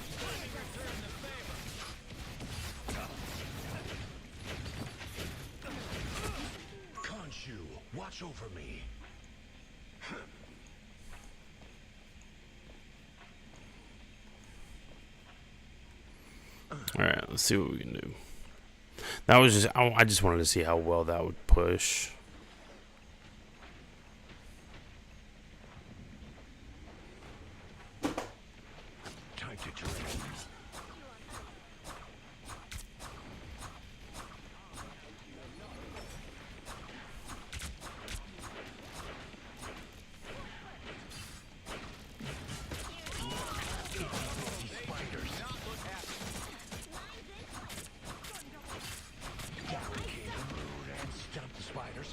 Khonshu, watch over me. Alright, let's see what we can do. That was just, I just wanted to see how well that would push. Time to drain. Barricade the moon and stomp the spiders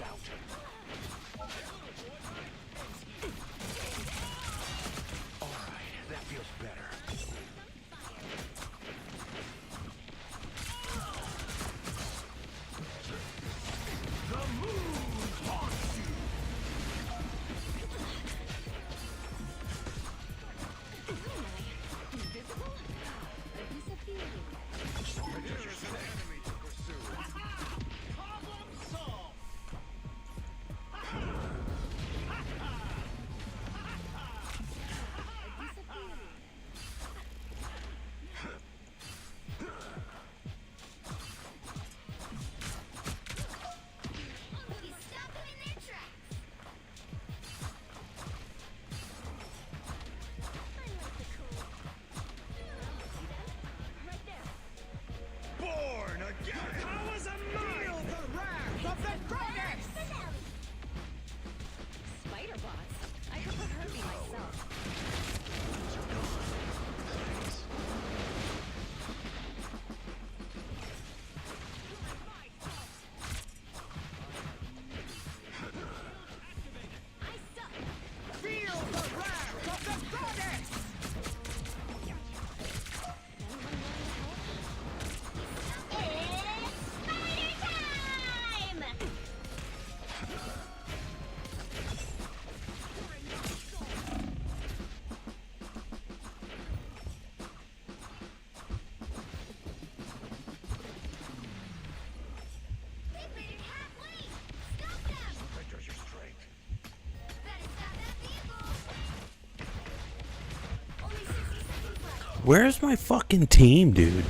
Where's my fucking team, dude?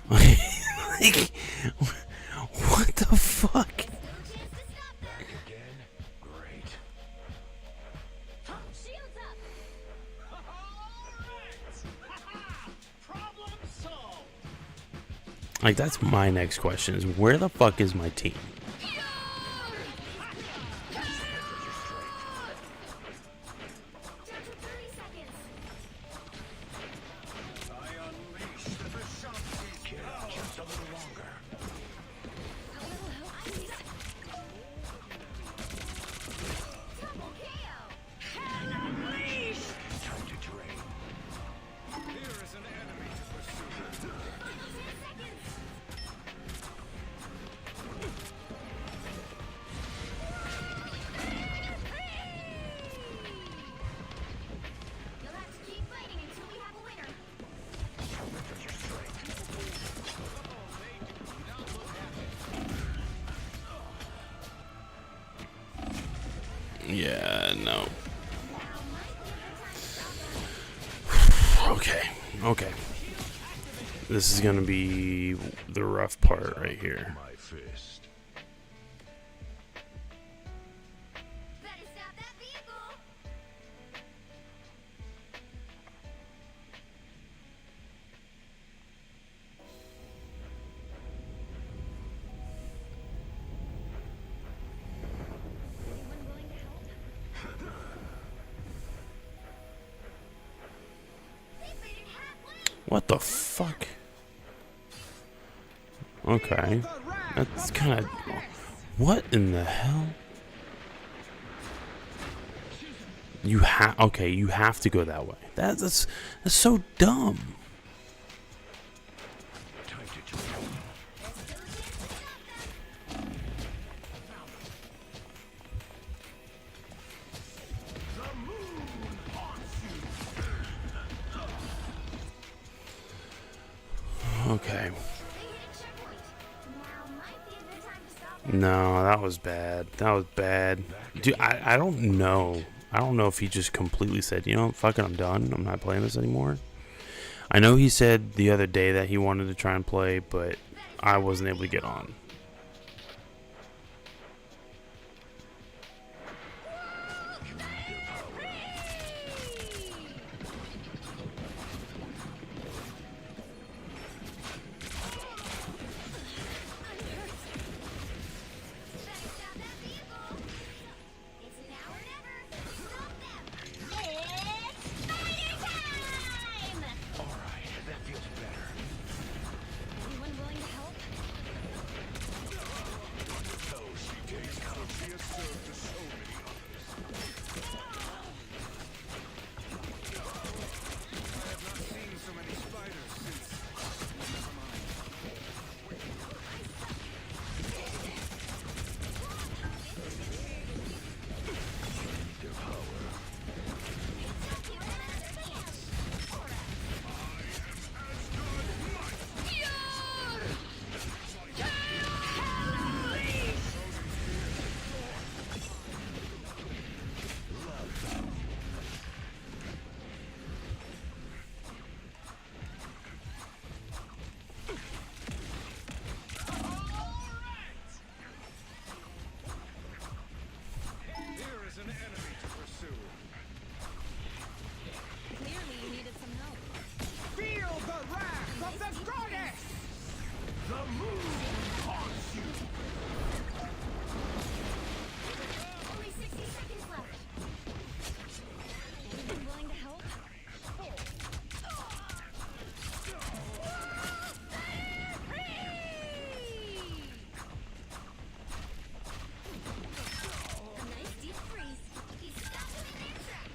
Like, what the fuck? Back again? Great. Shields up. Problem solved. Like, that's my next question is where the fuck is my team? Down to 30 seconds. I unleash the Vishanti kid. Just a little longer. A little help, please. Double KO. Time to drain. Here is an enemy to pursue. Final 10 seconds. You'll have to keep fighting until we have a winner. Yeah, no. Okay, okay. This is gonna be the rough part right here. My fist. Better stop that vehicle. Anyone willing to help? They made it halfway. What the fuck? Okay. That's kind of... What in the hell? You have... Okay, you have to go that way. That's so dumb. Time to drain. Okay. They hit a checkpoint. Now might be a good time to stop them. No, that was bad. That was bad. Dude, I don't know. I don't know if he just completely said, you know, fuck it, I'm done. I'm not playing this anymore. I know he said the other day that he wanted to try and play, but I wasn't able to get on. It's now or never. Stop them. It's fighting time! Alright, that feels better. Anyone willing to help? So she takes out. She has served to so many others. I have not seen so many spiders since. Never mind. Their power. Here is an enemy to pursue. Clearly you needed some help. Feel the wrath of the goddess! The moon haunts you. Only 60 seconds left. Anyone willing to help? A nice deep freeze. He stopped them in their tracks.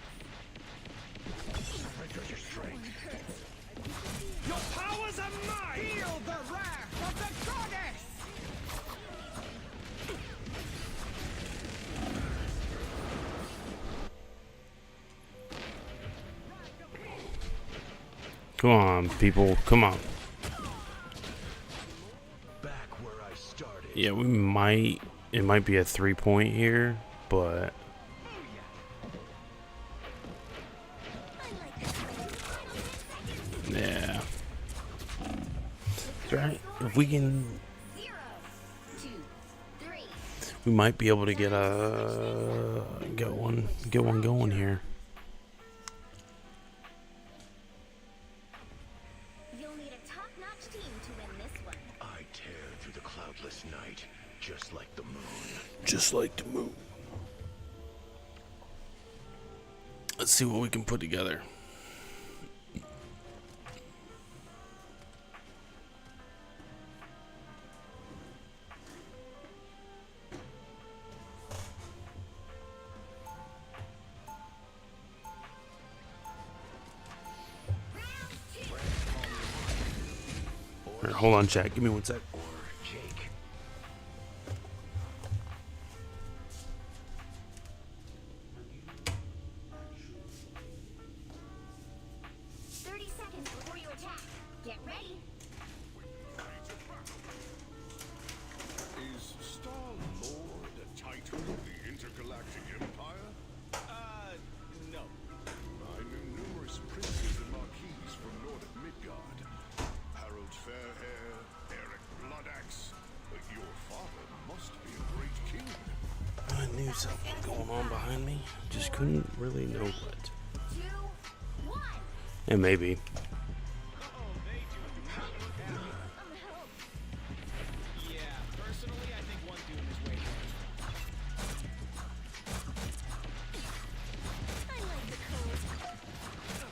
Your strength. Your powers are mine! Feel the wrath of the goddess! Come on, people. Come on. Back where I started. Yeah, we might... It might be a 3-point here, but... I like this. right? If we can, 0, 2, 3. we might be able to get one going here. You'll need a top-notch team to win this one. I tear through the cloudless night, just like the moon. Just like the moon. Let's see what we can put together. All right, hold on, chat. Give me 1 sec. Or Jake. 30 seconds before you attack. Get ready. Is Star-Lord a titan of the intergalactic empire? No. I knew numerous princes and marquises from north of Midgard. Harold Fairhair, Eric Bloodaxe. But your father must be a great king. I knew something was going on behind me. Just couldn't really know what. 2, 1. And maybe. Yeah, personally, I think one Doom is way more. I like the code. It's okay. And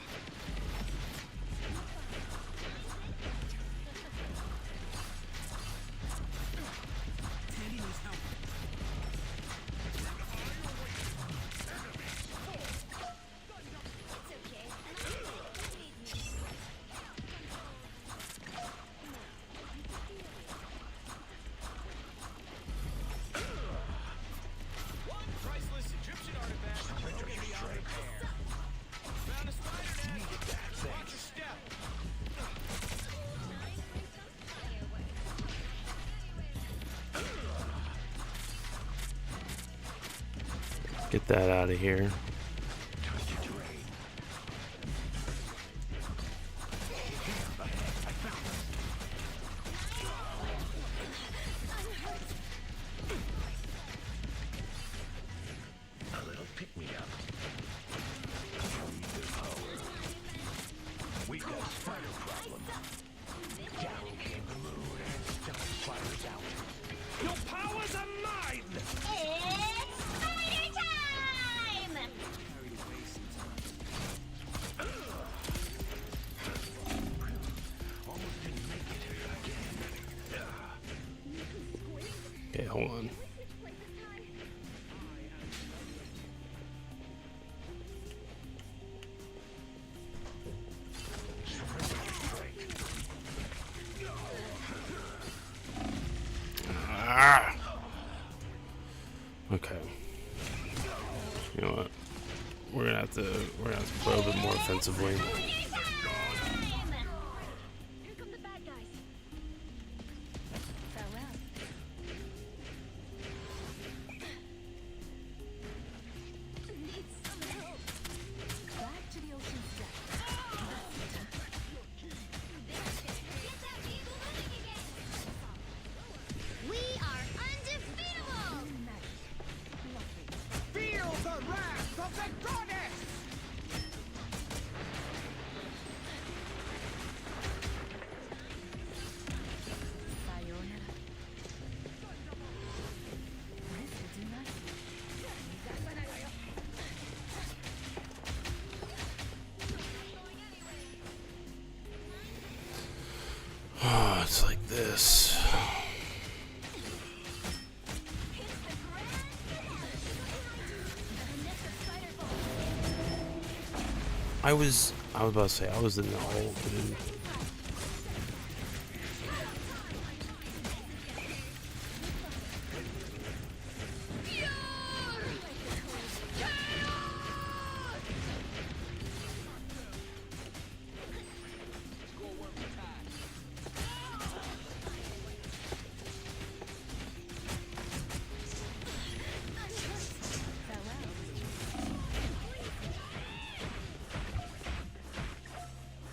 One priceless Egyptian artifact broken beyond repair. Found a spider net. Watch your step. Get that out of here. A little pick-me-up. Breathe the power. We got a spider problem. Down came the moon and stuck spiders out. Your powers are mine! it's spider time! Carried away sometimes. Almost didn't make it again. Okay, hold on. Ah. Okay. You know what? We're gonna have to probe it more offensively. Here come the bad guys. Farewell. Need some help. Back to the ocean's depths. Get that vehicle moving again. We are undefeatable. Feel the wrath of the goddess! Sayonara. This will do nicely. Oh, it's like this. I was about to say I was in the hole, dude.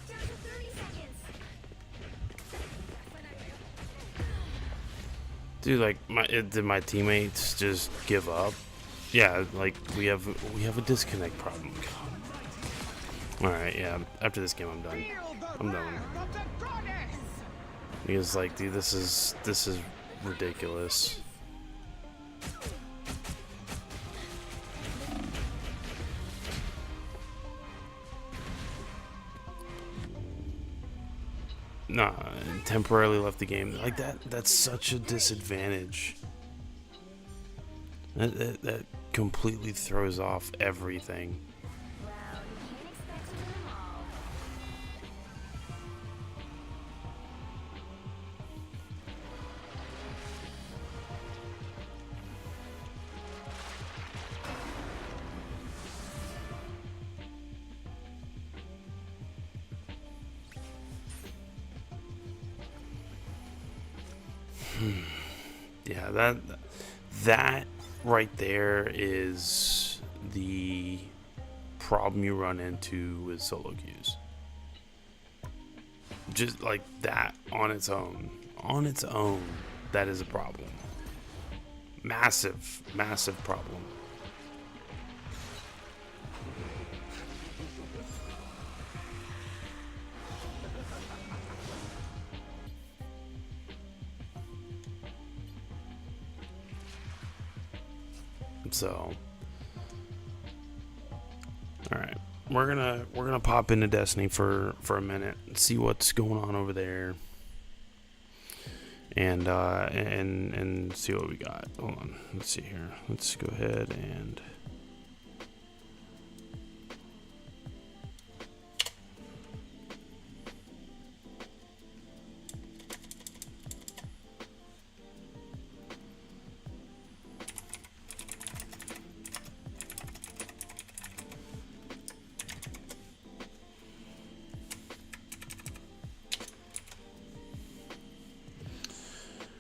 Down to 30 seconds. Dude, like did my teammates just give up? Yeah, like we have a disconnect problem. All right, yeah. After this game, I'm done. I'm done. Because like, dude, this is ridiculous. Nah, temporarily left the game. Like that's such a disadvantage. That completely throws off everything. Well, you can't expect to win them all. Yeah, that right there is the problem you run into with solo queues. Just like that on its own, that is a problem. Massive problem. So, all right, we're gonna pop into Destiny for a minute, see what's going on over there, and see what we got. Hold on, let's see here. Let's go ahead and.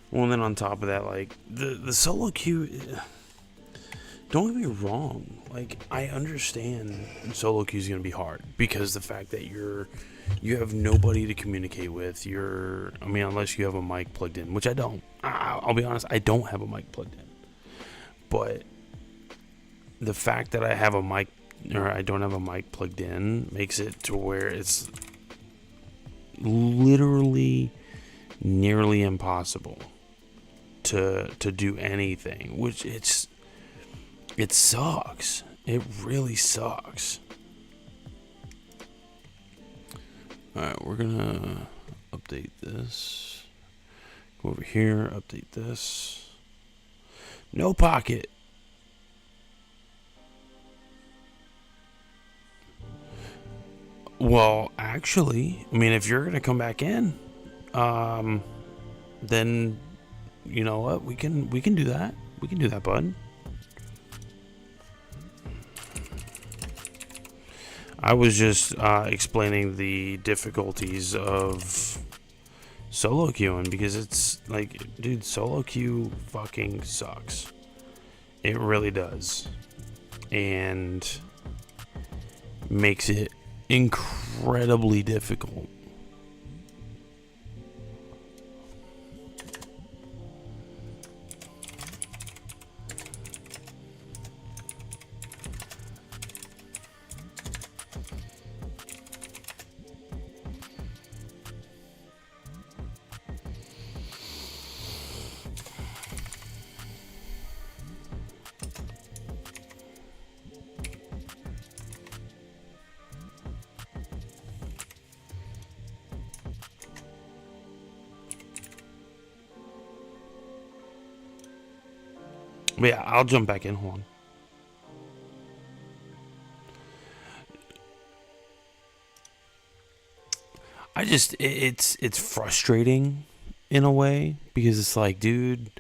Well, and then on top of that, like the solo queue, don't get me wrong. Like, I understand solo queue is gonna be hard because the fact that you have nobody to communicate with. I mean, unless you have a mic plugged in, which I don't. I'll be honest, I don't have a mic plugged in. But the fact that I have a mic or I don't have a mic plugged in makes it to where it's literally nearly impossible to do anything, which it sucks. It really sucks. Alright, we're gonna update this. Go over here, update this. No pocket. Well, actually, I mean, if you're gonna come back in, then you know what? We can do that. We can do that, bud. I was just explaining the difficulties of solo queuing because it's like, dude, solo queue fucking sucks. It really does. And makes it incredibly difficult. But yeah, I'll jump back in. Hold on. It's frustrating in a way because it's like, dude,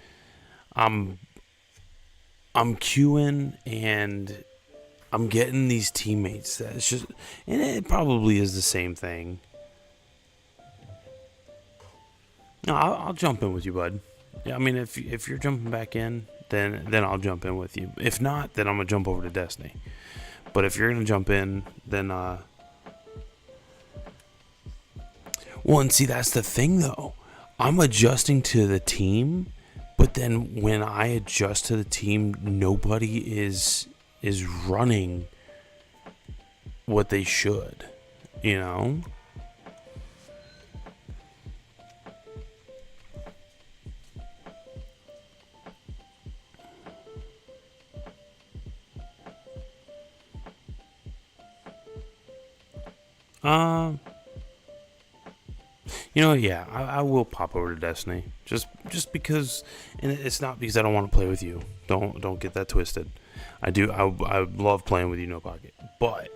I'm queuing and I'm getting these teammates that it's just, and it probably is the same thing. No, I'll jump in with you, bud. Yeah, I mean, if you're jumping back in, then I'll jump in with you. If not, then I'm gonna jump over to Destiny. But if you're gonna jump in, then well, and see, that's the thing though. I'm adjusting to the team But then when I adjust to the team, nobody is running what they should, you know? Yeah, I will pop over to Destiny just because, and it's not because I don't want to play with you. Don't get that twisted. I do. I love playing with you, No Pocket. But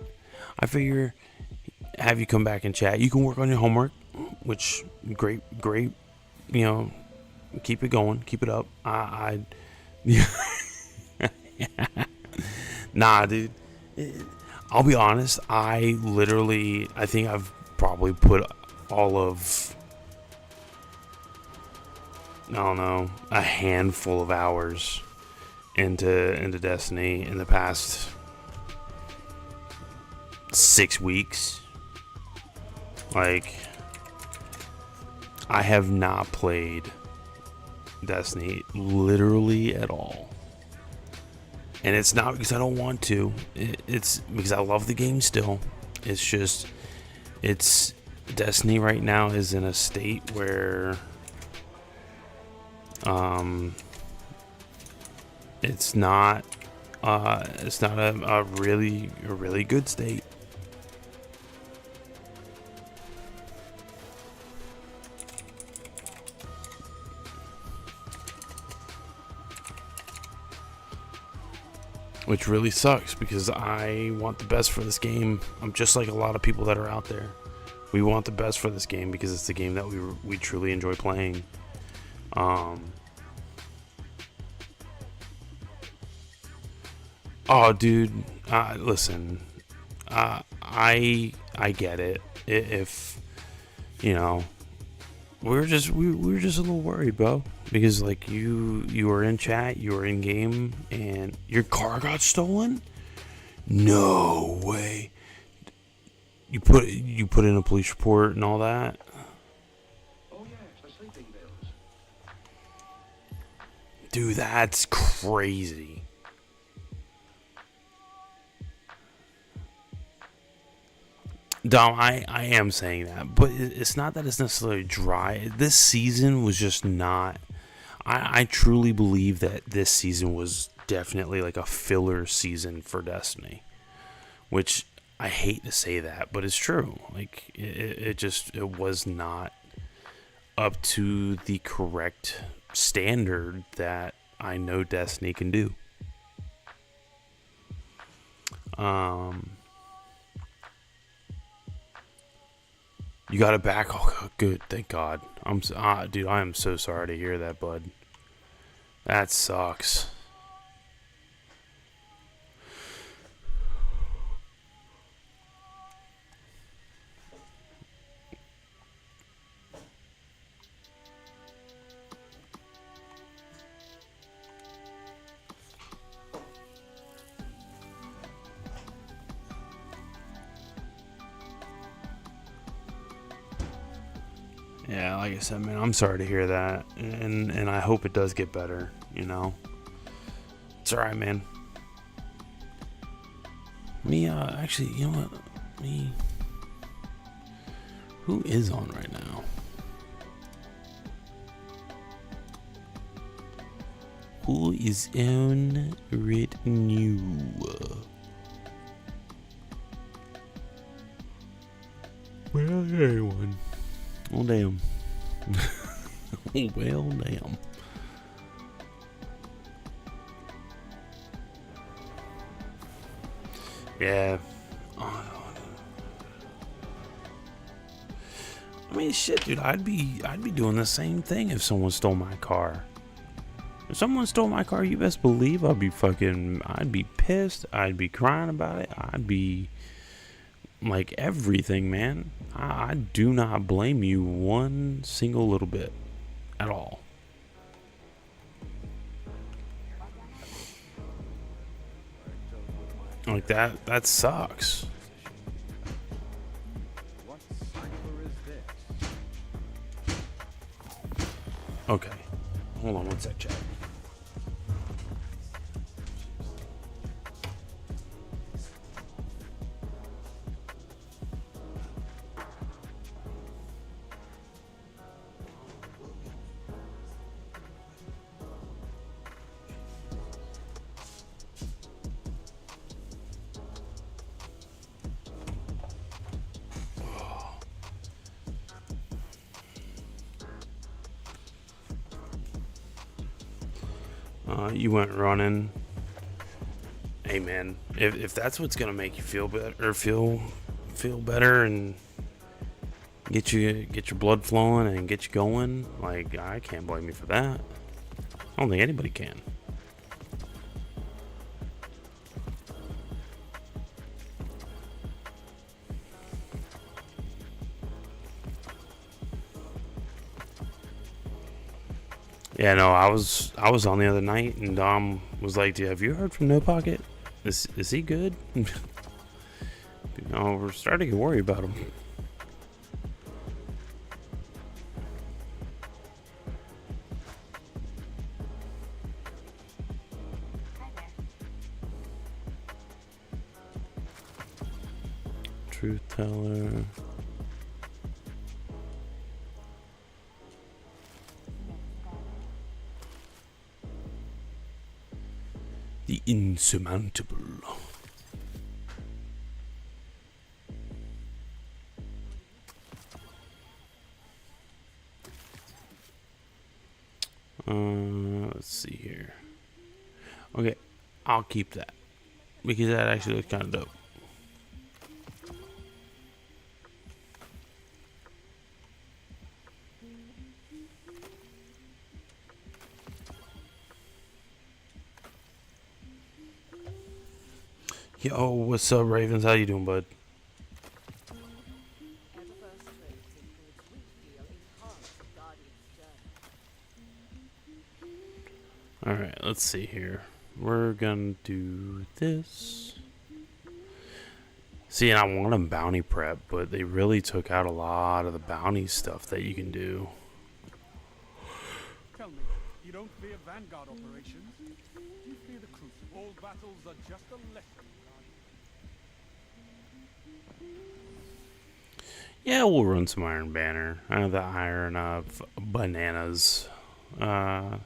I figure, have you come back and chat. You can work on your homework, which great. You know, keep it going, keep it up. Nah, dude. I'll be honest. I think I've probably put all of, I don't know, a handful of hours into Destiny in the past 6 weeks. Like, I have not played Destiny literally at all. And it's not because I don't want to. It's because I love the game still. It's just, Destiny right now is in a state where it's not a really good state. Which really sucks because I want the best for this game. I'm just like a lot of people that are out there. We want the best for this game because it's the game that we truly enjoy playing. Oh, dude, listen, I get it. If you know, we were just a little worried, bro, because like you were in chat, you were in game, and your car got stolen. No way. You put in a police report and all that. Oh yeah, the sleeping pills. Dude, that's crazy. Dom, I am saying that, but it's not that it's necessarily dry. This season was just not. I truly believe that this season was definitely like a filler season for Destiny, which I hate to say that, but it's true. Like it was not up to the correct standard that I know Destiny can do. You got it back. Oh, good. Thank God. Dude, I am so sorry to hear that, bud. That sucks. Yeah, like I said, man, I'm sorry to hear that, and I hope it does get better. You know, it's all right, man. Actually, you know what? Who is on right now? Who is on right now? Well, everyone. Well, damn. Well, damn. Yeah. I mean, shit, dude. I'd be doing the same thing if someone stole my car. If someone stole my car, you best believe I'd be pissed. I'd be crying about it. I'd be like everything, man. I do not blame you one single little bit at all. Like that sucks. Okay. Hold on one sec, chat. You went running. Hey man, if that's what's gonna make you feel better or feel better and get your blood flowing and get you going, like, I can't blame you for that. I don't think anybody can. Yeah, no, I was on the other night, and Dom was like, "Have you heard from No Pocket? Is he good?" You know, we're starting to get worried about him. Truth teller. The insurmountable. Let's see here. Okay, I'll keep that because that actually looks kind of dope. Yo, what's up, Ravens? How you doing, bud? Alright, let's see here. We're gonna do this. See, and I want them bounty prep, but they really took out a lot of the bounty stuff that you can do. Tell me, you don't fear Vanguard operations? You fear the Crucible? All battles are just a lesson. Yeah, we'll run some Iron Banner. I know the Iron Bananas. Oh,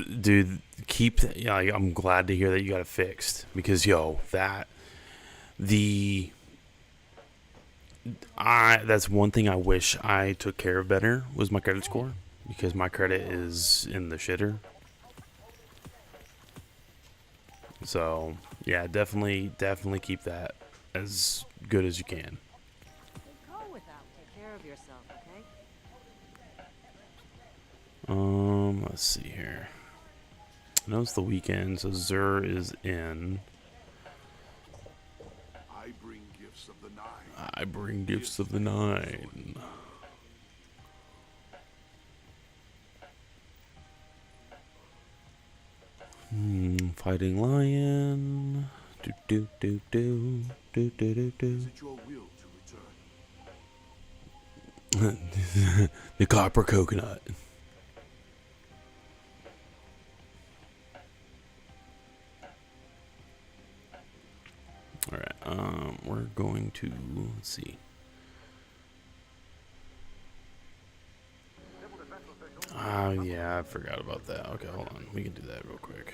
dude, keep. Yeah, like, I'm glad to hear that you got it fixed because that's one thing I wish I took care of better was my credit score because my credit is in the shitter. So yeah, definitely keep that as good as you can. Go without. Take care of yourself, okay? Let's see here. I know it's the weekend, so Zur is in. I bring gifts of the nine. I bring gifts of the nine. Fighting lion. Do do do do do do do do. Is it your will to return? The copper coconut. All right. We're going to let's see. Yeah, I forgot about that. Okay, hold on. We can do that real quick.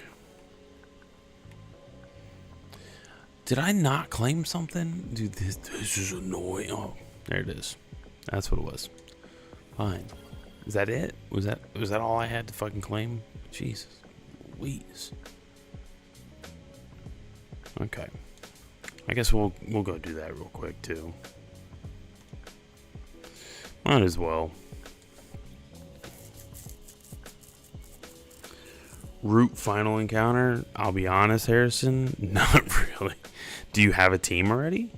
Did I not claim something? Dude, this is annoying. Oh, there it is. That's what it was. Fine. Is that it? Was that all I had to fucking claim? Jesus. Louise. Okay. I guess we'll go do that real quick too. Might as well. Root final encounter. I'll be honest, Harrison. Not really. Do you have a team already?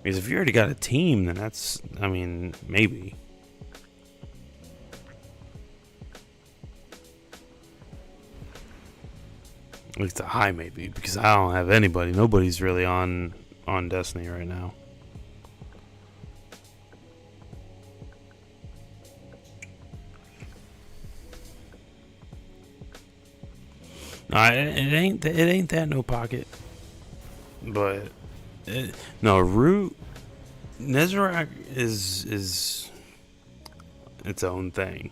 Because if you already got a team, then that's, I mean, maybe. At least a high maybe, because I don't have anybody. Nobody's really on Destiny right now. No, it ain't that no pocket. But no, Root Nezarec is its own thing.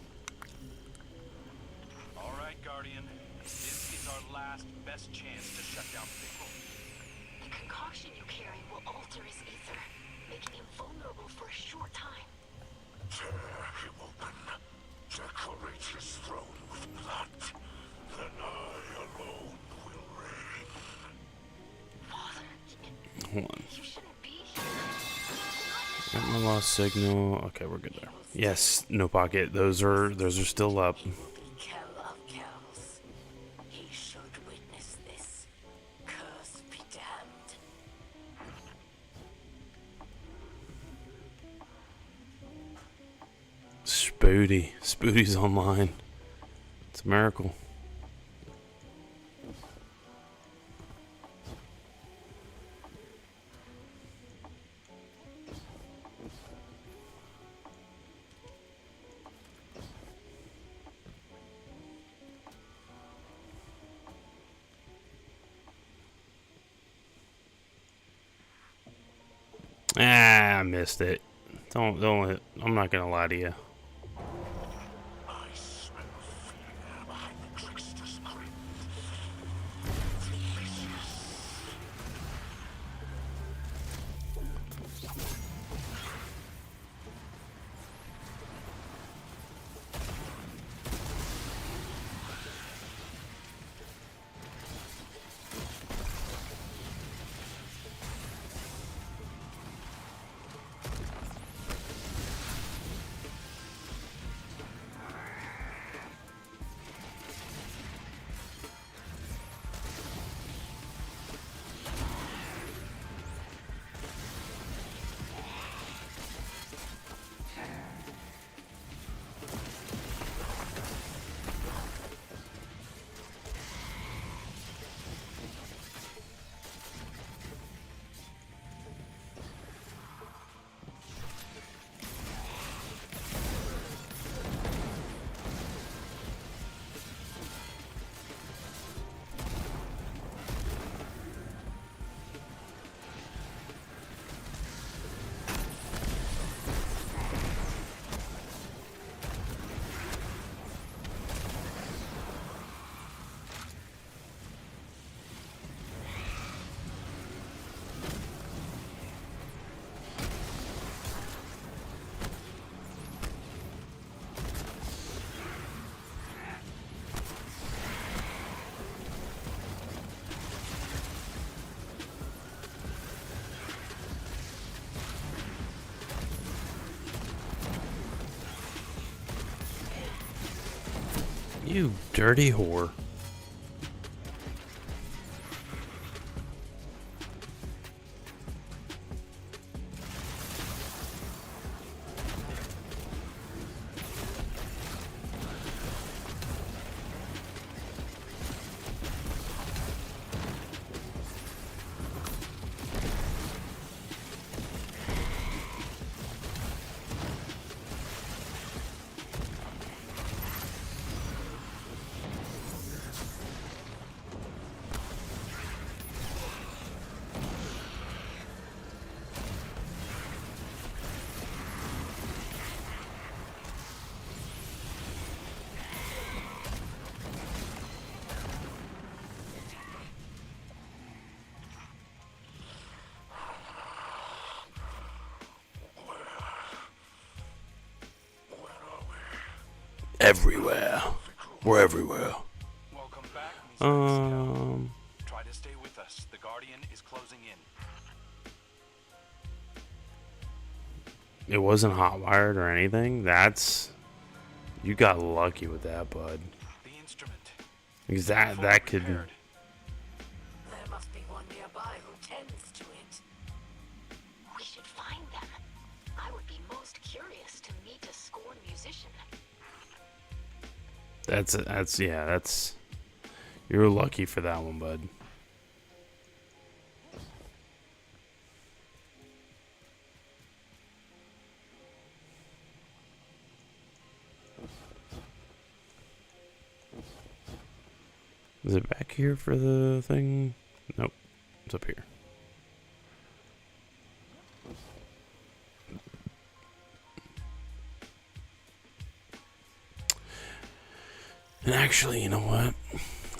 All right, Guardian. This is our last best chance to shut down Pickle. The concoction you carry will alter his ether, making him vulnerable for a short time. Tear him open. Decorate his throne with blood. Then I alone will reign. Father, Hold on. you shouldn't be here. Got my lost signal. Okay, we're good there. Yes, no pocket. Those are still up. Kell of Kells. He should witness this. Curse be damned. Spoody's online. It's a miracle. I missed it. Don't. I'm not gonna lie to you. I smell fear behind the trickster's grin. Delicious. You dirty whore. Everywhere. We're everywhere. Welcome back, Miss Scout. Um, Try to stay with us. The Guardian is closing in. it wasn't hot wired or anything. You got lucky with that, bud. The instrument. Because that could. Repaired. There must be one nearby who tends to it. We should find them. I would be most curious to meet a scorned musician. That's. You're lucky for that one, bud. Is it back here for the thing? Nope. It's up here. And actually, you know what?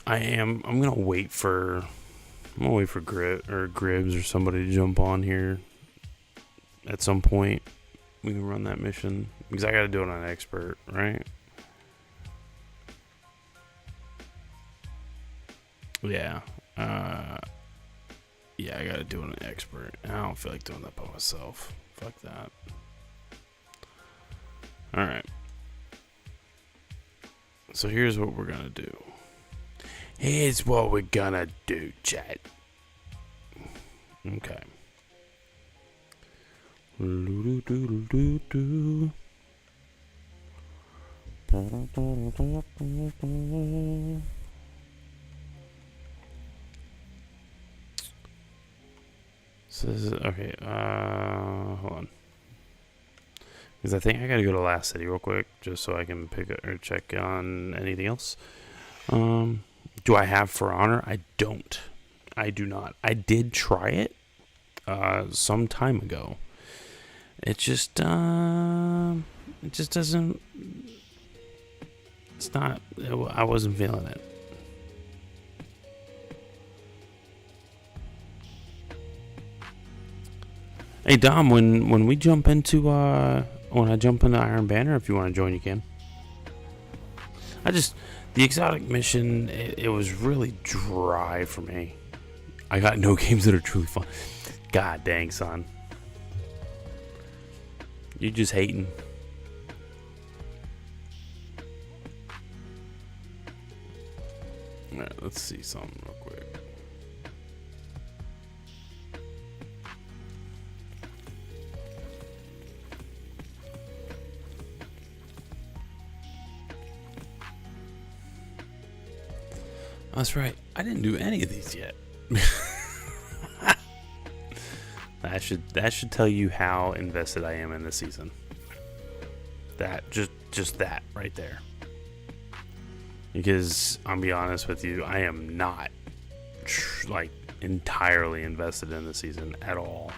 I'm gonna wait for Gribbs or somebody to jump on here at some point. We can run that mission because I gotta do it on expert, right? Yeah. Yeah, I gotta do it on expert. I don't feel like doing that by myself. Fuck that. Alright. So here's what we're gonna do. Here's what we're gonna do, chat. Okay. So this is, okay, hold on. Because I think I gotta go to Last City real quick, just so I can pick up or check on anything else. Do I have For Honor? I don't. I do not. I did try it some time ago. It just doesn't. It's not. I wasn't feeling it. Hey Dom, when we jump into when I jump into Iron Banner, if you want to join, you can. The exotic mission, it was really dry for me. I got no games that are truly fun. God dang, son. You're just hating. Alright, let's see something real quick. That's right. I didn't do any of these yet. That should tell you how invested I am in this season. That just that right there. Because I'll be honest with you, I am not like entirely invested in the season at all.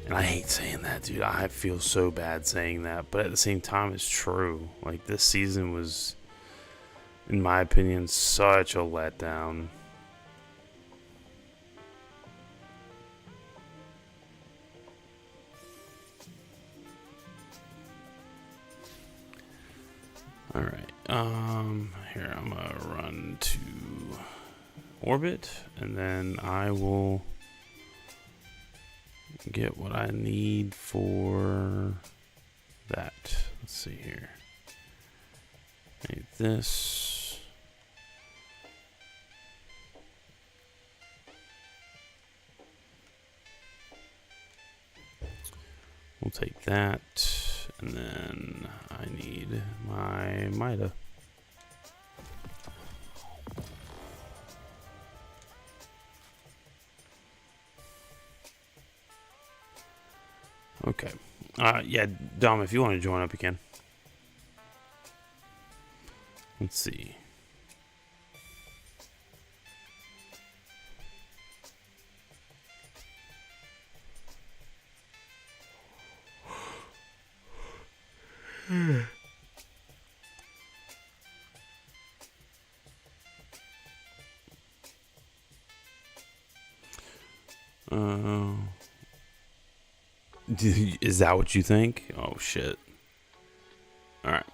And I hate saying that, dude. I feel so bad saying that, but at the same time, it's true. Like, this season was, in my opinion, such a letdown. Alright, here, I'm gonna run to orbit, and then I will get what I need for that. Let's see here. I need this. We'll take that, and then I need my Mida. Okay. Yeah, Dom, if you want to join up, you can. Let's see. Is that what you think? Oh shit. Alright.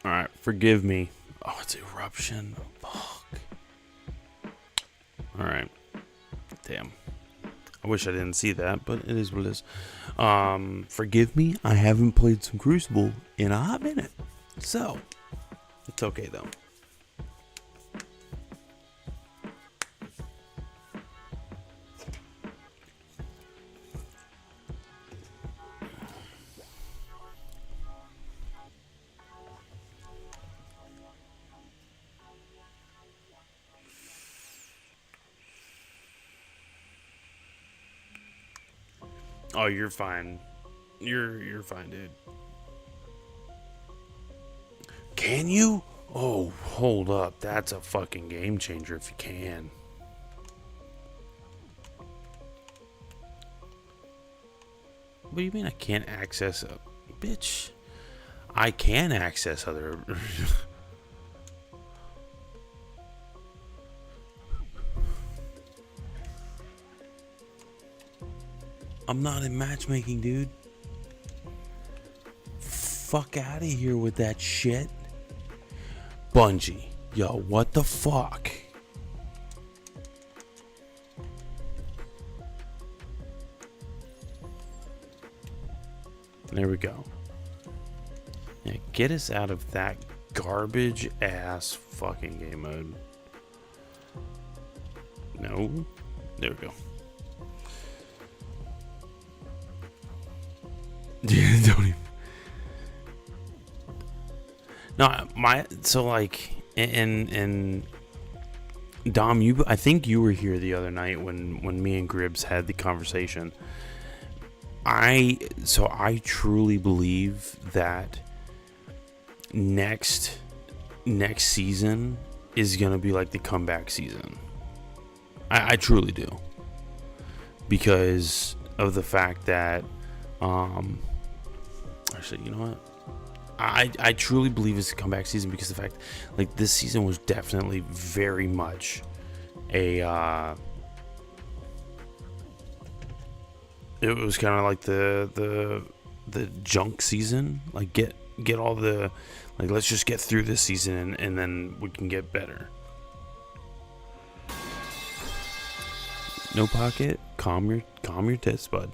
Alright, forgive me. Oh, it's Eruption. Fuck. Alright. Damn. I wish I didn't see that, but it is what it is. Forgive me, I haven't played some Crucible in a hot minute. So, it's okay though. Oh, you're fine. You're fine, dude. Can you? Oh, hold up. That's a fucking game changer if you can. What do you mean I can't access a bitch? I can access other. I'm not in matchmaking, dude. Fuck out of here with that shit. Bungie. Yo, what the fuck? There we go. Yeah, get us out of that garbage ass fucking game mode. No. There we go. Don't even. No, and Dom, I think you were here the other night when me and Gribbs had the conversation. I truly believe that next season is gonna be like the comeback season. I truly do, because of the fact that actually, you know what? I truly believe it's a comeback season because of the fact, like, this season was definitely very much a it was kind of like the junk season. Like, get all the, like, let's just get through this season and then we can get better. No pocket, calm your tits, bud.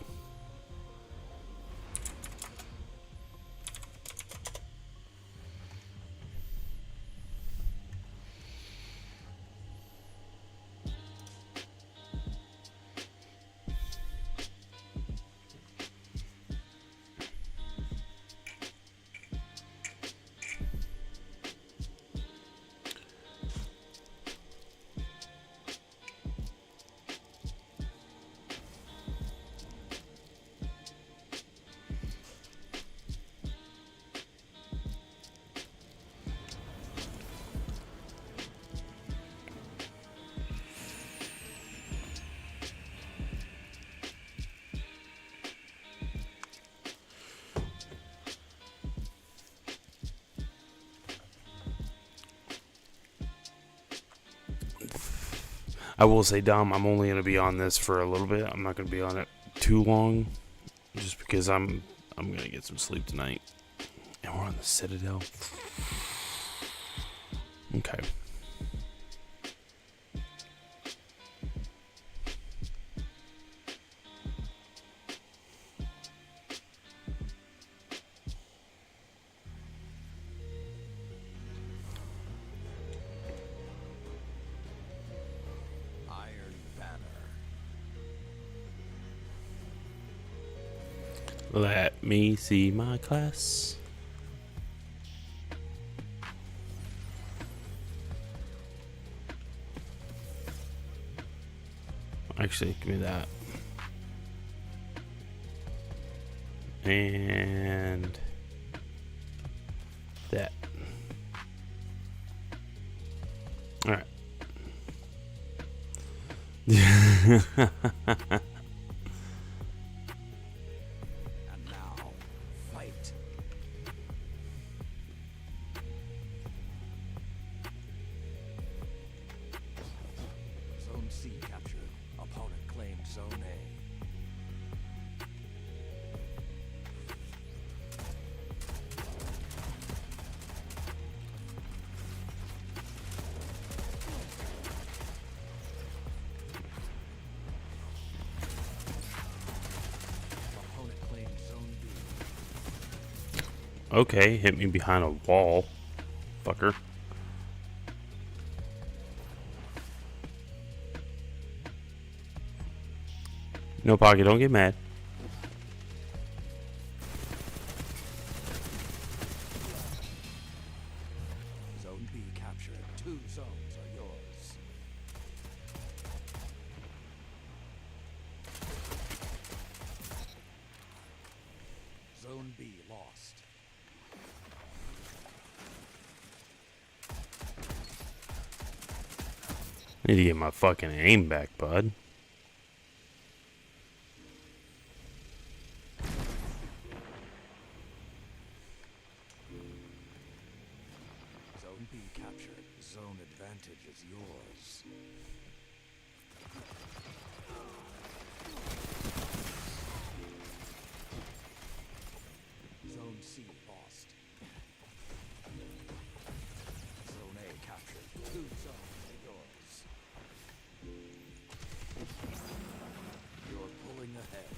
I will say, Dom, I'm only gonna be on this for a little bit. I'm not gonna be on it too long, just because I'm gonna get some sleep tonight. And we're on the Citadel. Okay. Let me see my class. Actually, give me that. And that. All right. Okay, hit me behind a wall, fucker. No pocket, don't get mad. Zone B captured. 2 zones are yours. Zone B lost. Need to get my fucking aim back, bud. Zone B captured. Zone advantage is yours. Zone C lost. Zone A captured. 2 zones are yours. You're pulling ahead.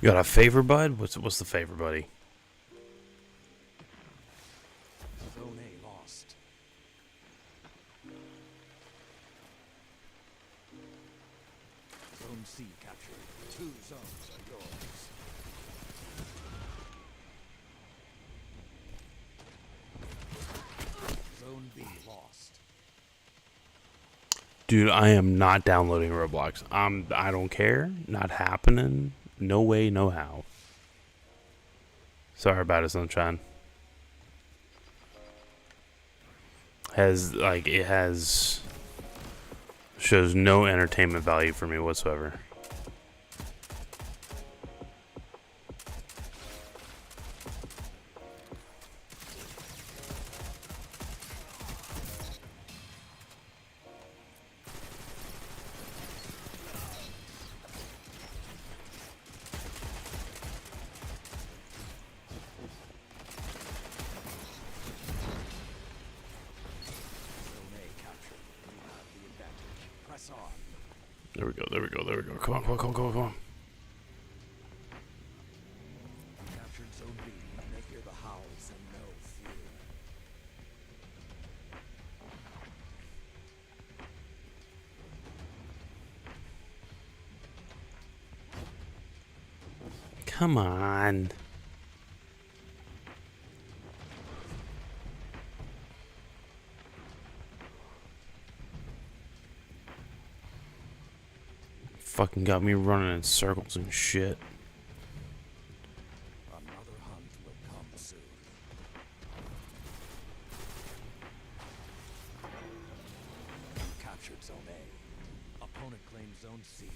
You got a favor, bud? What's the favor, buddy? Zone A lost. Zone C captured. 2 zones are yours. Zone B lost. Dude, I am not downloading Roblox. I don't care. Not happening. No way, no how. Sorry about it, Sunshine. Shows no entertainment value for me whatsoever. Zone A captured. You have the advantage. Press on. There we go, there we go, there we go. Come on, come on, come on, come on, come on. Captured Zone B. They hear the howls and no fear. Come on. Fucking got me running in circles and shit. Another hunt will come soon. Captured Zone A. Opponent claims Zone C.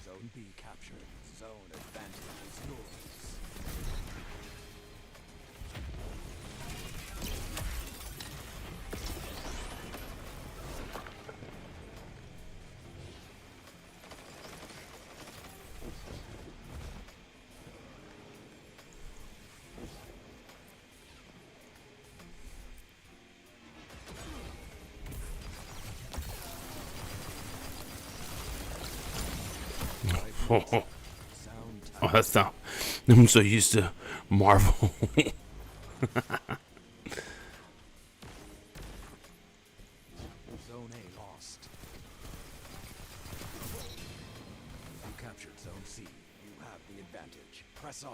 Zone B captured. Zone advantage is yours. Oh, Sound oh, that's not. I'm so used to Marvel. Zone A lost. You captured Zone C. You have the advantage. Press on.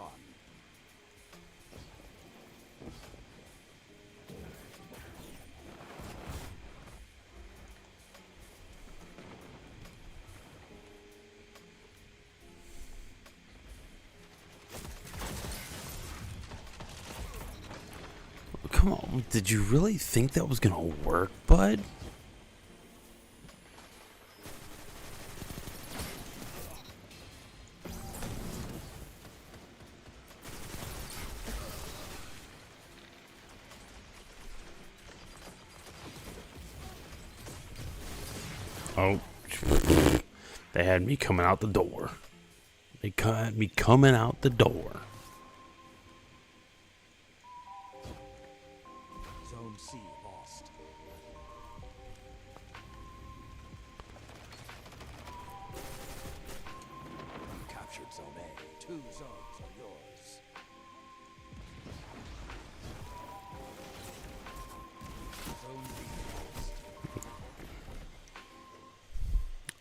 Come on, did you really think that was gonna work, bud? Oh, they had me coming out the door. They cut me coming out the door. Zone C lost. You captured Zone A. 2 zones are yours. Zone B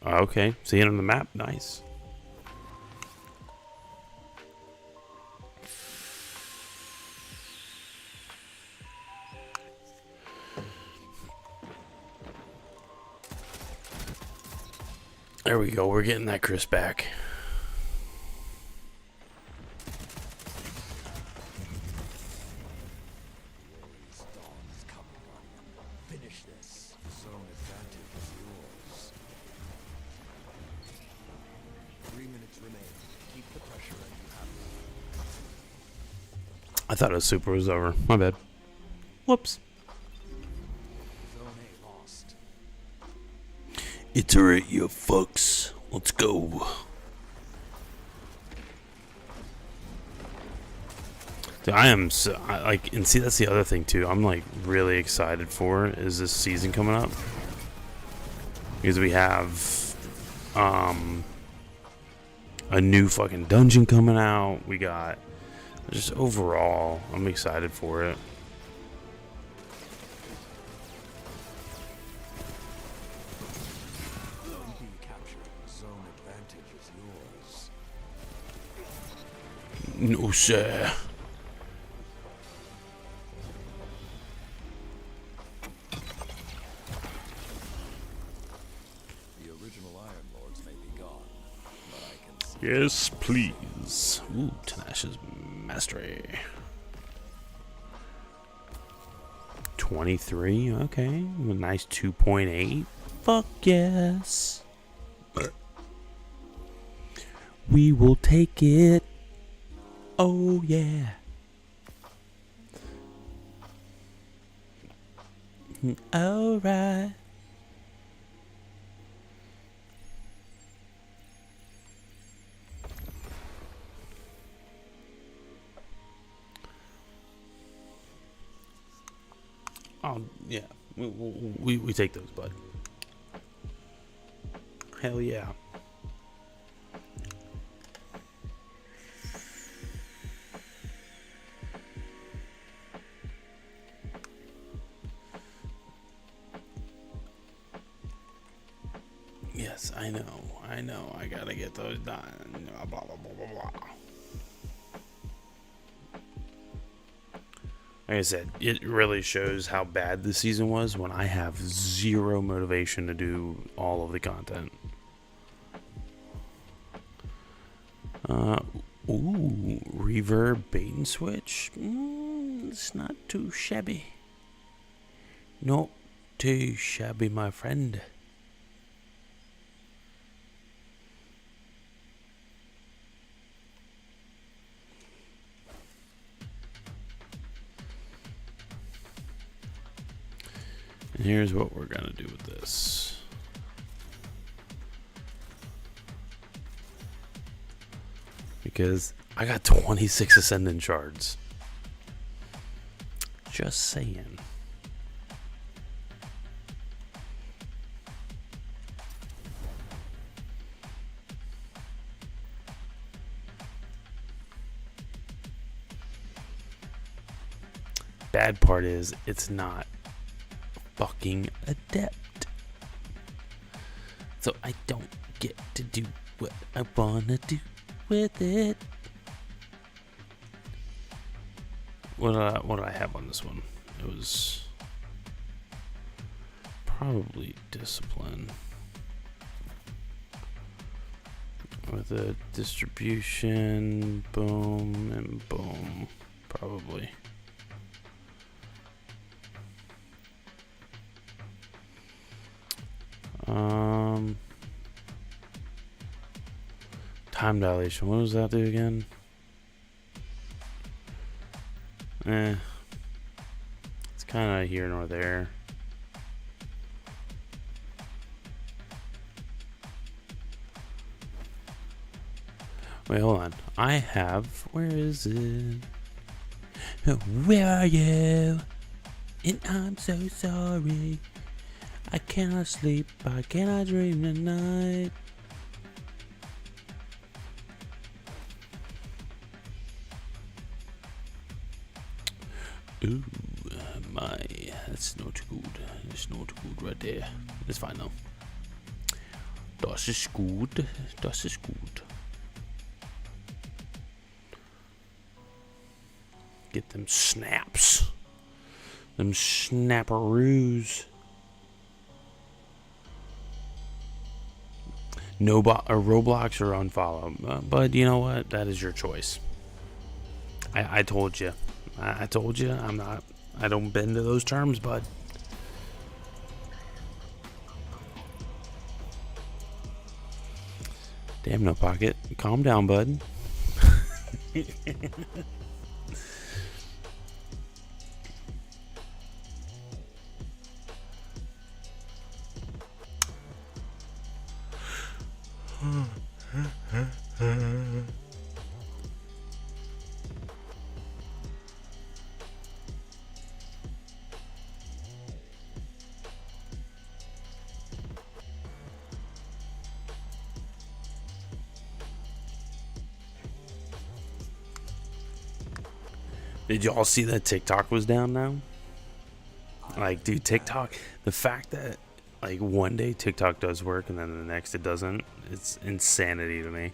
lost. Okay, seeing on the map, nice. There we go, we're getting that Chris back. Warriors dawn is coming, Guardian. Finish this. Zone advantage is yours. 3 minutes remain. Keep the pressure and you have it. I thought it super was over. My bad. Whoops. Zone A lost. It's alright, you fucks. Let's go. Dude, I am so like, and see, that's the other thing too. I'm like really excited for is this season coming up because we have a new fucking dungeon coming out. We got just overall, I'm excited for it. Zone B captured. Zone advantage is yours. No sir. The original Iron Lords may be gone, but I can see. Yes, please. Ooh, Tenacious Mastery. 23, okay. A nice 2.8. Fuck yes. We will take it. Oh yeah. Alright. Yeah, we take those, bud. Hell yeah. Yes, I know, I gotta get those done. Blah, blah, blah, blah, blah. Like I said, it really shows how bad the season was when I have zero motivation to do all of the content. Ooh, reverb bait and switch. It's not too shabby. Not too shabby, my friend. And here's what we're gonna do with this. Because I got 26 Ascendant shards. Just saying. Bad part is it's not fucking adept. So I don't get to do what I wanna do with it. What do I have on this one? It was probably discipline. With a distribution, boom and boom, probably. Time dilation. What does that do again? It's kind of here nor there. Wait, hold on. I have. Where is it? Where are you? And I'm so sorry. I cannot sleep. I cannot dream tonight. Ooh, my. That's not good. That's not good right there. It's fine though. Das ist gut. Das ist gut. Get them snaps. Them snapperoos. No Roblox or unfollow. But you know what? That is your choice. I told you. I told you. I don't bend to those terms, bud. Damn, no pocket. Calm down, bud. Did y'all see that TikTok was down now? Like, dude, TikTok, the fact that, like, one day TikTok does work and then the next it doesn't, it's insanity to me.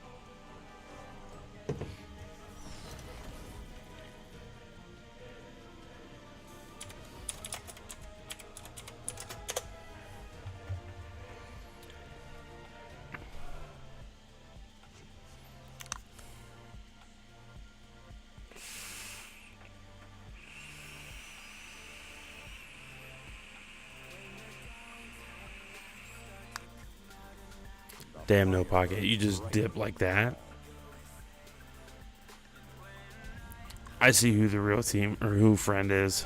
Damn, no pocket. You just dip like that. I see who the real team or who friend is.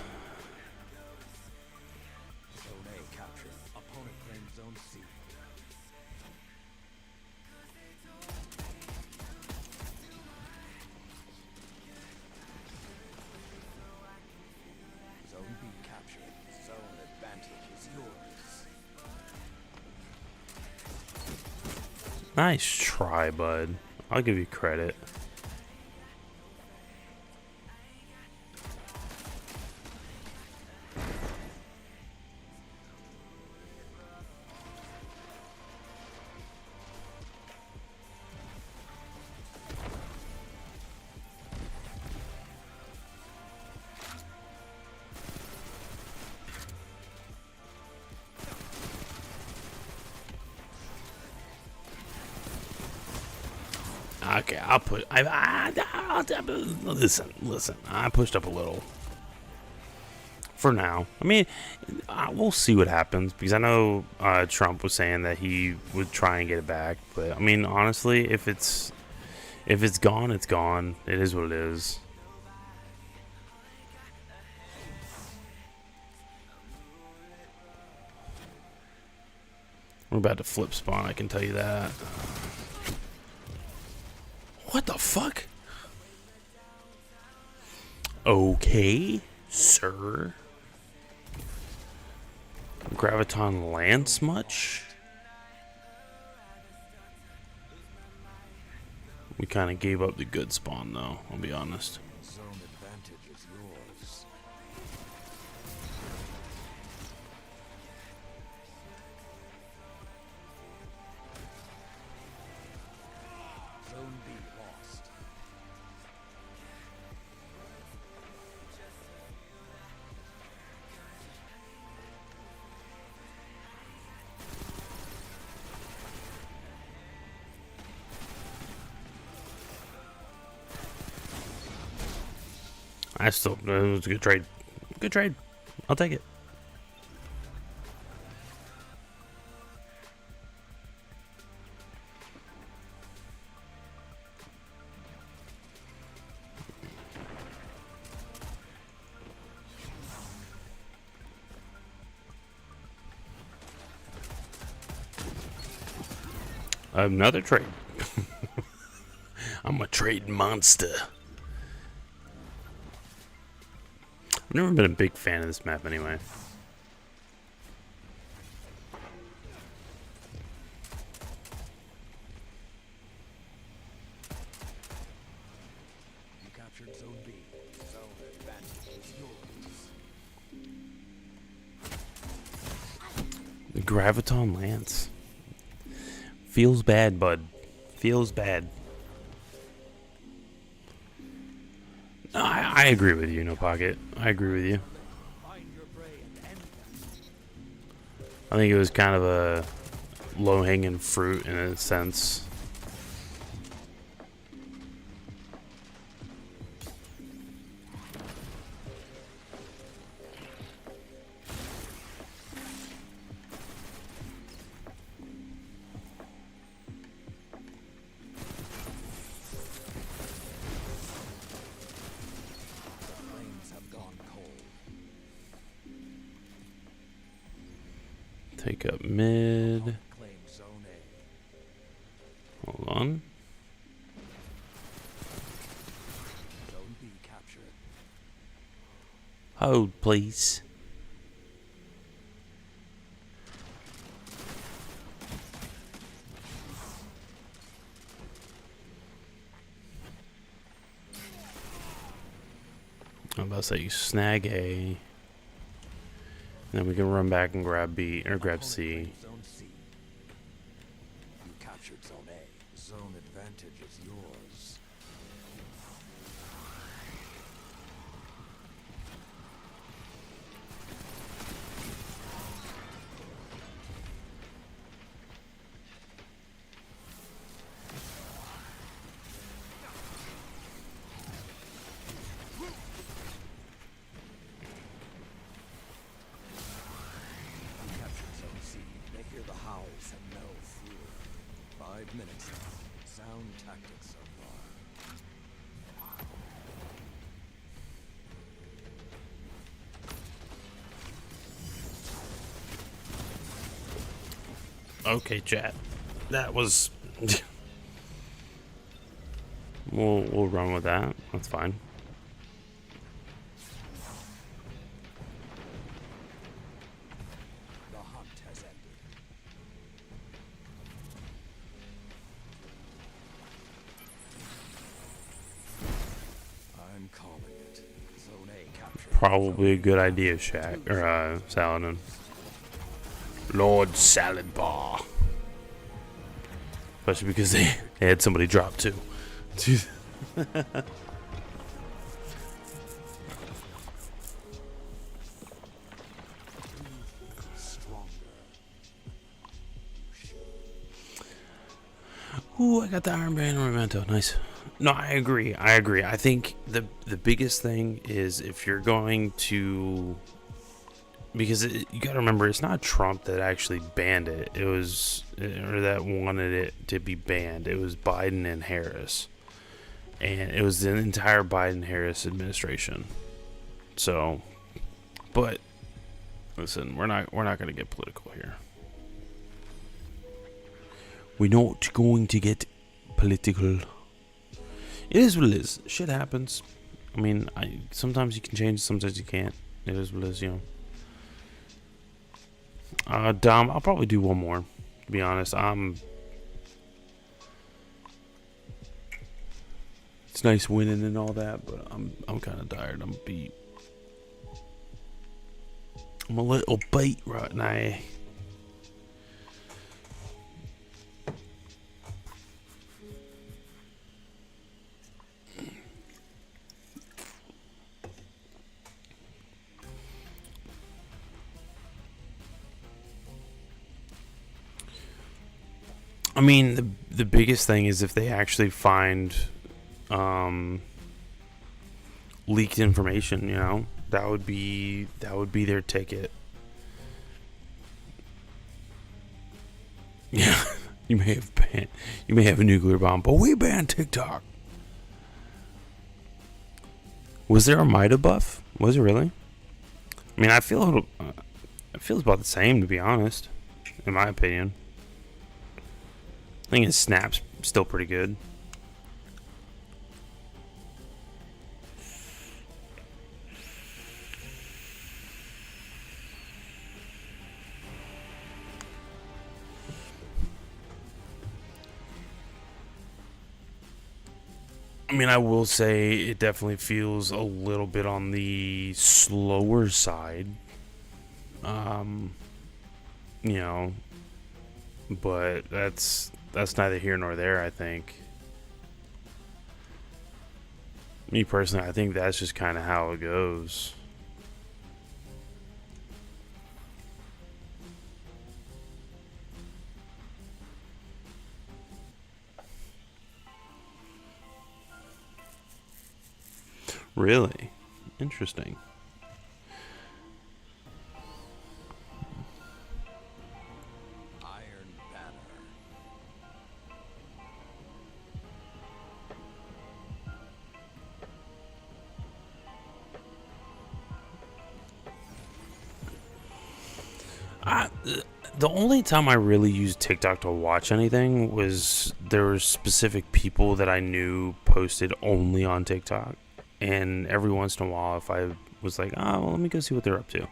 Zone A captured. Opponent claims Zone C. Zone B captured. Zone advantage is yours. Nice try, bud. I'll give you credit. Okay, I'll put. Listen. I pushed up a little. For now, I mean, we'll see what happens because I know Trump was saying that he would try and get it back. But I mean, honestly, if it's gone, it's gone. It is what it is. We're about to flip spawn. I can tell you that. What the fuck? Okay, sir. Graviton Lance much? We kind of gave up the good spawn though, I'll be honest. Zone advantage is yours. Zone B lost. It was a good trade. Good trade. I'll take it. Another trade. I'm a trading monster. I've never been a big fan of this map anyway. You captured Zone B. Zone advantage is yours. The Graviton Lance. Feels bad, bud. Feels bad. No, I agree with you, No Pocket. I agree with you. I think it was kind of a low-hanging fruit in a sense. Flames have gone cold. Take up mid. Claim Zone A. Hold on. Zone B captured. Hold, please. I'm about to say you snag A. Then we can run back and grab B or grab C. Zone C. You captured Zone A. Zone advantage is yours. You captured Zone C. They hear the howls and no fear. 5 minutes left. Sound tactics so far. Okay, chat. That was. we'll run with that. That's fine. The hunt has ended. I'm calling it. Zone A captured. Probably a good idea, Shaq or Saladin. Lord Salad Bar. Especially because they had somebody drop too. Stronger. Ooh, I got the Iron Band Memento. Nice. No, I agree. I think the biggest thing is if you're going to, because you got to remember, it's not Trump that actually banned it. It was, or that wanted it to be banned. It was Biden and Harris, and it was the entire Biden-Harris administration. So, but listen, we're not going to get political here. We're not going to get political. It is what it is. Shit happens. I mean, sometimes you can change, sometimes you can't. It is what it is, you know. Dom, I'll probably do one more. To be honest, it's nice winning and all that, but I'm kind of tired. I'm beat. I'm a little beat right now. I mean, the biggest thing is if they actually find leaked information, you know, that would be their ticket. Yeah, you may have a nuclear bomb, but we banned TikTok. Was there a Mida buff? Was it really? I mean, I feel it feels about the same, to be honest, in my opinion. I think his snap's still pretty good. I mean, I will say it definitely feels a little bit on the slower side. Um, you know, but that's neither here nor there, I think. Me personally, I think that's just kind of how it goes. Really? Interesting. Iron Banner. The only time I really used TikTok to watch anything was there were specific people that I knew posted only on TikTok. And every once in a while, if I was like, oh, well, let me go see what they're up to,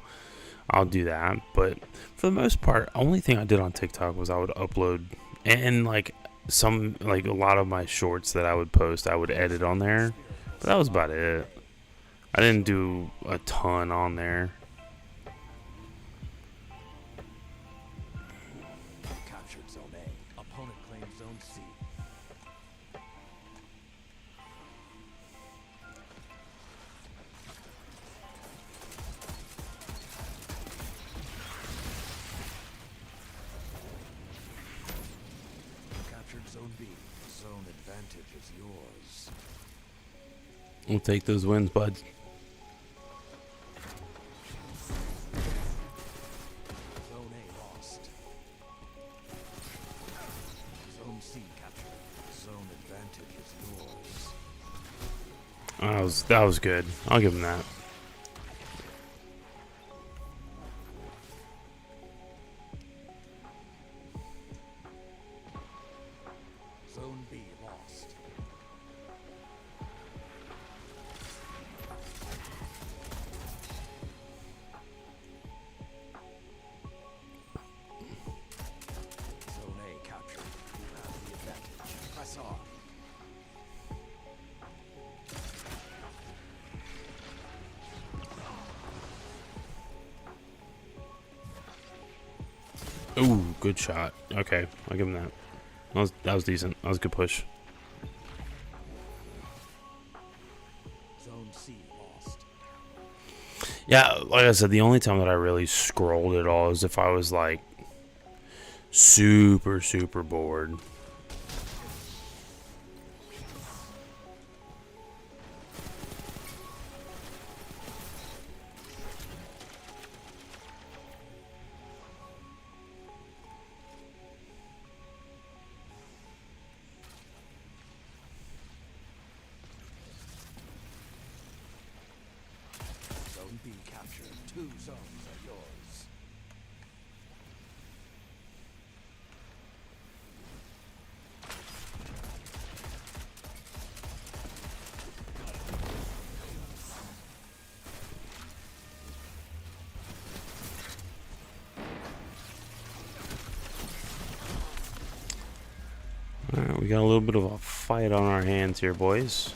I'll do that. But for the most part, only thing I did on TikTok was I would upload and like a lot of my shorts that I would post, I would edit on there. But that was about it. I didn't do a ton on there. Captured Zone A. Opponent claims Zone C. Captured Zone B. Zone advantage is yours. We'll take those wins, bud. Zone A lost. Zone C captured. Zone advantage is yours. That was good. I'll give him that. Zone B lost. Zone A captured. You have the advantage. Press on. Ooh, good shot. Okay, I'll give him that. That was decent. That was a good push. Zone C lost. Yeah, like I said, the only time that I really scrolled at all is if I was like super, super bored. Zone B captured. 2 zones are yours. Alright, we got a little bit of a fight on our hands here, boys.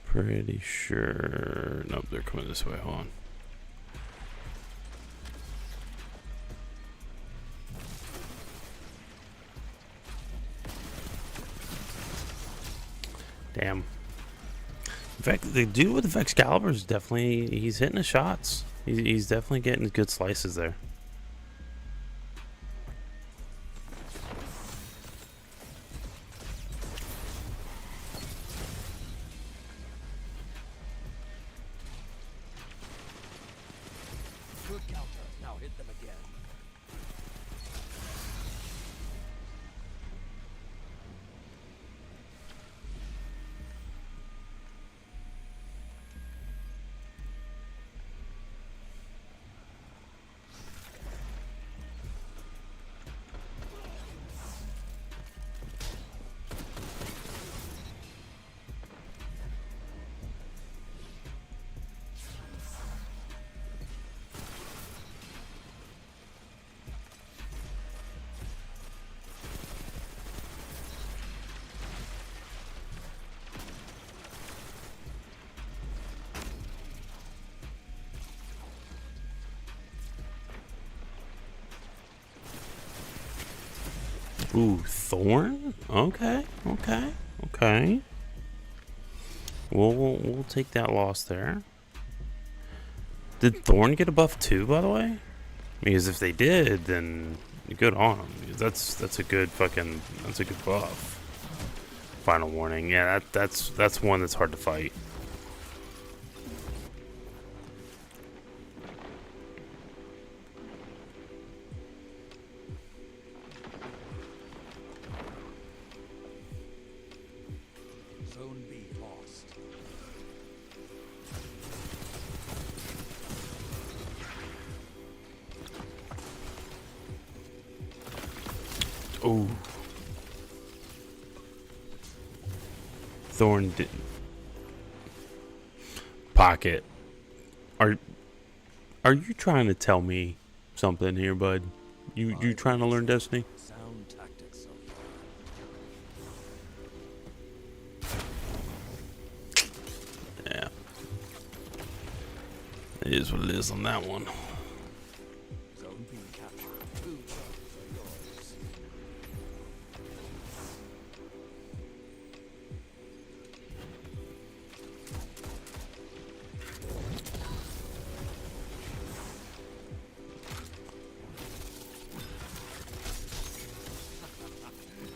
Pretty sure. Nope, they're coming this way. Hold on. Damn. In fact, the dude with the Excalibur is definitely, he's hitting the shots. He's definitely getting good slices there. Good counter. Now hit them again. Ooh, Thorn? Okay. We'll take that loss there. Did Thorn get a buff too, by the way? Because if they did, then good on them. That's a good buff. Final warning. Yeah, that's one that's hard to fight. Zone B lost. Ooh. Thorn did. Pocket. Are you trying to tell me something here, bud? You trying to learn Destiny? Sound tactics of war. Yeah. It is what it is on that one. Zone B captured. 2 zones are yours.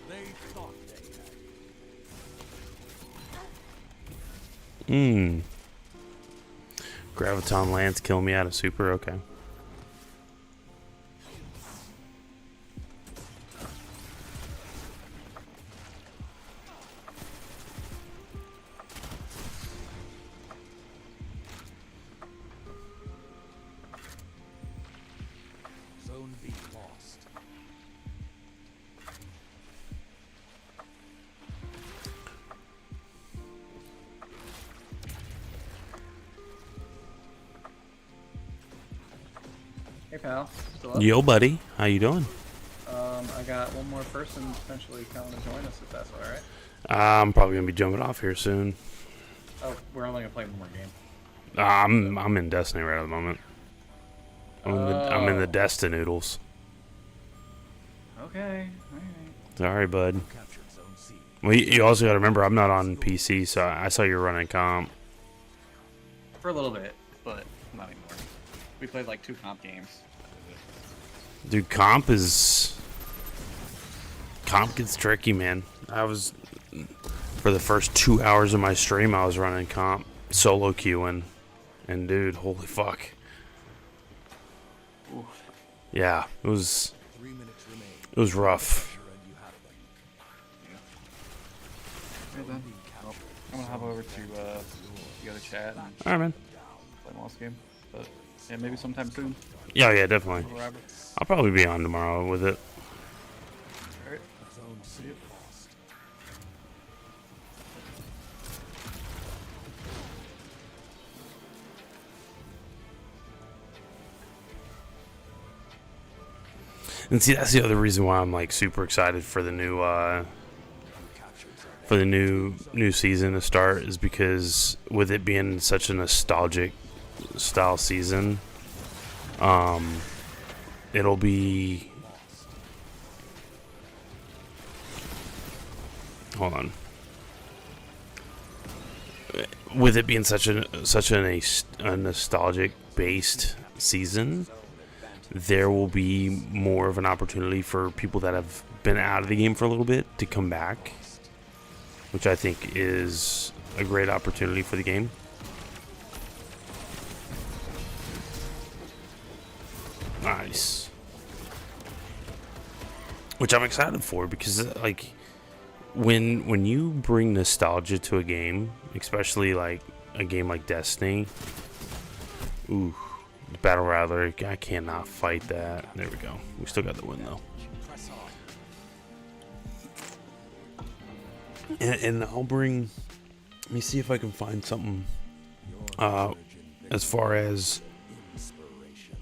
They thought they had. Graviton Lance kill me out of super, okay. Zone B lost. Hey pal, still up? Yo, buddy, how you doing? I got one more person potentially coming to join us if that's alright. I'm probably gonna be jumping off here soon. Oh, we're only gonna play one more game. I'm in Destiny right at the moment. I'm in the Destinoodles. Okay, alright. Sorry, bud. Captured zone C. Well, you also got to remember I'm not on PC, so I saw you running comp. For a little bit, but not anymore. We played like 2 comp games. Dude, comp gets tricky, man. For the first 2 hours of my stream, I was running comp, solo queuing, and dude, holy fuck. Oof. Yeah, it was 3 minutes remain. it was rough. Pressure and you have them. Okay, then. Well, I'm gonna hop over to the other chat and All right, man. play my last game. But yeah, maybe sometime soon. Yeah, definitely. Whatever. I'll probably be on tomorrow with it. Alright. Zone C lost. And see, that's the other reason why I'm like super excited for the new season to start, is because with it being such a nostalgic style season, it'll be. Hold on. With it being such a nostalgic based season, there will be more of an opportunity for people that have been out of the game for a little bit to come back, which I think is a great opportunity for the game. Nice. Which I'm excited for, because like when you bring nostalgia to a game, especially like a game like Destiny, ooh, Battle Rattler, I cannot fight that. There we go. We still got the win though. Press on. And I'll bring. Let me see if I can find something. As far as Inspiration.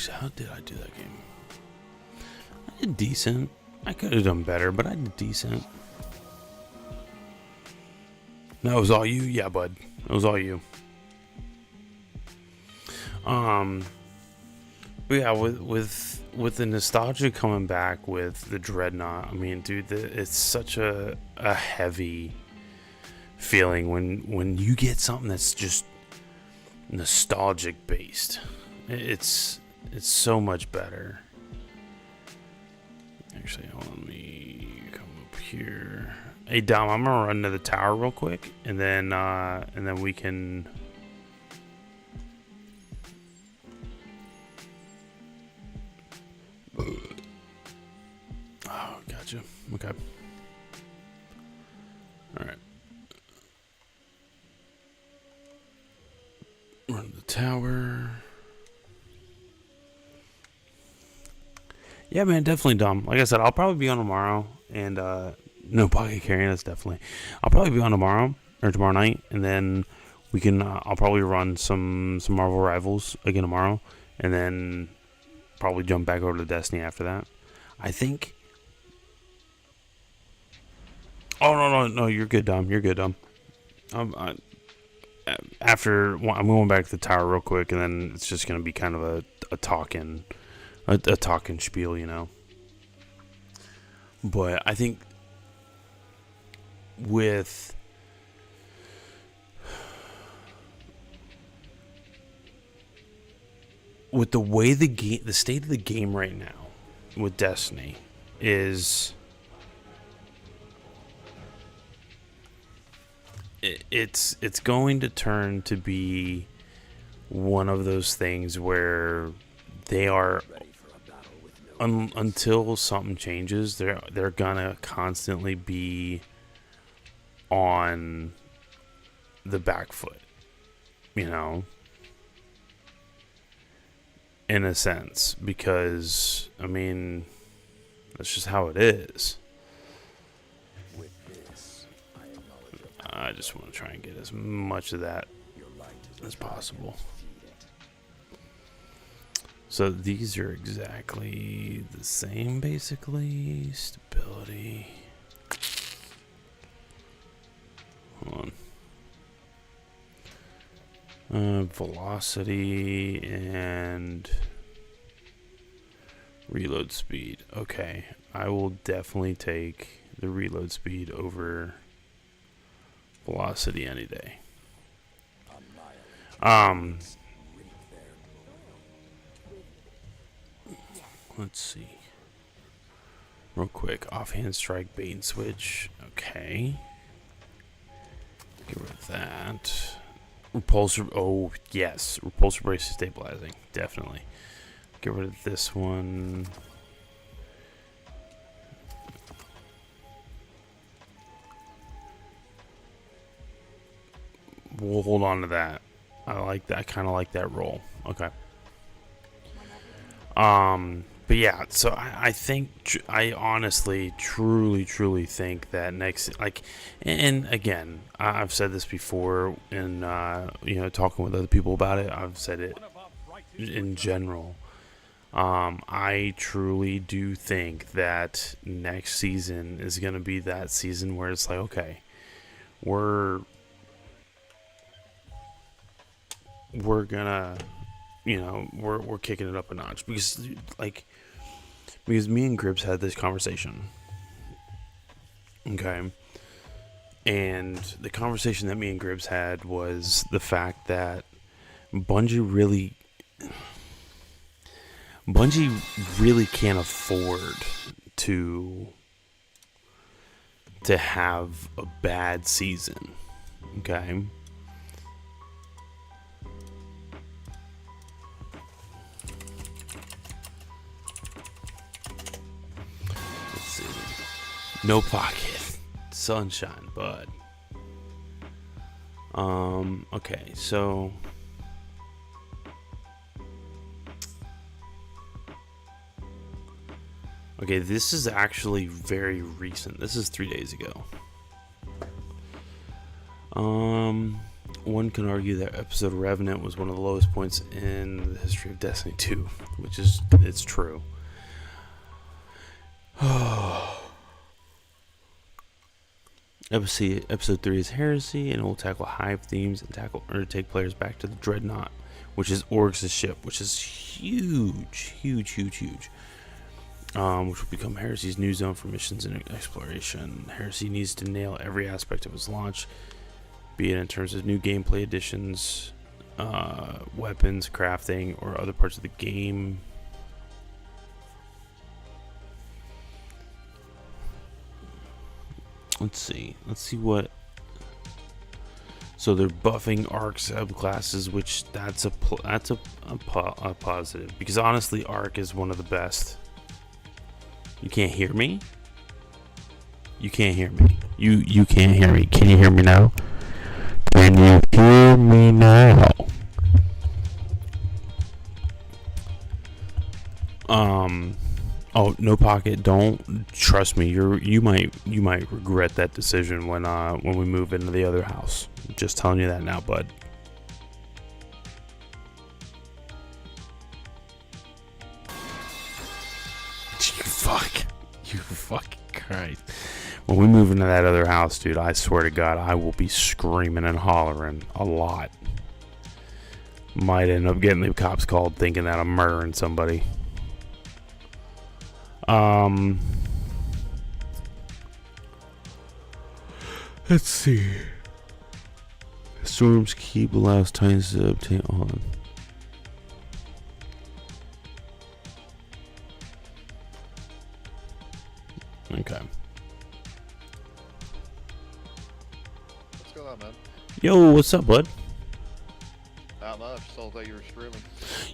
actually, how did I do that game? I did decent. I could have done better, but I did decent. That was all you? Yeah, bud. That was all you. But yeah, with the nostalgia coming back with the Dreadnought, I mean, dude, it's such a heavy feeling when you get something that's just nostalgic based. It's so much better. Actually, hold on, let me come up here. Hey Dom, I'm gonna run to the tower real quick, and then we can. Oh, gotcha. Okay. All right. Run to the tower. Yeah, man, definitely, Dom. Like I said, I'll probably be on tomorrow, and no pocket carrying us definitely. I'll probably be on tomorrow or tomorrow night, and then we can. I'll probably run some Marvel Rivals again tomorrow, and then probably jump back over to Destiny after that. I think. Oh no! You're good, Dom. You're good, Dom. After I'm going back to the tower real quick, and then it's just gonna be kind of a talking spiel, you know. But I think with the way the state of the game right now with Destiny is, it's going to turn to be one of those things where they are until something changes, they're gonna constantly be on the back foot, you know, in a sense, because I mean that's just how it is. I just want to try and get as much of that as possible. So these are exactly the same, basically. Stability. Hold on. Velocity and reload speed. Okay, I will definitely take the reload speed over velocity any day. Let's see. Real quick. Offhand strike, bait and switch. Okay. Get rid of that. Repulsor. Oh, yes. Repulsor brace is stabilizing. Definitely. Get rid of this one. We'll hold on to that. I like that. I kind of like that roll. Okay. But yeah, so I think, I honestly, truly think that next, like, and again, I've said this before, and, you know, talking with other people about it, I've said it in general. I truly do think that next season is going to be that season where it's like, okay, we're gonna, you know, we're kicking it up a notch, because me and Gribbs had this conversation, okay, and the conversation that me and Gribbs had was the fact that Bungie really can't afford to have a bad season, okay. No pocket. Sunshine, bud. Okay, so okay, this is actually very recent. This is 3 days ago. One can argue that episode Revenant was one of the lowest points in the history of Destiny 2, which is, it's true. Episode 3 is Heresy, and it will tackle hive themes and take players back to the Dreadnought, which is Oryx's ship, which is huge. Which will become Heresy's new zone for missions and exploration. Heresy needs to nail every aspect of its launch, be it in terms of new gameplay additions, weapons, crafting, or other parts of the game. Let's see what. So they're buffing Arc subclasses, which that's a positive, because honestly, Arc is one of the best. You can't hear me. You can't hear me. You can't hear me. Can you hear me now? Can you hear me now? Oh, no pocket. Don't trust me. You might regret that decision when we move into the other house. Just telling you that now, bud. You fucking Christ. When we move into that other house, dude, I swear to God, I will be screaming and hollering a lot. Might end up getting the cops called thinking that I'm murdering somebody. Let's see. Storm's Keep allows Titans to obtain on. Okay. What's going on, man? Yo, what's up, bud? Not much. Saw that you were streaming.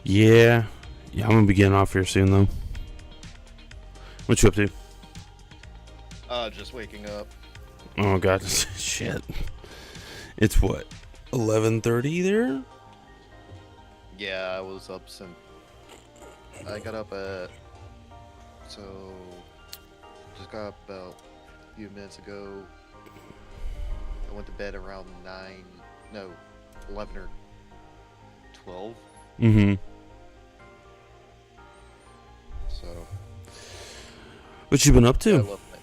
Yeah, I'm gonna be getting off here soon, though. What you up to? Just waking up. Oh God, shit. It's what, 11:30 there? Yeah, I was up since. I got up at. So. Just got up about a few minutes ago. I went to bed around 11 or 12. Mm-hmm. So. What you been up to? I love it.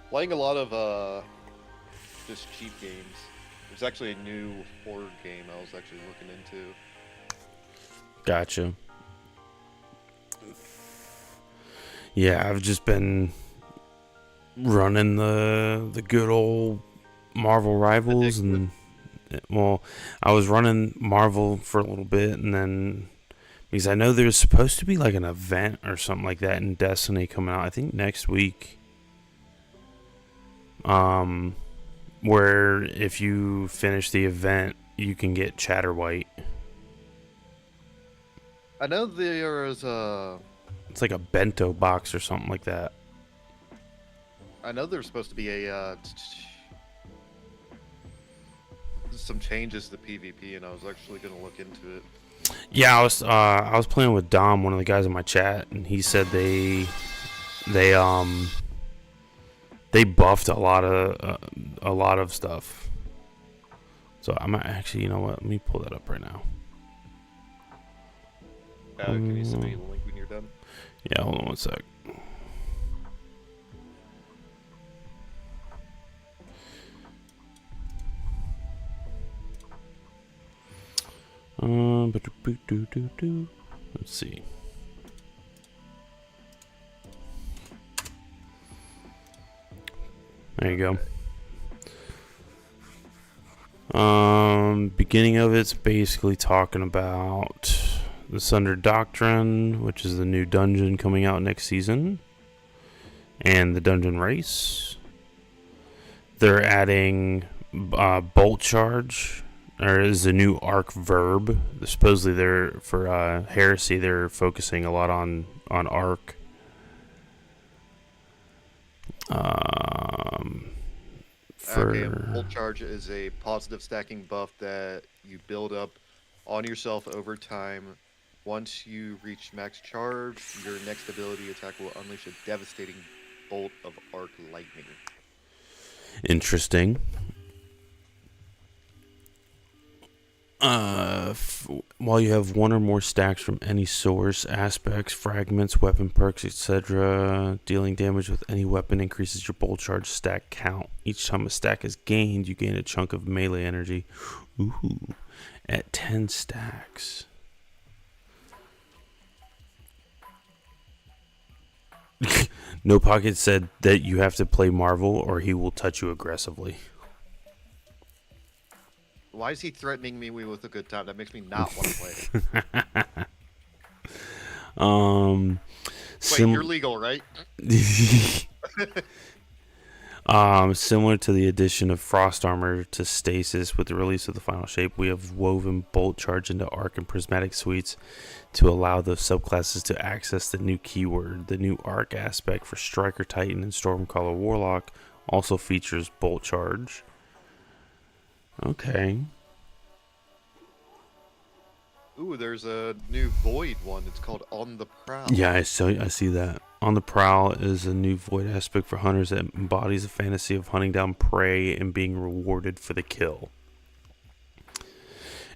Playing a lot of just cheap games. There's actually a new horror game I was actually looking into. Gotcha. Yeah, I've just been running the good old Marvel Rivals, and well, I was running Marvel for a little bit, and then because I know there's supposed to be like an event or something like that in Destiny coming out, I think next week. Where if you finish the event, you can get Chatterwhite. I know there is a. It's like a bento box or something like that. I know there's supposed to be a some changes to PvP, and I was actually gonna look into it. Yeah, I was playing with Dom, one of the guys in my chat, and he said they buffed a lot of stuff. So I might actually, you know what? Let me pull that up right now. Can you send me the link when you're done? Yeah, hold on one sec. Let's see. There you go. Beginning of it's basically talking about the Sunder Doctrine, which is the new dungeon coming out next season, and the dungeon race. They're adding bolt charge, or is a new arc verb. Supposedly, they're for Heresy. They're focusing a lot on arc. Okay, bolt charge is a positive stacking buff that you build up on yourself over time. Once you reach max charge, your next ability attack will unleash a devastating bolt of arc lightning. Interesting. While you have one or more stacks from any source, aspects, fragments, weapon perks, etc., dealing damage with any weapon increases your bolt charge stack count. Each time a stack is gained, you gain a chunk of melee energy. Ooh. at 10 stacks. No Pocket said that you have to play Marvel or he will touch you aggressively. Why is he threatening me with a good time? That makes me not want to play. Wait, you're legal, right? Similar to the addition of Frost Armor to Stasis with the release of the final shape, we have woven Bolt Charge into Arc and Prismatic suites to allow those subclasses to access the new keyword. The new Arc aspect for Striker Titan and Stormcaller Warlock also features Bolt Charge. Okay. Ooh, there's a new Void one. It's called On the Prowl. Yeah, I see that. On the Prowl is a new Void aspect for hunters that embodies a fantasy of hunting down prey and being rewarded for the kill.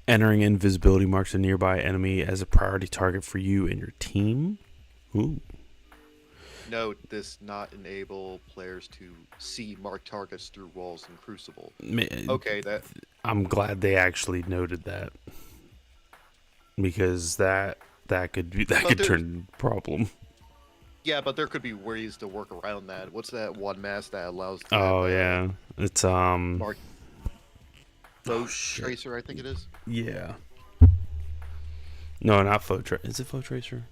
Entering invisibility marks a nearby enemy as a priority target for you and your team. Ooh. Note, this not enable players to see marked targets through walls in Crucible. Okay, that... I'm glad they actually noted that. Because that could turn into a problem. Yeah, but there could be ways to work around that. What's that one mask that allows? Oh yeah, it's Mark. Tracer, I think it is. Yeah. No, not Faux Tracer. Is it Faux Tracer?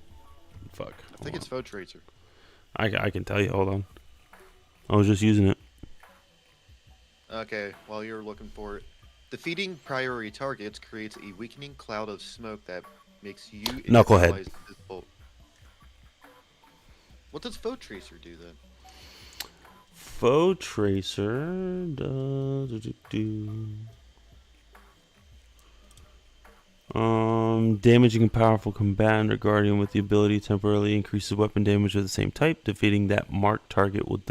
Fuck. I think it's Faux Tracer. I can tell you. Hold on. I was just using it. Okay, while you're looking for it. Defeating priority targets creates a weakening cloud of smoke that makes you Knucklehead. Invisible. What does Faux Tracer do then? Faux Tracer does damaging a powerful combatant or guardian with the ability to temporarily increases weapon damage of the same type. Defeating that marked target with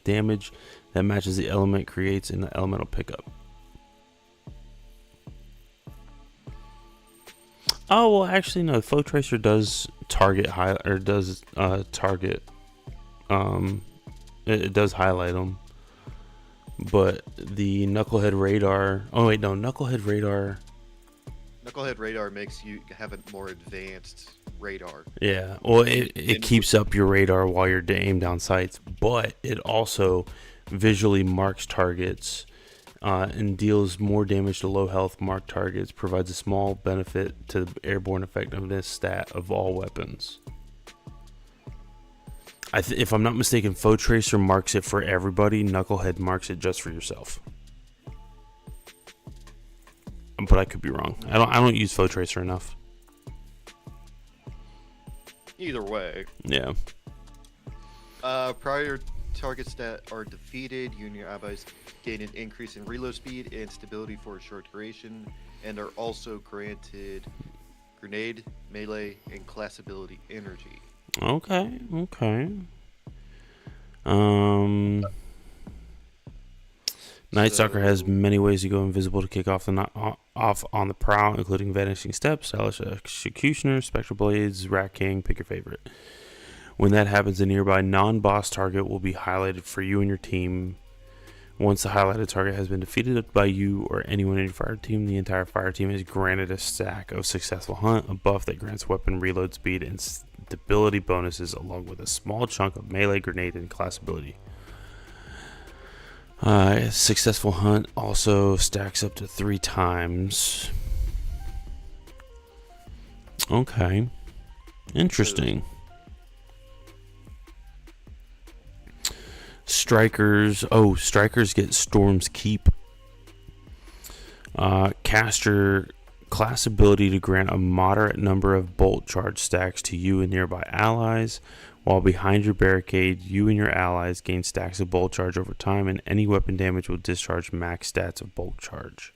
damage that matches the element creates an elemental pickup. Oh well, actually no. Faux Tracer does target it does highlight them, but the Knucklehead Radar. Oh wait, no, Knucklehead Radar. Knucklehead Radar makes you have a more advanced radar. Yeah, well, it keeps up your radar while you're aimed down sights, but it also visually marks targets. And deals more damage to low health marked targets, provides a small benefit to the airborne effectiveness stat of all weapons. If I'm not mistaken, Faux Tracer marks it for everybody, Knucklehead marks it just for yourself. But I could be wrong. I don't use Faux Tracer enough. Either way. Yeah. Prior targets that are defeated, you and your allies gain an increase in reload speed and stability for a short duration, and are also granted grenade, melee, and class ability energy. Okay. Night Stalker has many ways to go invisible to kick off on the prowl, including Vanishing Steps, Stylish Executioner, Spectral Blades, Rat King, pick your favorite. When that happens, a nearby non-boss target will be highlighted for you and your team. Once the highlighted target has been defeated by you or anyone in your fire team, the entire fire team is granted a stack of Successful Hunt, a buff that grants weapon reload speed and stability bonuses, along with a small chunk of melee, grenade, and class ability. Successful Hunt also stacks up to 3 times. Okay. Interesting. Strikers get Storm's Keep. Caster class ability to grant a moderate number of bolt charge stacks to you and nearby allies. While behind your barricade, you and your allies gain stacks of bolt charge over time, and any weapon damage will discharge max stats of bolt charge.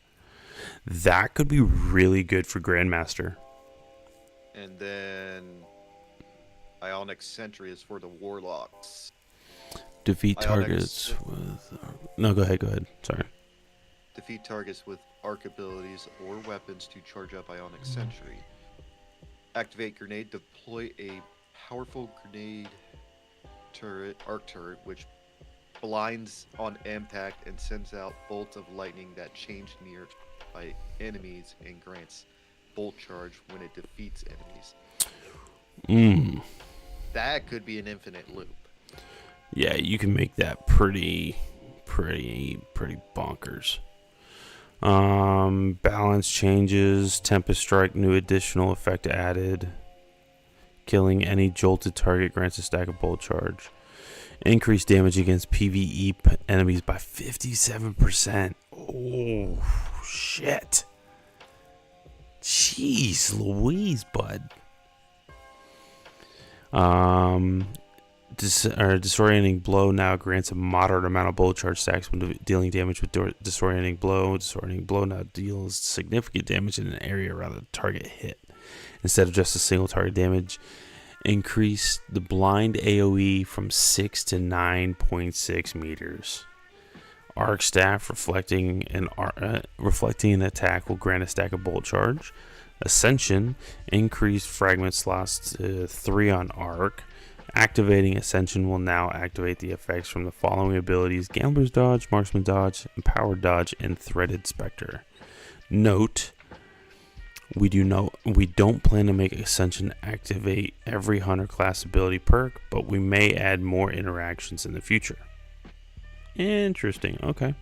That could be really good for Grandmaster. And then Ionic Sentry is for the Warlocks. Defeat targets with... No, go ahead. Sorry. Defeat targets with arc abilities or weapons to charge up Ionic Sentry. Activate grenade. Deploy a powerful grenade turret, arc turret, which blinds on impact and sends out bolts of lightning that change nearby enemies and grants bolt charge when it defeats enemies. That could be an infinite loop. Yeah, you can make that pretty bonkers. Balance changes, Tempest Strike, new additional effect added. Killing any jolted target grants a stack of bolt charge. Increased damage against PvE enemies by 57%. Oh, shit. Jeez Louise, bud. Disorienting Blow now grants a moderate amount of bolt charge stacks when dealing damage with Disorienting Blow. Disorienting Blow now deals significant damage in an area around the target hit. Instead of just a single target damage, increase the blind AoE from 6 to 9.6 meters. Arc Staff reflecting an attack will grant a stack of bolt charge. Ascension, increased fragment slots to 3 on Arc. Activating Ascension will now activate the effects from the following abilities: Gambler's Dodge, Marksman's Dodge, Empowered Dodge, and Threaded Spectre. Note, we don't plan to make Ascension activate every Hunter class ability perk, but we may add more interactions in the future. Interesting. Okay.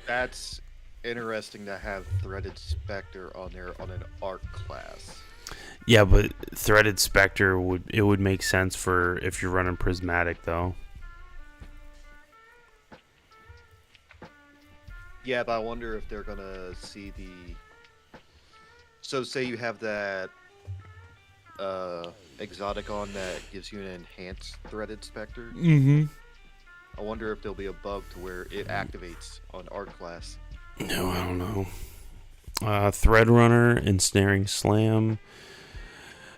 That's interesting to have Threaded Spectre on there on an Arc class. Yeah, but Threaded Spectre would make sense for if you're running Prismatic, though. Yeah, but I wonder if they're gonna see the. So say you have that exotic on that gives you an enhanced Threaded Spectre. Mm-hmm. I wonder if there'll be a bug to where it activates on Arc class. No, I don't know. Thread Runner, Ensnaring Slam.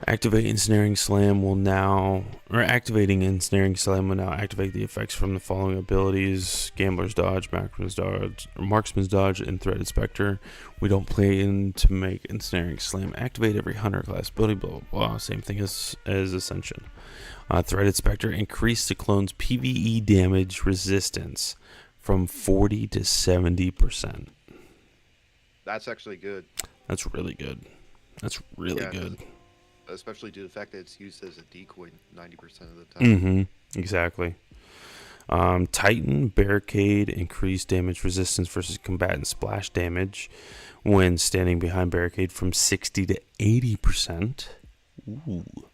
Activating Ensnaring Slam will now activate the effects from the following abilities: Gambler's Dodge, Marksman's Dodge, and Threaded Spectre. We don't plan to make Ensnaring Slam activate every Hunter class ability, blah, blah, blah. Same thing as Ascension. Threaded Spectre increased the clone's PvE damage resistance from 40 to 70%. That's actually good. That's really good. Good. Especially due to the fact that it's used as a decoy 90% of the time. Mm-hmm. Exactly. Titan Barricade increased damage resistance versus combatant splash damage when standing behind barricade from 60 to 80%. Ooh.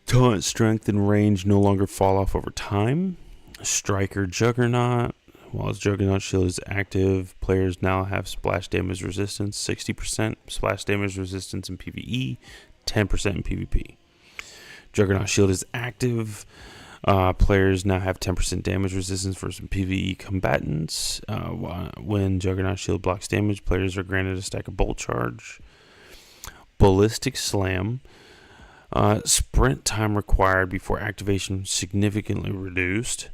Taunt strength and range no longer fall off over time. Striker Juggernaut. While his Juggernaut shield is active, players now have splash damage resistance, 60% splash damage resistance in PvE, 10% in PvP. Juggernaut shield is active. Players now have 10% damage resistance for some PvE combatants. When Juggernaut shield blocks damage, players are granted a stack of bolt charge. Ballistic Slam. Sprint time required before activation significantly reduced.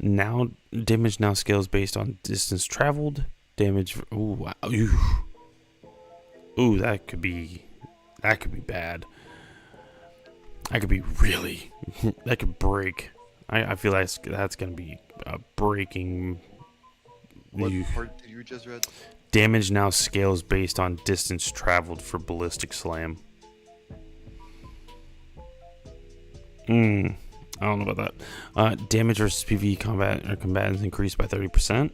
Now damage now scales based on distance traveled. Damage. Ooh, wow. Ooh, that could be bad. That could be really. That could break. I feel like that's gonna be breaking. What part did you just read? Damage now scales based on distance traveled for Ballistic Slam. I don't know about that. Damage versus PvE combatants increased by 30%.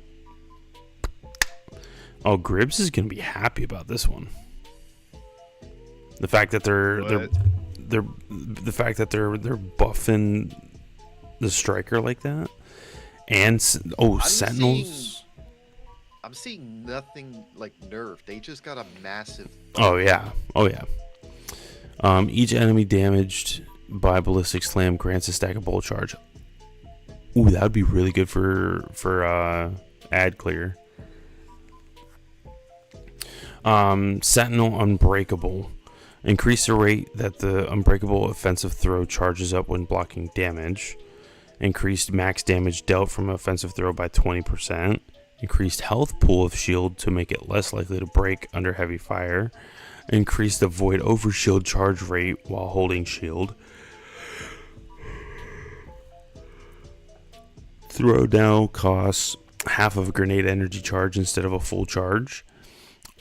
Oh, Gribbs is gonna be happy about this one. The fact that they're buffing the striker like that, and Sentinels. I'm seeing nothing like nerf. They just got a massive. Oh yeah. Each enemy damaged by Ballistic Slam grants a stack of bolt charge. Ooh, that would be really good for ad clear. Sentinel Unbreakable. Increase the rate that the Unbreakable offensive throw charges up when blocking damage. Increased max damage dealt from offensive throw by 20%. Increased health pool of shield to make it less likely to break under heavy fire. Increase the void overshield charge rate while holding shield. throwdown costs half of a grenade energy charge instead of a full charge.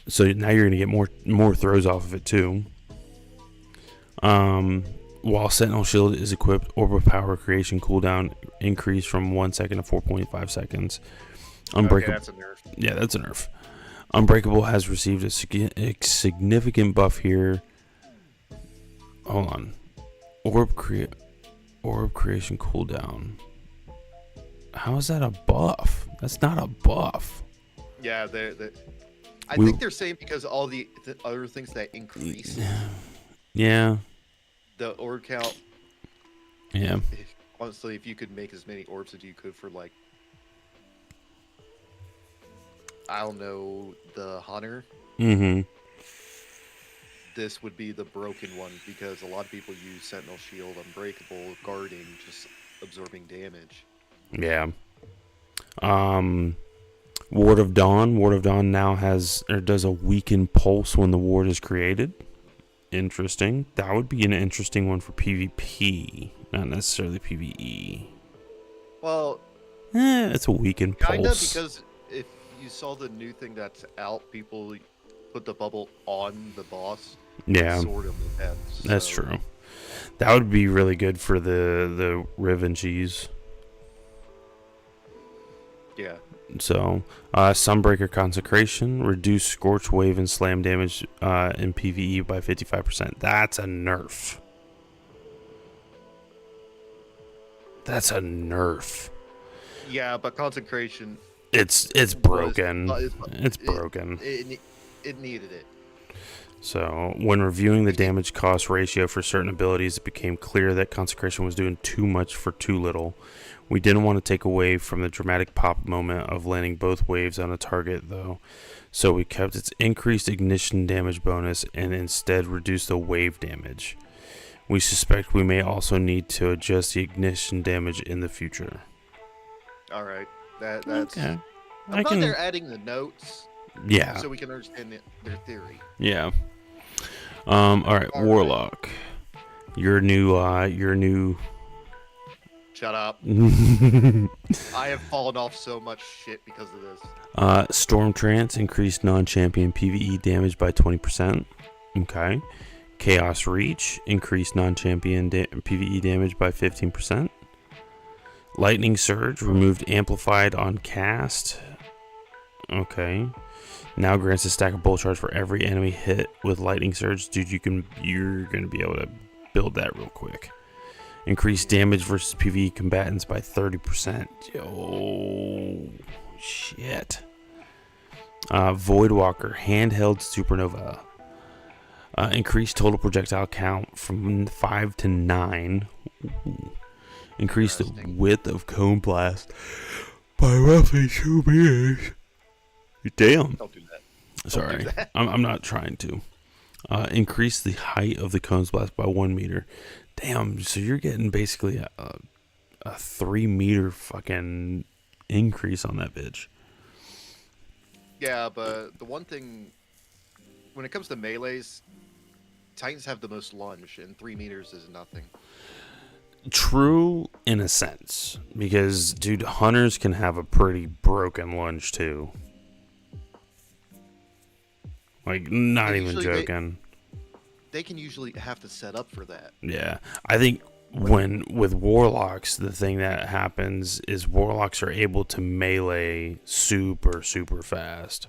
So now you're going to get more throws off of it too. While Sentinel Shield is equipped, Orb of Power creation cooldown increase from 1 second to 4.5 seconds. Unbreakable. Okay, that's a nerf. Yeah, that's a nerf. Unbreakable has received a significant buff here. Hold on. Orb creation cooldown. How is that a buff? That's not a buff. Yeah, I think they're saying because all the other things that increase. Yeah. The orb count. Yeah. Honestly, if you could make as many orbs as you could for like, I don't know, the hunter. Mm-hmm. This would be the broken one because a lot of people use Sentinel Shield, Unbreakable, Guarding, just absorbing damage. Yeah. Ward of Dawn. Ward of Dawn now does a weakened pulse when the ward is created. Interesting. That would be an interesting one for PvP, not necessarily PvE. Well, it's a weakened pulse. Kinda, because if you saw the new thing that's out, people put the bubble on the boss. Yeah, Sword him to death, that's true. That would be really good for the Riven cheese. Yeah. So, Sunbreaker Consecration, reduce Scorch Wave and Slam damage in PvE by 55%. That's a nerf. That's a nerf. Yeah, but Consecration. It's broken. It's broken. It needed it. So, when reviewing the damage cost ratio for certain abilities, it became clear that Consecration was doing too much for too little. We didn't want to take away from the dramatic pop moment of landing both waves on a target, though, so we kept its increased ignition damage bonus and instead reduced the wave damage. We suspect we may also need to adjust the ignition damage in the future. All right, that's okay. I'm glad they're adding the notes. Yeah. So we can understand their theory. Yeah. All right, Warlock. Your new. Shut up. I have fallen off so much shit because of this. Storm Trance increased non-champion PvE damage by 20%. Okay. Chaos Reach increased non-champion PvE damage by 15%. Lightning Surge removed amplified on cast. Okay. Now grants a stack of bull charge for every enemy hit with Lightning Surge. Dude, you're gonna be able to build that real quick. Increased damage versus PvE combatants by 30%. Yo, shit. Voidwalker, handheld supernova. Increased total projectile count from 5 to 9. Ooh. Increased the width of cone blast by roughly 2 meters. Damn. Don't do that. Sorry, Don't do that. I'm not trying to. Increase the height of the cone's blast by 1 meter. Damn, so you're getting basically a 3 meter fucking increase on that bitch. Yeah, but the one thing, when it comes to melees, Titans have the most lunge, and 3 meters is nothing. True in a sense, because dude, hunters can have a pretty broken lunge too. Like, not even joking. They can usually have to set up for that. Yeah, I think with warlocks, the thing that happens is warlocks are able to melee super fast,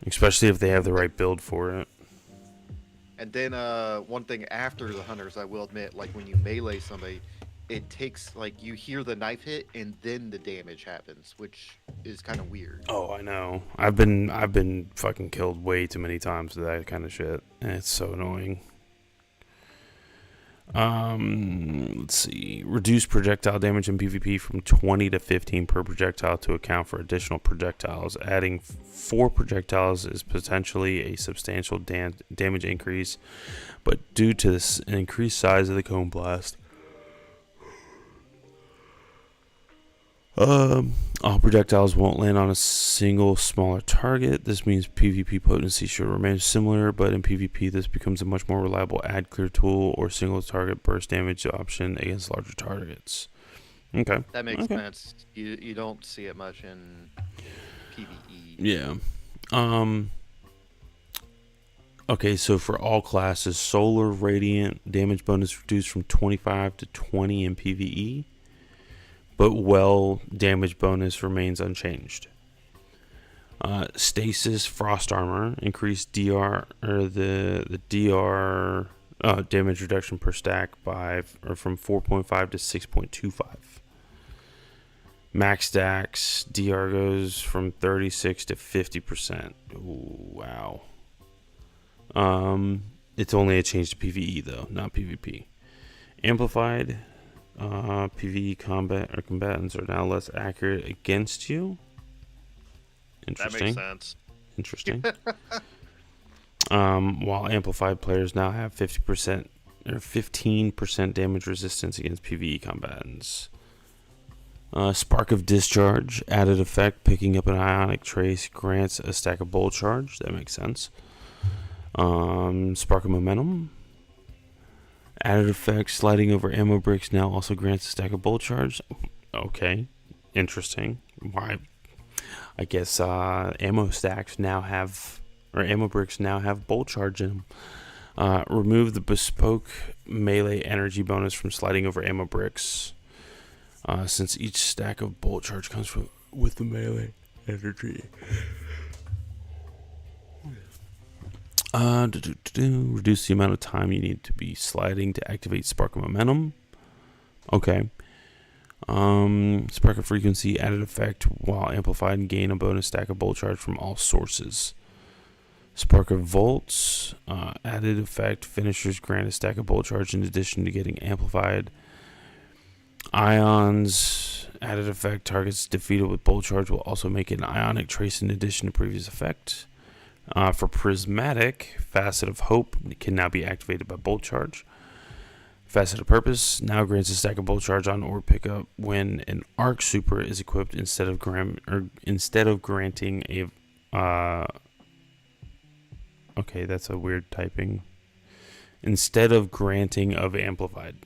especially if they have the right build for it. And then one thing after the hunters, I will admit, like when you melee somebody, it takes, like, you hear the knife hit and then the damage happens, which is kind of weird. Oh, I know. I've been fucking killed way too many times with that kind of shit. And it's so annoying. Let's see. Reduce projectile damage in PvP from 20 to 15 per projectile to account for additional projectiles. Adding 4 projectiles is potentially a substantial damage increase, but due to this increased size of the cone blast, All projectiles won't land on a single smaller target. This means PvP potency should remain similar, but in PvP this becomes a much more reliable add clear tool or single target burst damage option against larger targets. Okay. That makes sense. You don't see it much in PvE. Yeah. Okay, so for all classes, Solar Radiant damage bonus reduced from 25 to 20 in PvE, but Well damage bonus remains unchanged. Stasis Frost Armor increased DR or the DR damage reduction per stack from 4.5 to 6.25. Max stacks DR goes from 36 to 50%. Ooh, wow. It's only a change to PvE though, not PvP. Amplified PvE combatants are now less accurate against you. Interesting. That makes sense. Interesting. While amplified players now have 50% or 15% damage resistance against PvE combatants. Spark of Discharge added effect, picking up an ionic trace grants a stack of bolt charge. That makes sense. Spark of Momentum added effect, sliding over ammo bricks now also grants a stack of bolt charge. Okay, interesting. Why? I guess ammo stacks now have, or ammo bricks now have bolt charge in them. Remove the bespoke melee energy bonus from sliding over ammo bricks. Since each stack of bolt charge comes with the melee energy. Reduce the amount of time you need to be sliding to activate Spark of Momentum. Okay. Spark of Frequency added effect while amplified and gain a bonus stack of bolt charge from all sources. Spark of Volts added effect. Finishers grant a stack of bolt charge in addition to getting amplified. Ions added effect. Targets defeated with bolt charge will also make an ionic trace in addition to previous effect. For Prismatic, Facet of Hope can now be activated by bolt charge. Facet of Purpose now grants a stack of bolt charge on orb pickup when an arc super is equipped instead of granting a okay, that's a weird typing. Instead of granting of amplified.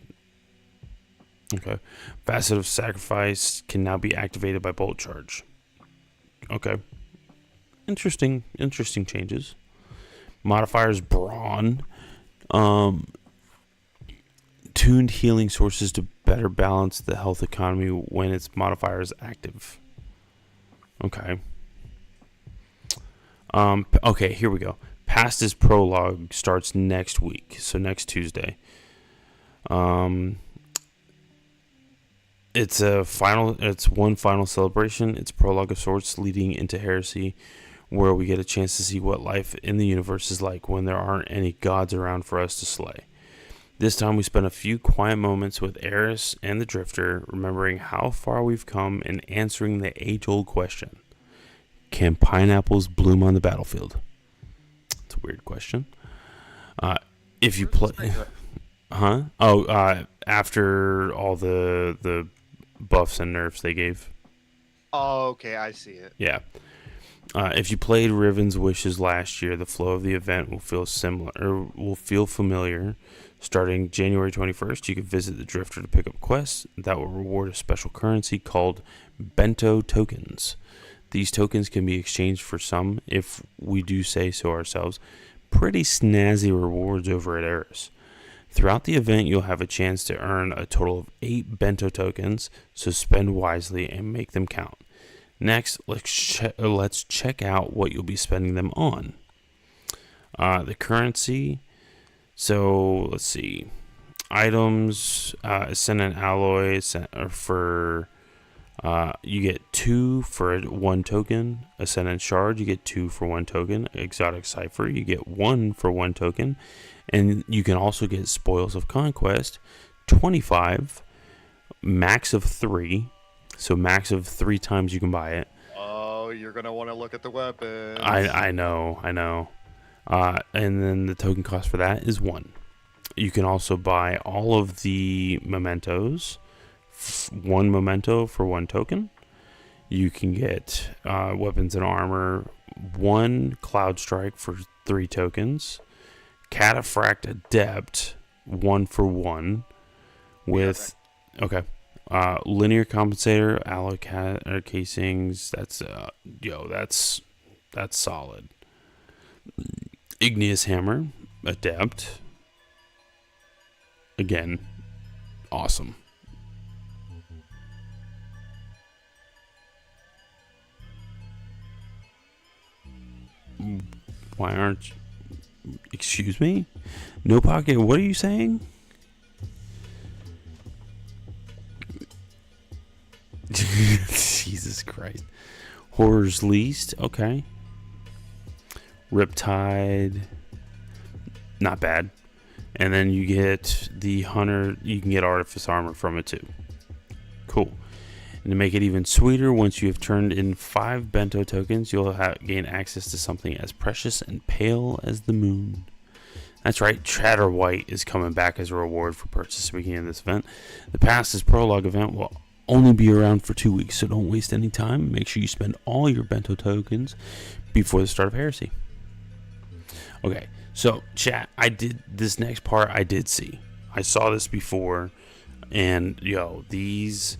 Okay. Facet of Sacrifice can now be activated by bolt charge. Okay. Interesting changes. Modifiers Brawn. Tuned healing sources to better balance the health economy when its modifier is active. Okay. Okay, here we go. Past is Prologue starts next week, so next Tuesday. It's one final celebration. It's Prologue of Sorts leading into Heresy, where we get a chance to see what life in the universe is like when there aren't any gods around for us to slay. This time we spent a few quiet moments with Eris and the Drifter, remembering how far we've come and answering the age-old question: can pineapples bloom on the battlefield? It's a weird question. If you play... Huh? After all the buffs and nerfs they gave. Oh, okay, I see it. Yeah. If you played Riven's Wishes last year, the flow of the event will feel familiar. Starting January 21st, you can visit the Drifter to pick up quests that will reward a special currency called Bento tokens. These tokens can be exchanged for some, if we do say so ourselves, pretty snazzy rewards over at Eris. Throughout the event, you'll have a chance to earn a total of 8 Bento tokens, so spend wisely and make them count. Next, let's check out what you'll be spending them on. The currency. So, let's see. Items, Ascendant Alloy for... you get 2 for 1 token. Ascendant Shard, you get 2 for 1 token. Exotic Cipher, you get 1 for 1 token. And you can also get Spoils of Conquest, 25, max of 3. So max of 3 times you can buy it. Oh, you're going to want to look at the weapons. I know. And then the token cost for that is 1. You can also buy all of the mementos. 1 memento for 1 token. You can get weapons and armor, 1 Cloud Strike for 3 tokens, Cataphract Adept 1 for 1 with linear compensator, alloy casings. That's that's solid. Igneous Hammer Adept, again, awesome. Why aren't you... Excuse me? No pocket, what are you saying? Jesus Christ. Horror's Least, okay. Riptide, not bad. And then you get the Hunter, you can get Artifice Armor from it too. Cool. And to make it even sweeter, once you have turned in 5 bento tokens, you'll gain access to something as precious and pale as the moon. That's right, Chatter White is coming back as a reward for purchase at the beginning of this event. The Past's Prologue event will only be around for 2 weeks, so don't waste any time. Make sure you spend all your bento tokens before the start of Heresy. Okay, so chat, I did this next part. I did see. I saw this before, and these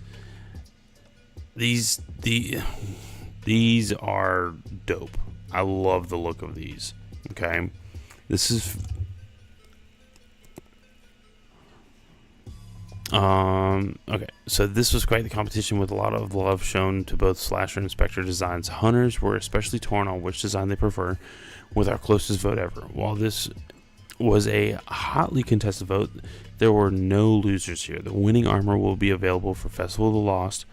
are dope. I love the look of these. Okay, this is okay, so this was quite the competition with a lot of love shown to both Slasher and Spectre designs. Hunters were especially torn on which design they prefer, with our closest vote ever. While this was a hotly contested vote, there were no losers here. The winning armor will be available for Festival of the Lost,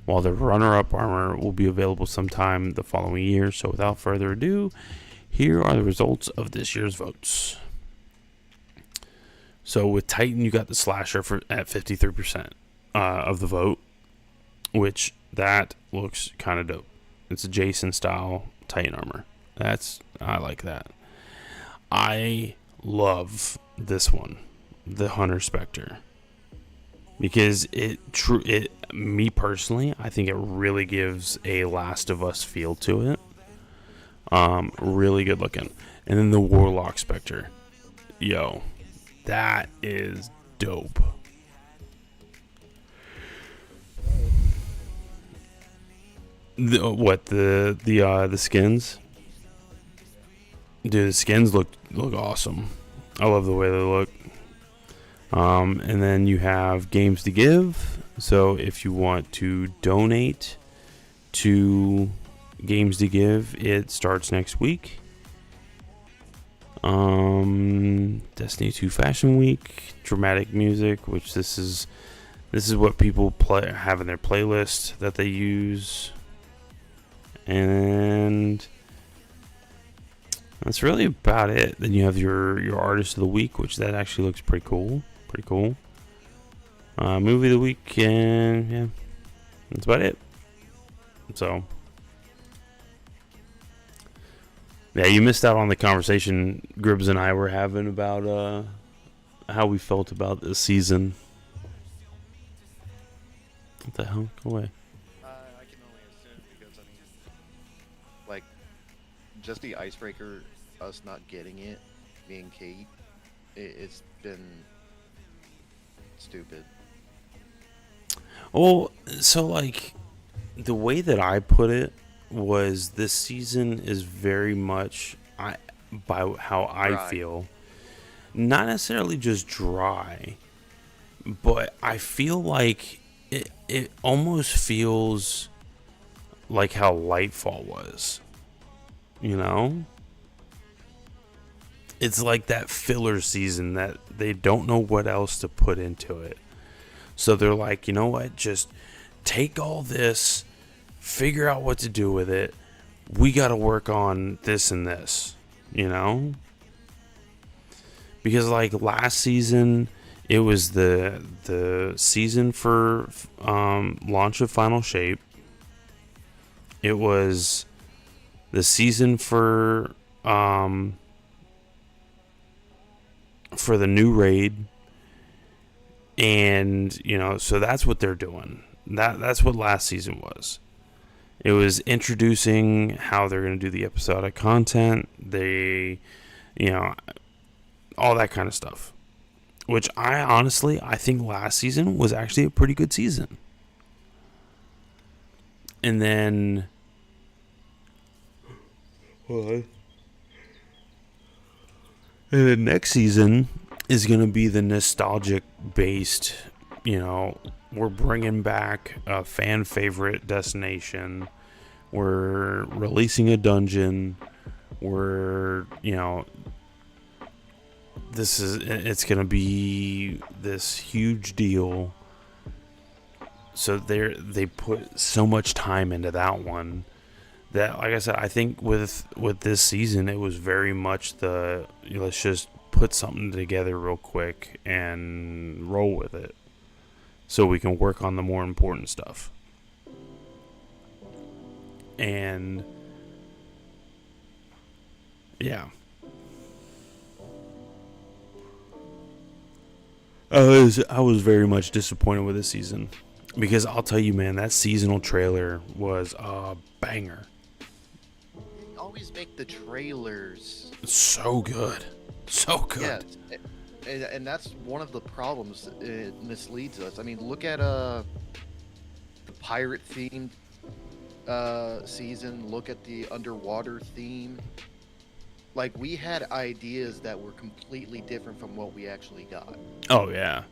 while the runner-up armor will be available sometime the following year. So without further ado, here are the results of this year's votes. So with Titan, you got the Slasher at 53% of the vote, which that looks kind of dope. It's a Jason style Titan armor. I like that. I love this one, the Hunter Spectre, because me personally, I think it really gives a Last of Us feel to it. Really good looking. And then the Warlock Spectre, that is dope. The skins? Dude, the skins look awesome. I love the way they look. And then you have games to give. So if you want to donate to Games to Give, it starts next week. Destiny 2 Fashion Week, dramatic music, which this is what people have in their playlist that they use. And that's really about it. Then you have your artist of the week, which that actually looks pretty cool. Movie of the week, and yeah, that's about it. So yeah, you missed out on the conversation Gribbs and I were having about how we felt about this season. What the hell? Go away. I can only assume because like, just the icebreaker, us not getting it, me and Kate, it's been stupid. Well, so like, the way that I put it was this season is very much by how I Dry. feel, not necessarily just dry, but I feel like it almost feels like how Lightfall was, it's like that filler season that they don't know what else to put into it, so they're like, you know what, just take all this, figure out what to do with it. We got to work on this and this, because like last season, it was the season for launch of Final Shape. It was the season for the new raid, and so that's what they're doing. That's what last season was. It was introducing how they're going to do the episodic content. All that kind of stuff. Which I think last season was actually a pretty good season. And then... What? And the next season is going to be the nostalgic based, we're bringing back a fan favorite destination. We're releasing a dungeon. It's going to be this huge deal. So they put so much time into that one that, like I said, I think with this season, it was very much let's just put something together real quick and roll with it so we can work on the more important stuff. And yeah. I was very much disappointed with this season because I'll tell you, man, that seasonal trailer was a banger. They always make the trailers so good. Yeah, and that's one of the problems. It misleads us. I mean, look at the pirate themed season. Look at the underwater theme. Like, we had ideas that were completely different from what we actually got. Oh yeah,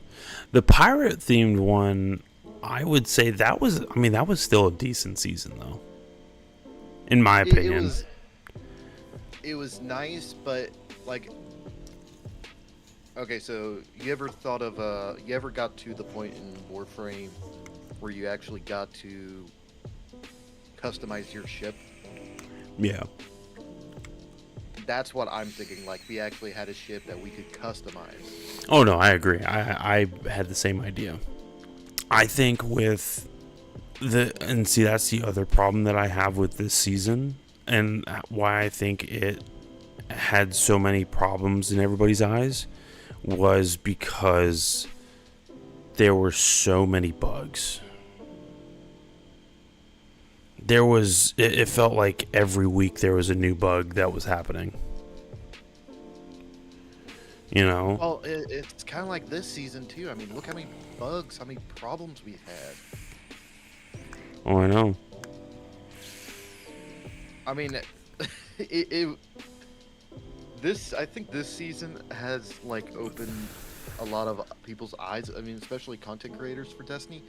the pirate themed one, I would say that was still a decent season though, in my opinion. It was nice, but like, okay, so you ever got to the point in Warframe where you actually got to customize your ship? Yeah. That's what I'm thinking. Like, we actually had a ship that we could customize. Oh no, I agree. I had the same idea. I think that's the other problem that I have with this season, and why I think it had so many problems in everybody's eyes, was because there were so many bugs. It felt like every week there was a new bug that was happening. Well, it's kind of like this season too. I mean, look how many bugs, how many problems we've had. Oh, I know. I mean, I think this season has like opened a lot of people's eyes. I mean, especially content creators for Destiny.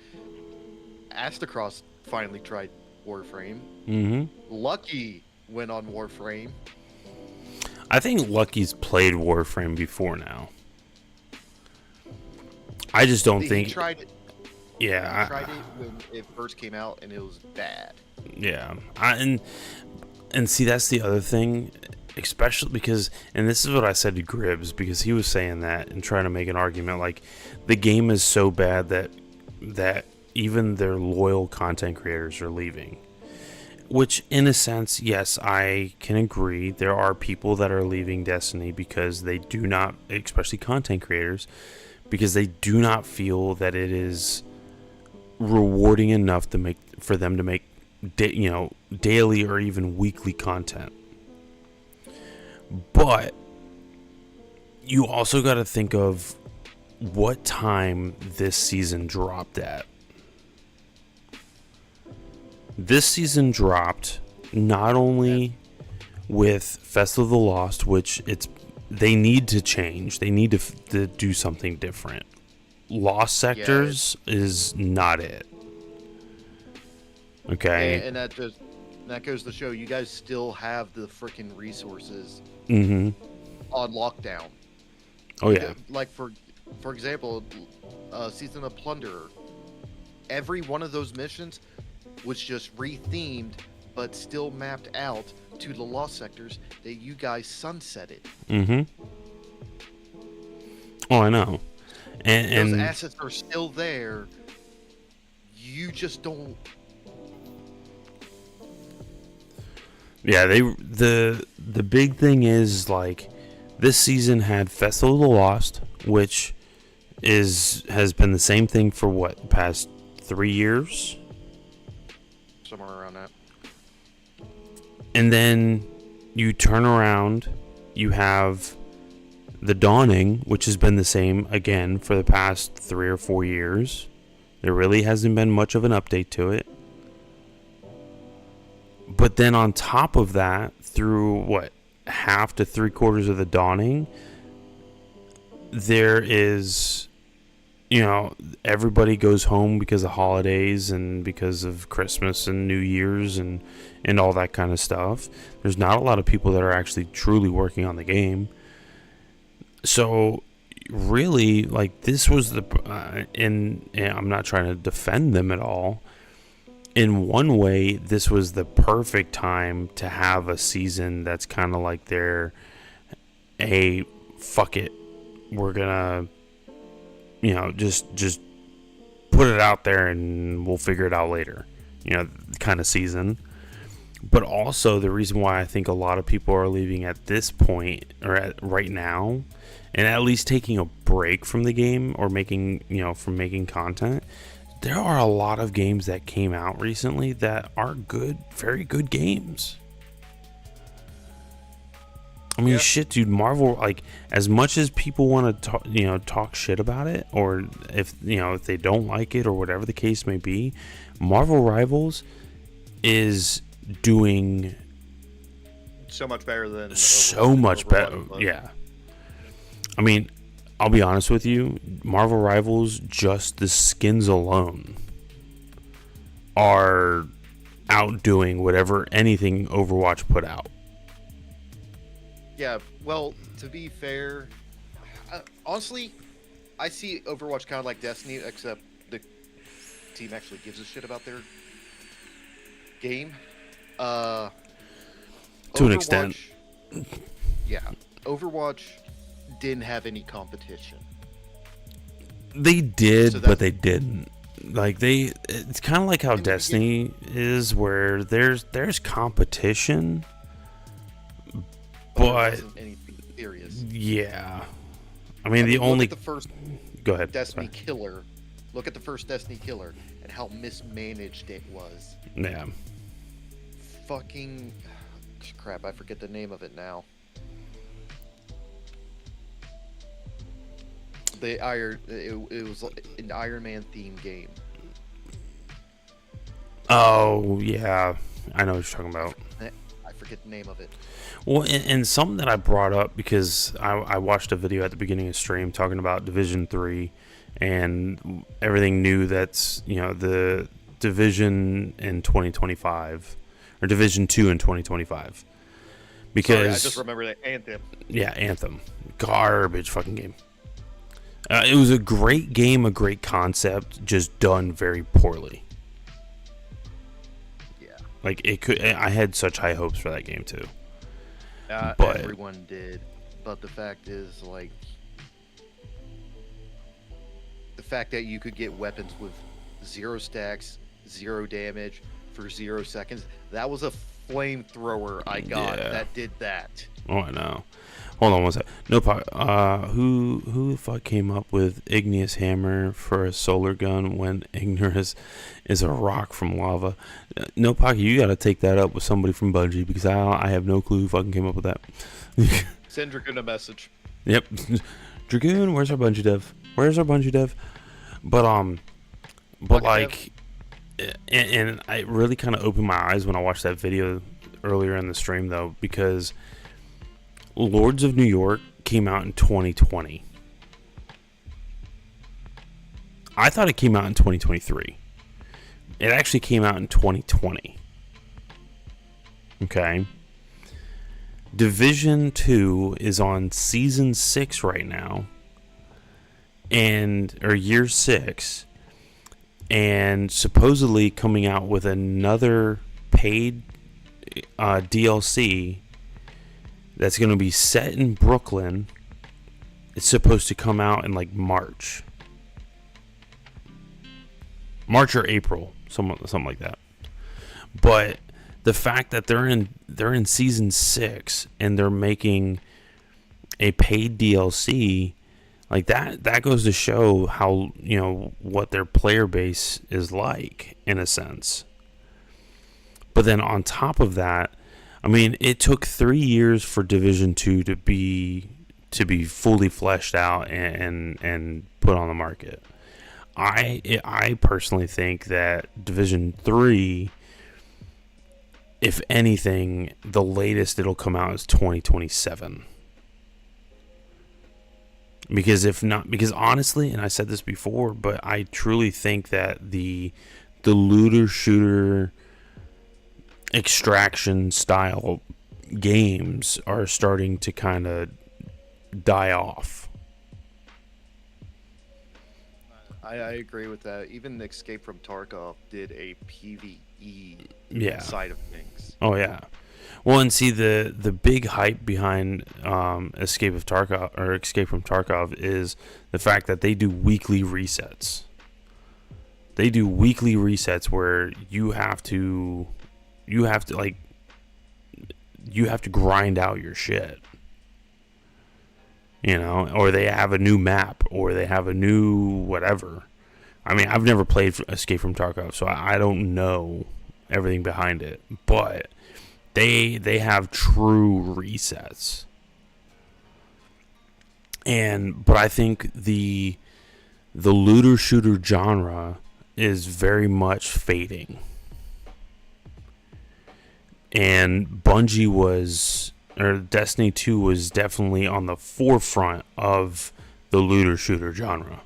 Astacross finally tried Warframe. Mm-hmm. Lucky went on Warframe. I think Lucky's played Warframe before now. I just don't think... He tried it. Yeah. He tried it when it first came out, and it was bad. Yeah. And see, that's the other thing, especially because... And this is what I said to Gribbs, because he was saying that and trying to make an argument, like, the game is so bad that even their loyal content creators are leaving. Which, in a sense, yes, I can agree. There are people that are leaving Destiny because they do not, especially content creators, because they do not feel that it is rewarding enough for them to make daily or even weekly content. But you also got to think of what time this season dropped at. This season dropped not only with Festival of the Lost, which they need to change. They need to do something different. Lost Sectors is not it. Okay. And that goes to show you guys still have the freaking resources on lockdown. Oh yeah. Like for example, Season of Plunderer. Every one of those missions was just rethemed, but still mapped out to the Lost Sectors that you guys sunsetted. Oh, I know. And those assets are still there. You just don't. Yeah, the big thing is, like, this season had Festival of the Lost, which has been the same thing for the past 3 years. Somewhere around that. And then you turn around, you have The Dawning, which has been the same again for the past 3 or 4 years. There really hasn't been much of an update to it. But then on top of that, through half to 3/4 of The Dawning, there is, everybody goes home because of holidays and because of Christmas and New Year's and all that kind of stuff. There's not a lot of people that are actually truly working on the game. So really, this was and I'm not trying to defend them at all. In one way, this was the perfect time to have a season that's kind of like hey, fuck it, we're gonna, just put it out there and we'll figure it out later, kind of season. But also the reason why I think a lot of people are leaving at this point, or right now, and at least taking a break from the game or from making content. There are a lot of games that came out recently that are good, very good games. I mean, shit, dude, Marvel, as much as people want to talk shit about it, or if they don't like it or whatever the case may be, Marvel Rivals is doing so much better than so much better. Yeah. I mean, I'll be honest with you, Marvel Rivals, just the skins alone are outdoing anything Overwatch put out. Yeah, well, to be fair, honestly, I see Overwatch kind of like Destiny, except the team actually gives a shit about their game. To an extent. Yeah, Overwatch didn't have any competition. They did, but they didn't. It's kind of like how Destiny is, where there's competition, but there wasn't anything serious. Yeah, I mean the only. The first Go ahead. Destiny killer. Look at the first Destiny killer and how mismanaged it was. Yeah. Fucking crap! I forget the name of it now. It was an Iron Man themed game. Oh yeah, I know what you're talking about. I forget the name of it. Well, and something that I brought up because I watched a video at the beginning of stream talking about Division 3 and everything new that's the Division in 2025 or Division 2 in 2025 because Sorry, I just remember that Anthem. Yeah, Anthem, garbage fucking game. It was a great game, a great concept, just done very poorly. Yeah. I had such high hopes for that game too. But everyone did. But the fact is, the fact that you could get weapons with 0 stacks, 0 damage for 0 seconds, that was a flamethrower I got that did that. Oh, I know. Hold on one sec. No, who the fuck came up with Igneous Hammer for a solar gun when Igneous is a rock from lava? No, Pocky, you got to take that up with somebody from Bungie because I have no clue who fucking came up with that. Send Dragoon a message. Yep, Dragoon, where's our Bungie dev? But and I really kind of opened my eyes when I watched that video earlier in the stream though, because Lords of New York came out in 2020. I thought it came out in 2023. It actually came out in 2020. Okay. Division 2 is on Season 6 right now. Or Year 6. And supposedly coming out with another paid DLC that's going to be set in Brooklyn. It's supposed to come out in March or April, something like that. But the fact that they're in season 6 and they're making a paid DLC, that goes to show how what their player base is like in a sense. But then on top of that, I mean, it took 3 years for Division 2 to be fully fleshed out and put on the market. I personally think that Division 3, if anything, the latest it'll come out is 2027. Because honestly, and I said this before, but I truly think that the looter shooter extraction style games are starting to kind of die off. I agree with that. Even Escape from Tarkov did a PvE side of things. Oh yeah. Well, and see the big hype behind Escape from Tarkov is the fact that they do weekly resets. They do weekly resets where you have to grind out your shit. You know, or they have a new map, or they have a new whatever. I mean, I've never played Escape from Tarkov, so I don't know everything behind it. But they have true resets. But I think the looter shooter genre is very much fading. And Destiny 2 was definitely on the forefront of the looter shooter genre.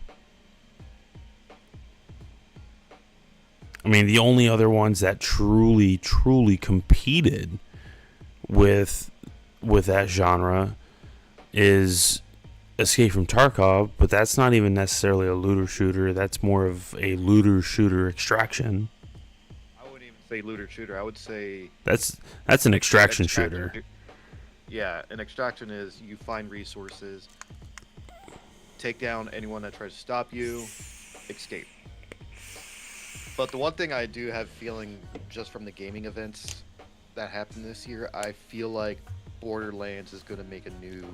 I mean, the only other ones that truly competed with that genre is Escape from Tarkov, but that's not even necessarily a looter shooter. That's more of a looter shooter extraction. I wouldn't even say looter shooter. I would say that's an extraction shooter. Yeah, an extraction is you find resources, take down anyone that tries to stop you, escape. But the one thing I do have feeling just from the gaming events that happened this year, I feel like Borderlands is going to make a new...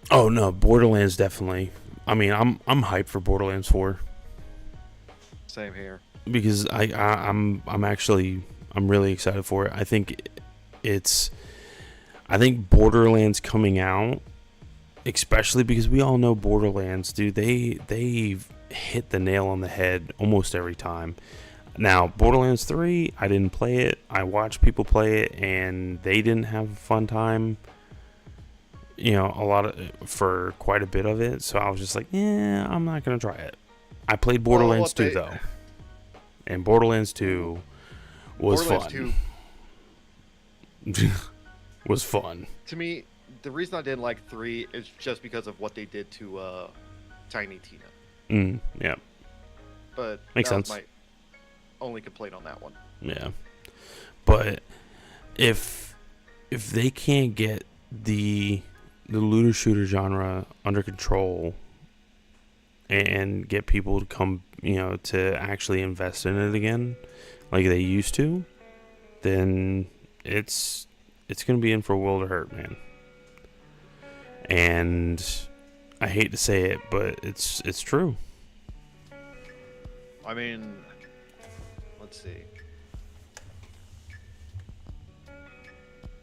Oh no, Borderlands definitely. I mean, I'm hyped for Borderlands 4. Same here. Because I'm really excited for it. I think Borderlands coming out, especially because we all know Borderlands, dude, they hit the nail on the head almost every time. Now, Borderlands 3, I didn't play it. I watched people play it, and they didn't have a fun time. You know, for quite a bit of it. So I was just like, yeah, I'm not gonna try it. I played Borderlands 2 though, and Borderlands 2 was fun. Was fun. To me, the reason I didn't like 3 is just because of what they did to Tiny Tina. Yeah. But makes sense. Was my only complaint on that one. Yeah. But if they can't get the looter shooter genre under control and get people to come, you know, to actually invest in it again like they used to, then it's going to be in for a world of hurt, man. And I hate to say it, but it's true. I mean, let's see.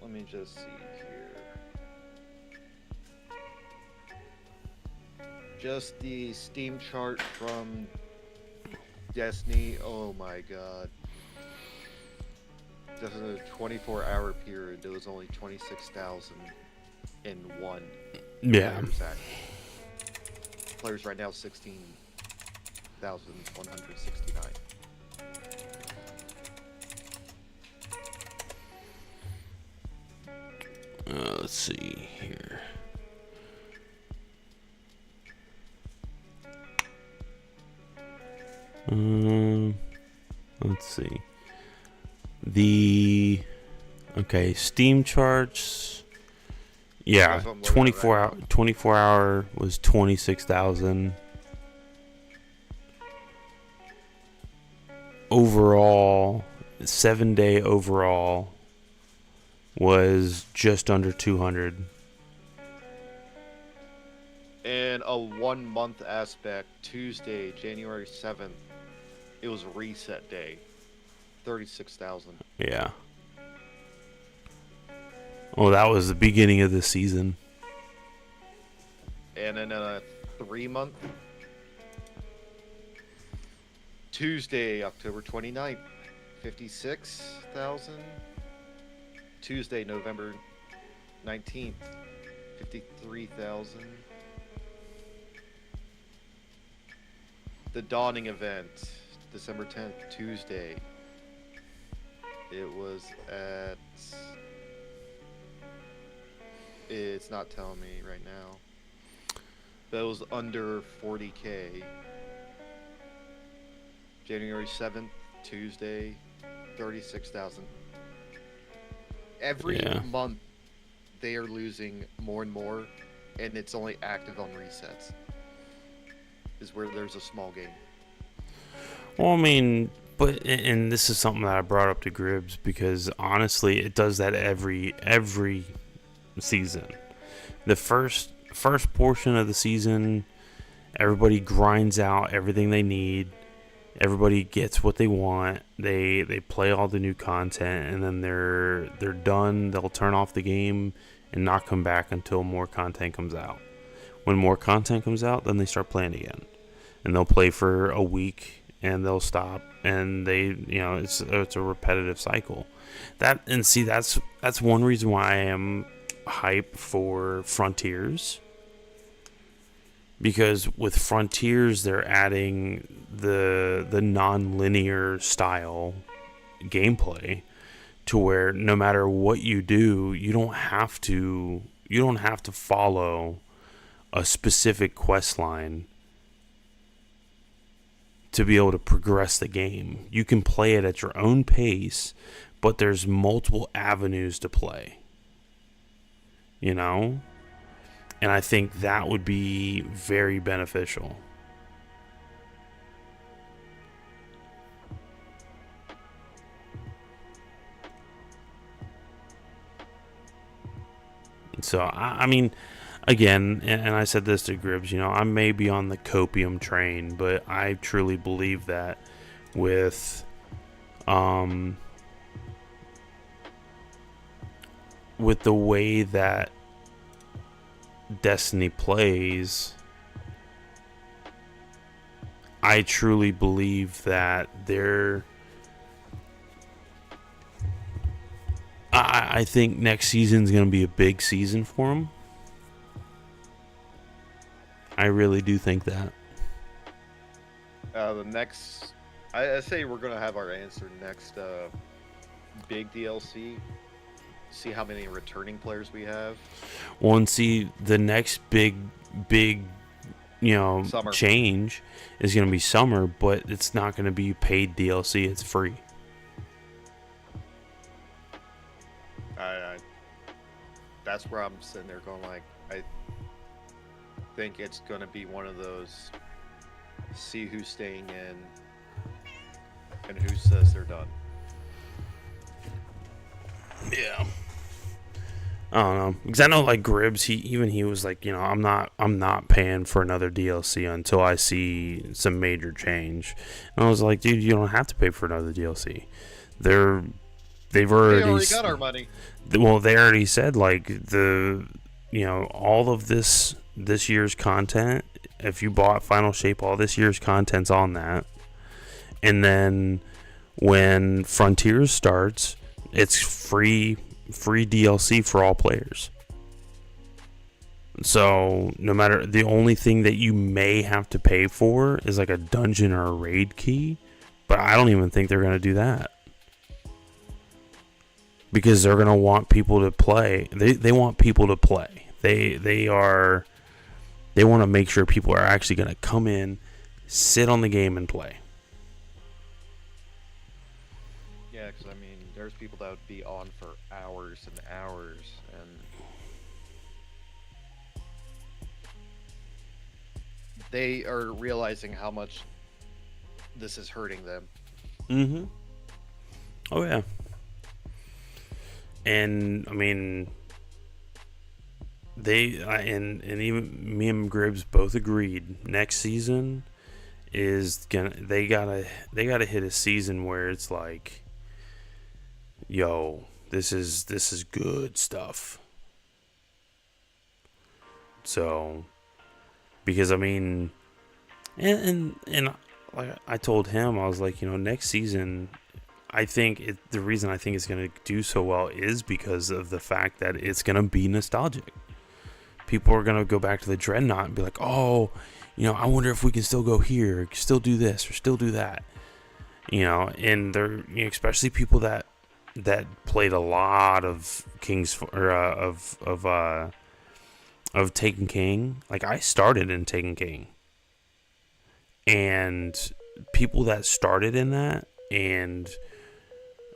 Let me just see here. Just the Steam chart from Destiny. Oh my god. Just in a 24-hour period, there was only 26,001. Yeah. Players right now 16,169. Let's see here. Let's see. Steam charts. Yeah, 24 hour was 26,000. Overall, 7-day overall was just under 200. In a 1 month aspect, Tuesday, January 7th, it was reset day. 36,000. Yeah. Well, that was the beginning of the season. And then a 3-month. Tuesday, October 29th, 56,000. Tuesday, November 19th, 53,000. The Dawning event, December 10th, Tuesday. It was at... It's not telling me right now. But it was under 40K. January 7th, Tuesday, 36,000. Every month, they are losing more and more, and it's only active on resets. Is where there's a small game. Well, I mean, but and this is something that I brought up to Gribbs because honestly, it does that every season. The first portion of the season, everybody grinds out everything they need. Everybody gets what they want. They play all the new content, and then they're done. They'll turn off the game and not come back until more content comes out. When more content comes out, then they start playing again, and they'll play for a week and they'll stop, and it's a repetitive cycle. That's one reason why I am hype for Frontiers. Because with Frontiers, they're adding the non-linear style gameplay to where no matter what you do, you don't have to follow a specific quest line to be able to progress the game. You can play it at your own pace, but there's multiple avenues to play. You know? And I think that would be very beneficial. So, I mean, again, and I said this to Gribbs, I may be on the copium train, but I truly believe that with the way that Destiny plays, I truly believe that I think next season's going to be a big season for them. I really do think that. The next, I say we're gonna have our answer next big DLC. See how many returning players we have. Well, and see the next big Summer. change is going to be summer, but it's not going to be paid DLC. It's free. That's where I'm sitting there going like, I think it's going to be one of those see who's staying in and who says they're done. Yeah. I don't know, because I know like Gribbs, he was like, I'm not paying for another DLC until I see some major change. And I was like, dude, you don't have to pay for another DLC. They've already got our money. Well, they already said like all of this year's content. If you bought Final Shape, all this year's content's on that. And then when Frontiers starts, it's free DLC for all players. So no matter, the only thing that you may have to pay for is like a dungeon or a raid key, but I don't even think they're going to do that, because they're going to want people to play. They want people to play. They want to make sure people are actually going to come in, sit on the game and play. Yeah, because I mean, there's people that would be on for hours and hours, and they are realizing how much this is hurting them. Mm-hmm. Oh yeah. And I mean, and even me and Gribbs both agreed next season is they gotta hit a season where it's like, yo, This is good stuff. So, because I mean, and like I told him, I was like, next season, I think the reason I think it's going to do so well is because of the fact that it's going to be nostalgic. People are going to go back to the Dreadnought and be like, oh, I wonder if we can still go here, or still do this, or still do that. And they're, especially people that played a lot of King's or of Taken King. Like, I started in Taken King, and people that started in that, and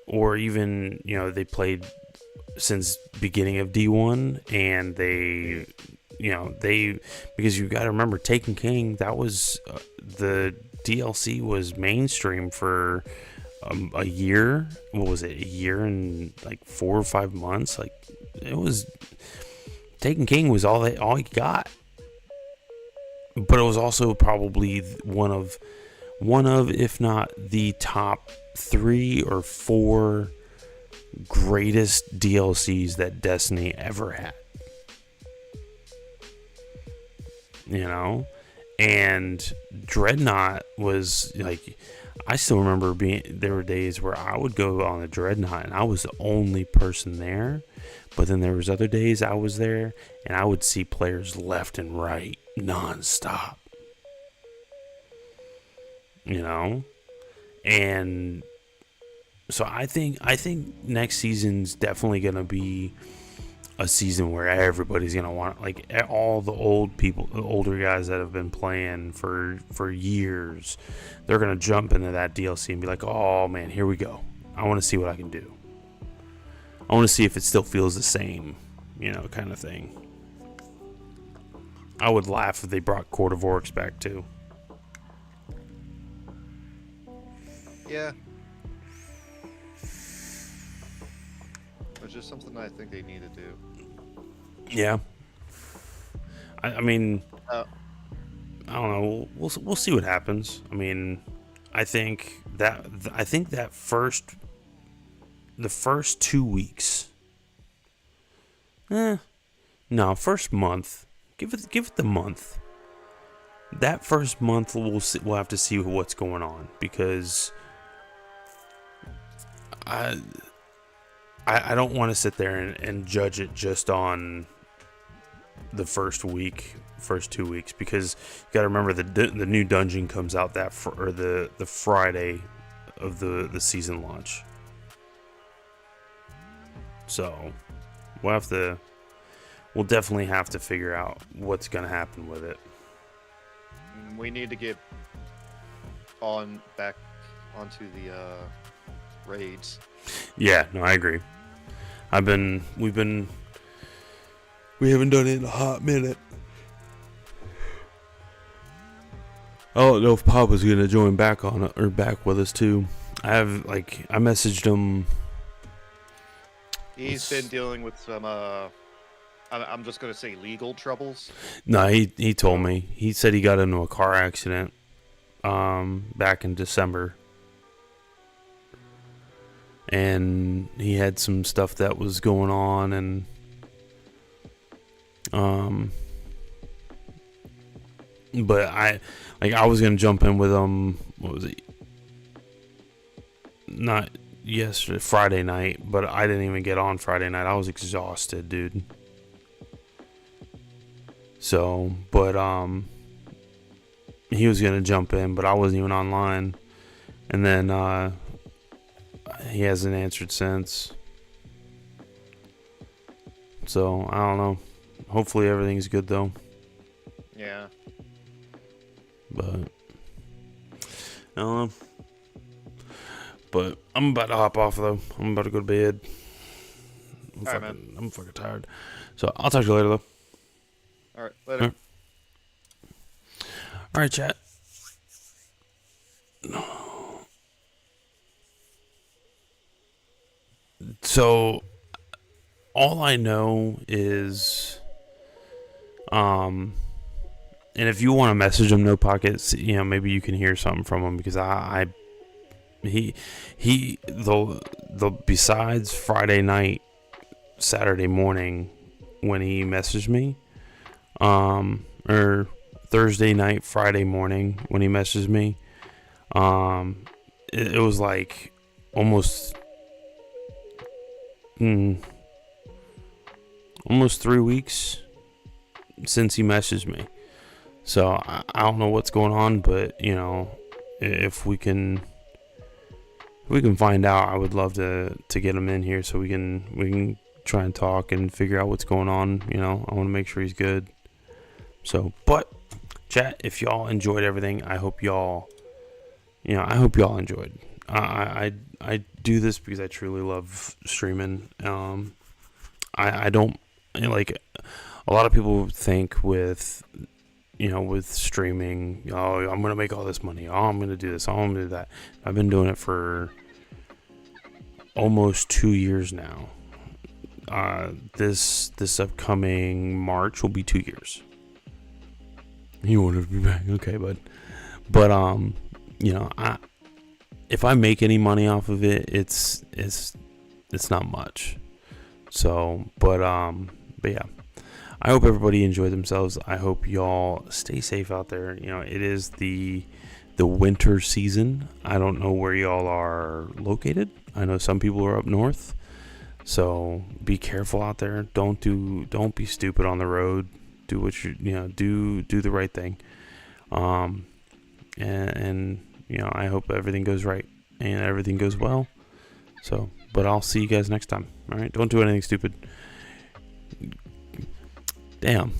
or even they played since beginning of D1, and they because you got to remember, Taken King, that was the DLC was mainstream for a year. What was it? A year and like 4 or 5 months. Like, it was, Taken King was all you got. But it was also probably one of if not the top 3 or 4 greatest DLCs that Destiny ever had. And Dreadnought was like, I still remember there were days where I would go on the Dreadnought and I was the only person there. But then there was other days I was there and I would see players left and right nonstop. And so I think next season's definitely gonna be a season where everybody's gonna want, like, all the older guys that have been playing for years, they're gonna jump into that DLC and be like, oh man, here we go. I want to see what I can do. I want to see if it still feels the same, kind of thing. I would laugh if they brought Court of Oryx back too. Yeah. It's just something I think they need to do. Yeah. I mean, I don't know. We'll see what happens. I mean, I think that the first 2 weeks. No, first month. Give it the month. That first month we'll have to see what's going on, because I don't want to sit there and judge it just on the first 2 weeks, because you got to remember the new dungeon comes out the Friday of the season launch. So we'll definitely have to figure out what's going to happen with it. We need to get back onto the raids. Yeah, no, I agree. We haven't done it in a hot minute. I don't know if Papa's gonna join back on it, or back with us too. I messaged him. He's been dealing with some I'm just gonna say legal troubles. No, he told me. He said he got into a car accident back in December. And he had some stuff that was going on, and but I was gonna jump in with him. What was it? Not yesterday, Friday night, but I didn't even get on Friday night. I was exhausted, dude. So, but he was gonna jump in, but I wasn't even online. And then he hasn't answered since. So, I don't know. Hopefully everything's good though. Yeah. But I don't know. But I'm about to hop off though. I'm about to go to bed. I'm fucking tired. So I'll talk to you later though. Alright, later. Alright, chat. So all I know is and if you want to message him, No Pockets, maybe you can hear something from him, because The besides Friday night, Saturday morning when he messaged me, or Thursday night, Friday morning when he messaged me, it was like almost 3 weeks since he messaged me. So I don't know what's going on, but you know, if we can find out, I would love to get him in here so we can try and talk and figure out what's going on. You know, I want to make sure he's good. So, but chat, if y'all enjoyed everything, I hope y'all enjoyed. I do this because I truly love streaming. I don't like, a lot of people think with streaming, oh, I'm gonna make all this money, oh, I'm gonna do this, oh, I'm gonna do that. I've been doing it for almost 2 years now. This upcoming March will be 2 years. You want to be back, okay, but you know, if I make any money off of it, it's not much. So, but yeah, I hope everybody enjoyed themselves. I hope y'all stay safe out there. You know, it is the winter season. I don't know where y'all are located. I know some people are up north, so be careful out there. Don't be stupid on the road. Do what do the right thing. And you know, I hope everything goes right and everything goes well. So, but I'll see you guys next time. All right, don't do anything stupid. Damn,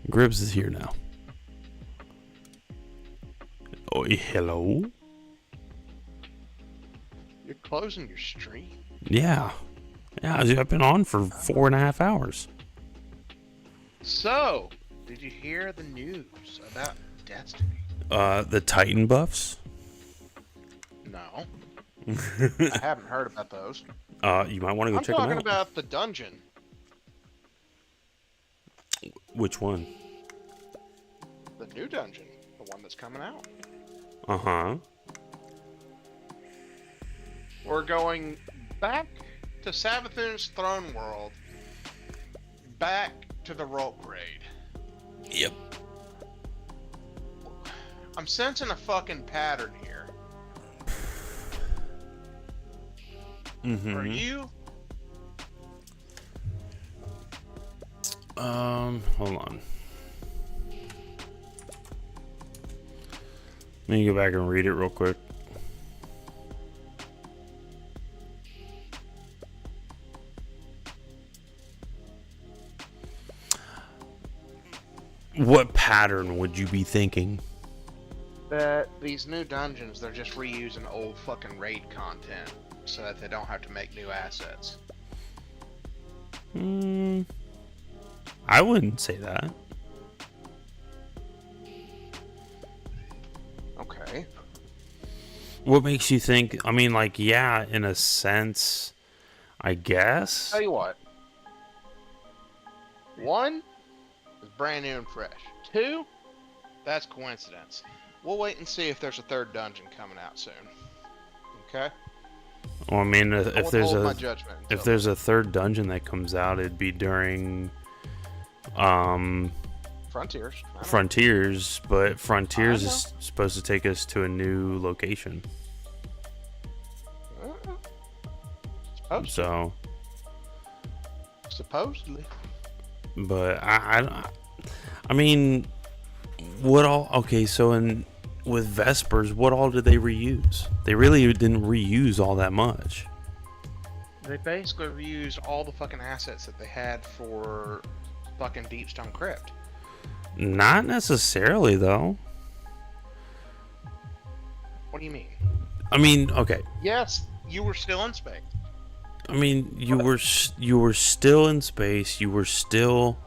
Gribbs is here now. Oh, hello. You're closing your stream. Yeah, I've been on for 4.5 hours. So, did you hear the news about Destiny? The Titan buffs? No. I haven't heard about those. You might want to go check them out. I'm talking about the dungeon. Which one? The new dungeon. The one that's coming out. Uh-huh. We're going back to Savathun's throne world. Back to the rope raid. Yep. I'm sensing a fucking pattern here. Mm-hmm. Are you? Hold on. Let me go back and read it real quick. What pattern would you be thinking? That these new dungeons, they're just reusing old fucking raid content so that they don't have to make new assets. I wouldn't say that. Okay. What makes you think? I mean, like, yeah, in a sense, I guess. Tell you what. One is brand new and fresh. Two, that's coincidence. We'll wait and see if there's a third dungeon coming out soon. Okay? Well, I mean, if there's a third dungeon that comes out, it'd be during Frontiers. Frontiers, but Frontiers is supposed to take us to a new location. Supposedly. But I mean, what all? Okay, so with Vespers, what all did they reuse? They really didn't reuse all that much. They basically reused all the fucking assets that they had for fucking Deepstone Crypt. Not necessarily, though. What do you mean? I mean, okay. Yes, you were still in space. I mean, you were still in space. You were still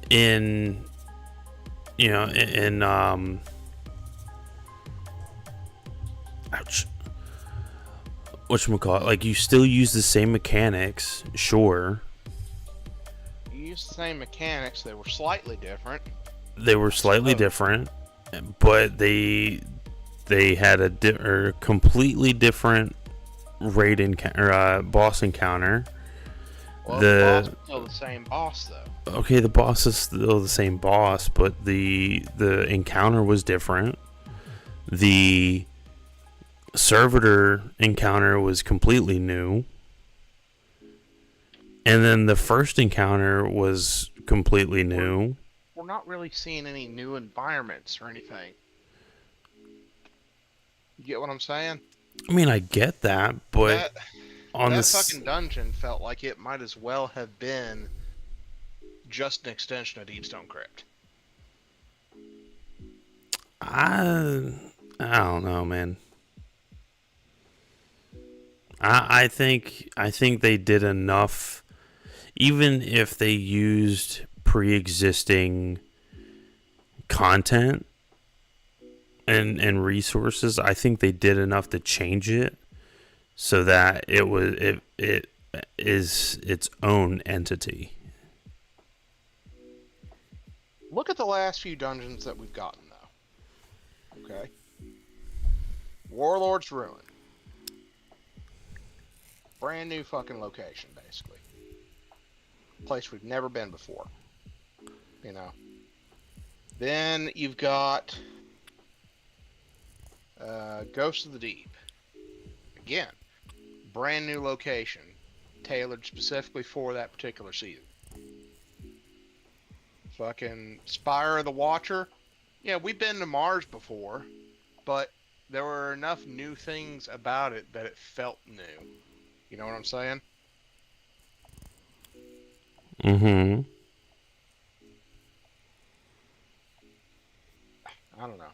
in, ouch. Whatchamacallit? Like, you still use the same mechanics, sure. You used the same mechanics. They were slightly different. They were slightly different, but they they had a completely different raid boss encounter. Well, the boss is still the same boss, though. Okay, the boss is still the same boss, but the encounter was different. The servitor encounter was completely new. And then the first encounter was completely new. We're not really seeing any new environments or anything. You get what I'm saying? I mean, I get that, but that fucking dungeon felt like it might as well have been just an extension of Deepstone Crypt. I don't know, man. I think they did enough. Even if they used pre-existing content and resources, I think they did enough to change it so that it is its own entity. Look at the last few dungeons that we've gotten, though. Okay. Warlord's Ruin. Brand new fucking location, basically. Place we've never been before. You know. Then you've got Ghost of the Deep. Again, brand new location, tailored specifically for that particular season. Fucking Spire of the Watcher. Yeah, we've been to Mars before, but there were enough new things about it that it felt new. You know what I'm saying? Mm-hmm. I don't know.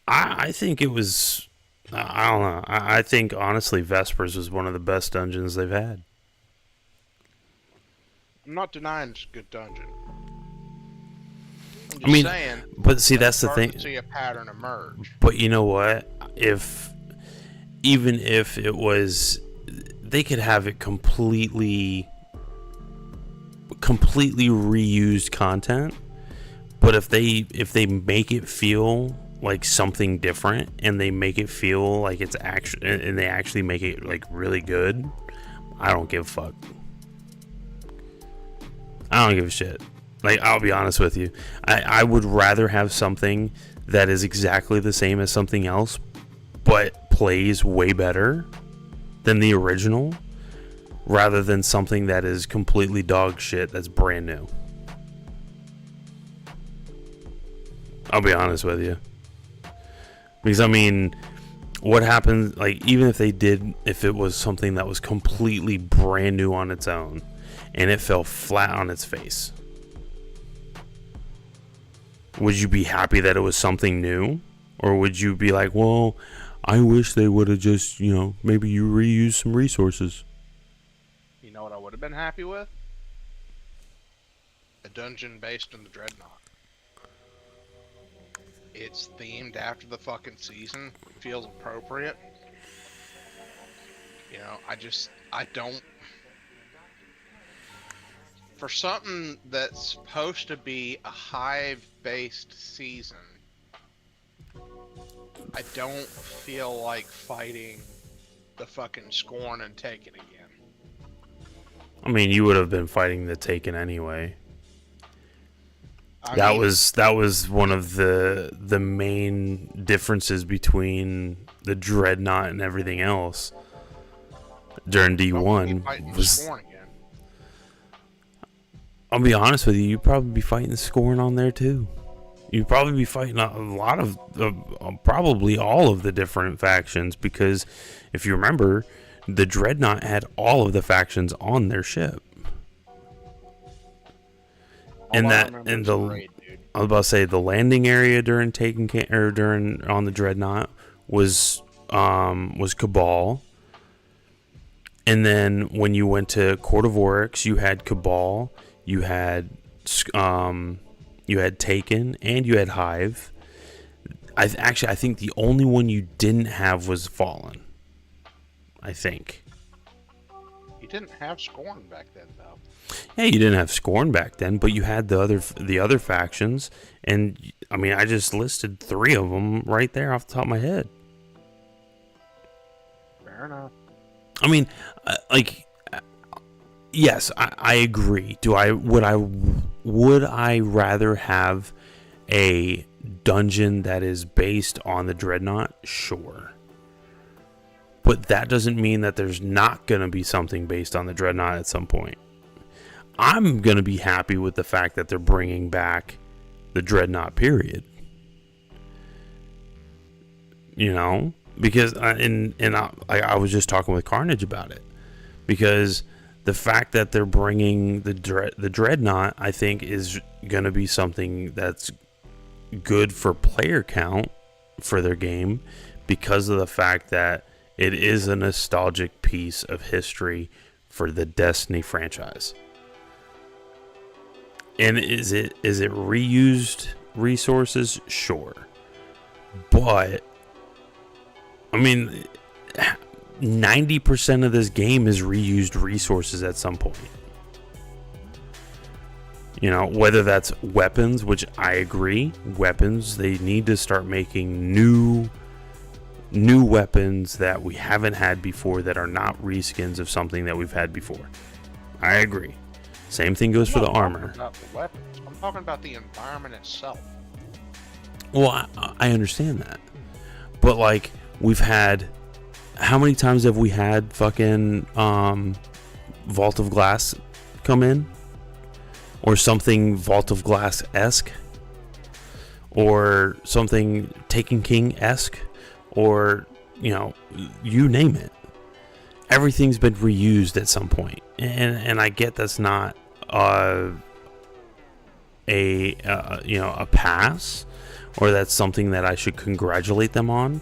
I think it was... I don't know. I think, honestly, Vespers was one of the best dungeons they've had. I'm not denying it's a good dungeon. I'm just I mean, saying, but see, that's the thing. To see a pattern emerge. But you know what? Even if it was... They could have it completely reused content, but if they make it feel like something different and they make it feel like it's actually, and they actually make it like really good, I don't give a fuck. I don't give a shit. Like, I'll be honest with you, I would rather have something that is exactly the same as something else but plays way better than the original, rather than something that is completely dog shit that's brand new. I'll be honest with you. Because, I mean, what happens, like, even if it was something that was completely brand new on its own, and it fell flat on its face, would you be happy that it was something new? Or would you be like, well, I wish they would have just, maybe you reuse some resources? You know what I would have been happy with? A dungeon based on the Dreadnought. It's themed after the fucking season. It feels appropriate. I don't... For something that's supposed to be a hive-based season, I don't feel like fighting the fucking Scorn and Taken again. I mean, you would have been fighting the Taken anyway. That was one of the main differences between the Dreadnought and everything else during D1. I'll be honest with you, you'd probably be fighting Scorn on there too. You'd probably be fighting a lot of, probably all of the different factions, because if you remember, the Dreadnought had all of the factions on their ship. I was about to say, the landing area during on the Dreadnought was Cabal. And then when you went to Court of Oryx, you had Cabal, you had Taken, and you had Hive. I think the only one you didn't have was Fallen. I think. You didn't have Scorn back then, though. Yeah, you didn't have Scorn back then, but you had the other factions, and I mean, I just listed 3 of them right there off the top of my head. Fair enough. I mean, yes, I agree. Would I rather have a dungeon that is based on the Dreadnought? Sure. But that doesn't mean that there's not going to be something based on the Dreadnought at some point. I'm going to be happy with the fact that they're bringing back the Dreadnought, period. You know? Because, I was just talking with Carnage about it. Because the fact that they're bringing the Dreadnought, I think, is going to be something that's good for player count for their game. Because of the fact that it is a nostalgic piece of history for the Destiny franchise. And is it reused resources? Sure. But, I mean, 90% of this game is reused resources at some point. You know, whether that's weapons, which I agree. Weapons, they need to start making new weapons that we haven't had before, that are not reskins of something that we've had before. I agree. Same thing goes for the armor. About the weapons. I'm talking about the environment itself. Well, I understand that. But, like, we've had... How many times have we had fucking Vault of Glass come in? Or something Vault of Glass-esque? Or something Taken King-esque? Or, you know, you name it. Everything's been reused at some point. And I get that's not a pass, or that's something that I should congratulate them on.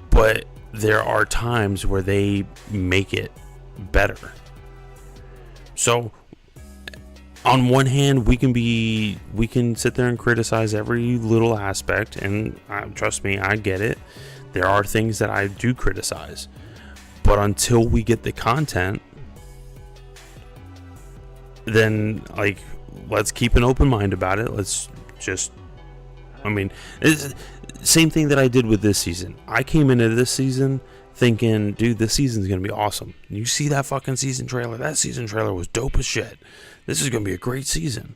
But there are times where they make it better. So on one hand, we can sit there and criticize every little aspect, and trust me, I get it. There are things that I do criticize, but until we get the content, then, like, let's keep an open mind about it. Let's just, I mean, it's same thing that I did with this season. I came into this season thinking, dude, this season's gonna be awesome. You see that fucking season trailer? That season trailer was dope as shit. This is gonna be a great season.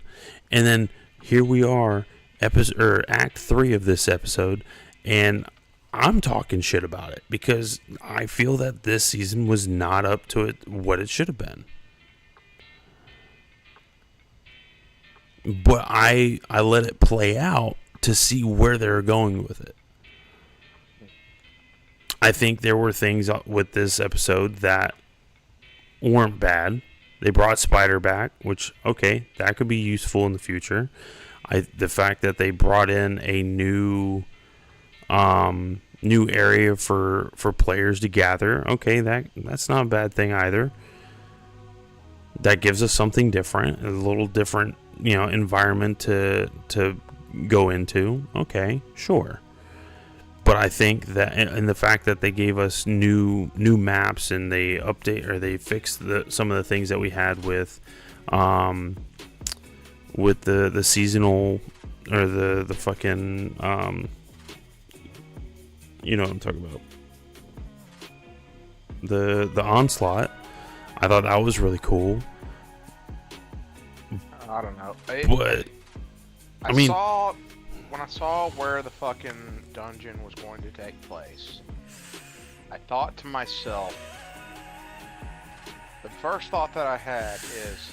And then here we are, Act 3 of this episode, and I'm talking shit about it because I feel that this season was not up to what it should have been. But I let it play out to see where they're going with it. I think there were things with this episode that weren't bad. They brought Spider back, which, okay, that could be useful in the future. The fact that they brought in a new area for players to gather, okay, that's not a bad thing either. That gives us something different, a little different, environment to go into. Okay, sure. But I think that, and the fact that they gave us new maps, and they fixed some of the things that we had with the seasonal, or the fucking you know what I'm talking about, the onslaught. I thought that was really cool. I don't know. But when I saw where the fucking dungeon was going to take place, I thought to myself, the first thought that I had is,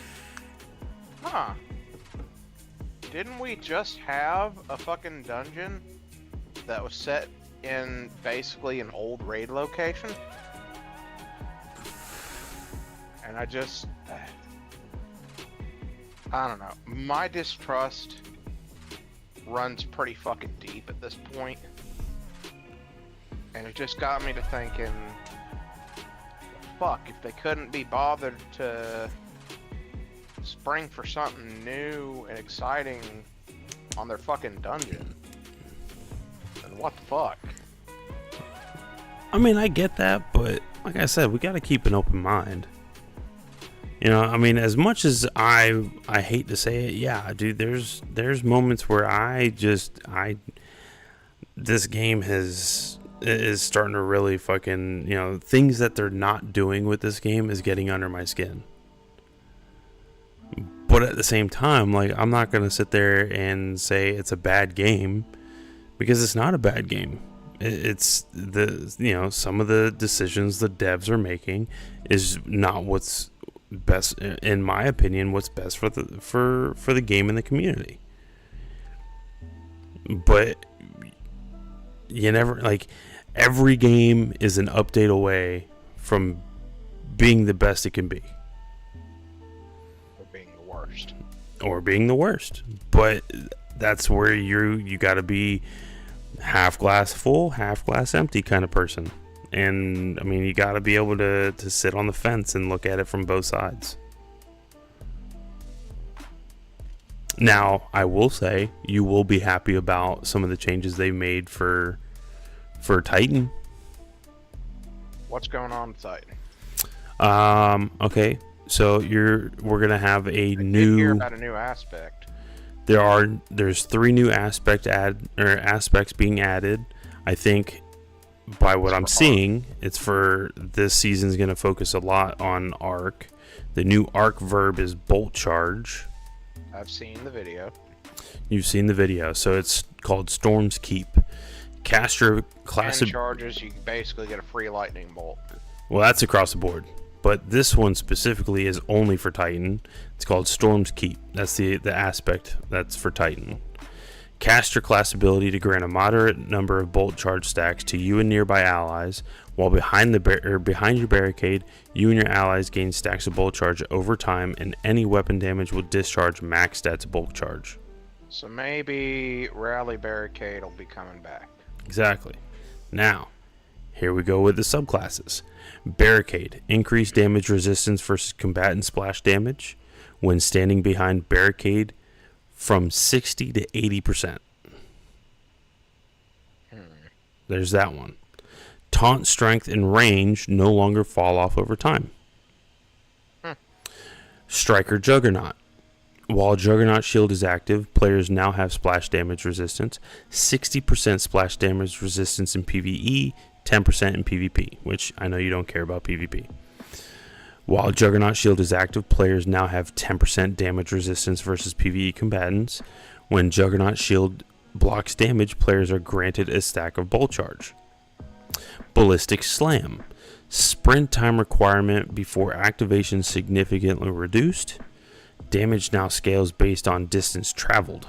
didn't we just have a fucking dungeon that was set in basically an old raid location? And I don't know. My distrust runs pretty fucking deep at this point. And it just got me to thinking, fuck, if they couldn't be bothered to spring for something new and exciting on their fucking dungeon, then what the fuck? I mean, I get that, but like I said, we gotta keep an open mind. You know, I mean, as much as I hate to say it, yeah, dude, there's moments where this game is starting to really fucking, you know, things that they're not doing with this game is getting under my skin. But at the same time, like, I'm not going to sit there and say it's a bad game, because it's not a bad game. It's the, you know, some of the decisions the devs are making is not what's best, in my opinion, what's best for the game and the community. But you never, like, every game is an update away from being the best it can be. Or being the worst. But that's where you got to be half glass full, half glass empty kind of person. And I mean, you got to be able to sit on the fence and look at it from both sides. Now, I will say you will be happy about some of the changes they made for Titan. What's going on with Titan? Okay. So we're gonna have a I new. did hear about a new aspect. There's 3 new aspects being added. I think by what I'm seeing, it's for this season's gonna focus a lot on arc. The new arc verb is bolt charge. I've seen the video. You've seen the video, so it's called Storm's Keep. Caster class 10 charges, you basically get a free lightning bolt. Well, that's across the board. But this one specifically is only for Titan. It's called Storm's Keep. That's the aspect that's for Titan. Cast your class ability to grant a moderate number of bolt charge stacks to you and nearby allies. While behind your barricade, you and your allies gain stacks of bolt charge over time, and any weapon damage will discharge max stats bolt charge. So maybe Rally Barricade will be coming back. Exactly. Now, here we go with the subclasses. Barricade. Increased damage resistance versus combatant splash damage when standing behind barricade from 60 to 80%. There's that one. Taunt strength and range no longer fall off over time. Striker Juggernaut. While Juggernaut Shield is active, players now have splash damage resistance, 60% splash damage resistance in PvE, 10% in PvP, which I know you don't care about PvP. While Juggernaut Shield is active, players now have 10% damage resistance versus PvE combatants. When Juggernaut Shield blocks damage, players are granted a stack of bolt charge. Ballistic Slam. Sprint time requirement before activation significantly reduced. Damage now scales based on distance traveled.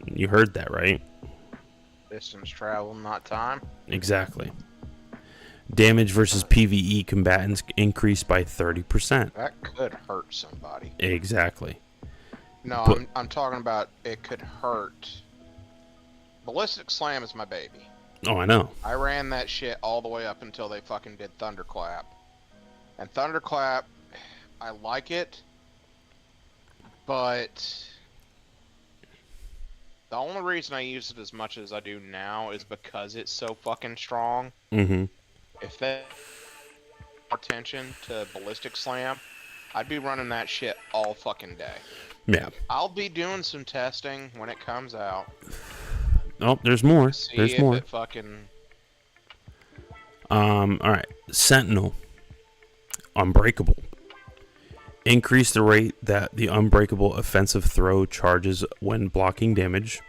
You heard that, right? Distance traveled, not time. Exactly. Damage versus PvE combatants increased by 30%. That could hurt somebody. Exactly. No, But- I'm talking about it could hurt. Ballistic Slam is my baby. Oh, I know. I ran that shit all the way up until they fucking did Thunderclap. And Thunderclap, I like it, but the only reason I use it as much as I do now is because it's so fucking strong. Mm-hmm. If they attention to Ballistic Slam, I'd be running that shit all fucking day. Yeah. I'll be doing some testing when it comes out. Oh, there's more. See There's if more. it fucking... Alright. Sentinel. Unbreakable. Increase the rate that the unbreakable offensive throw charges when blocking damage.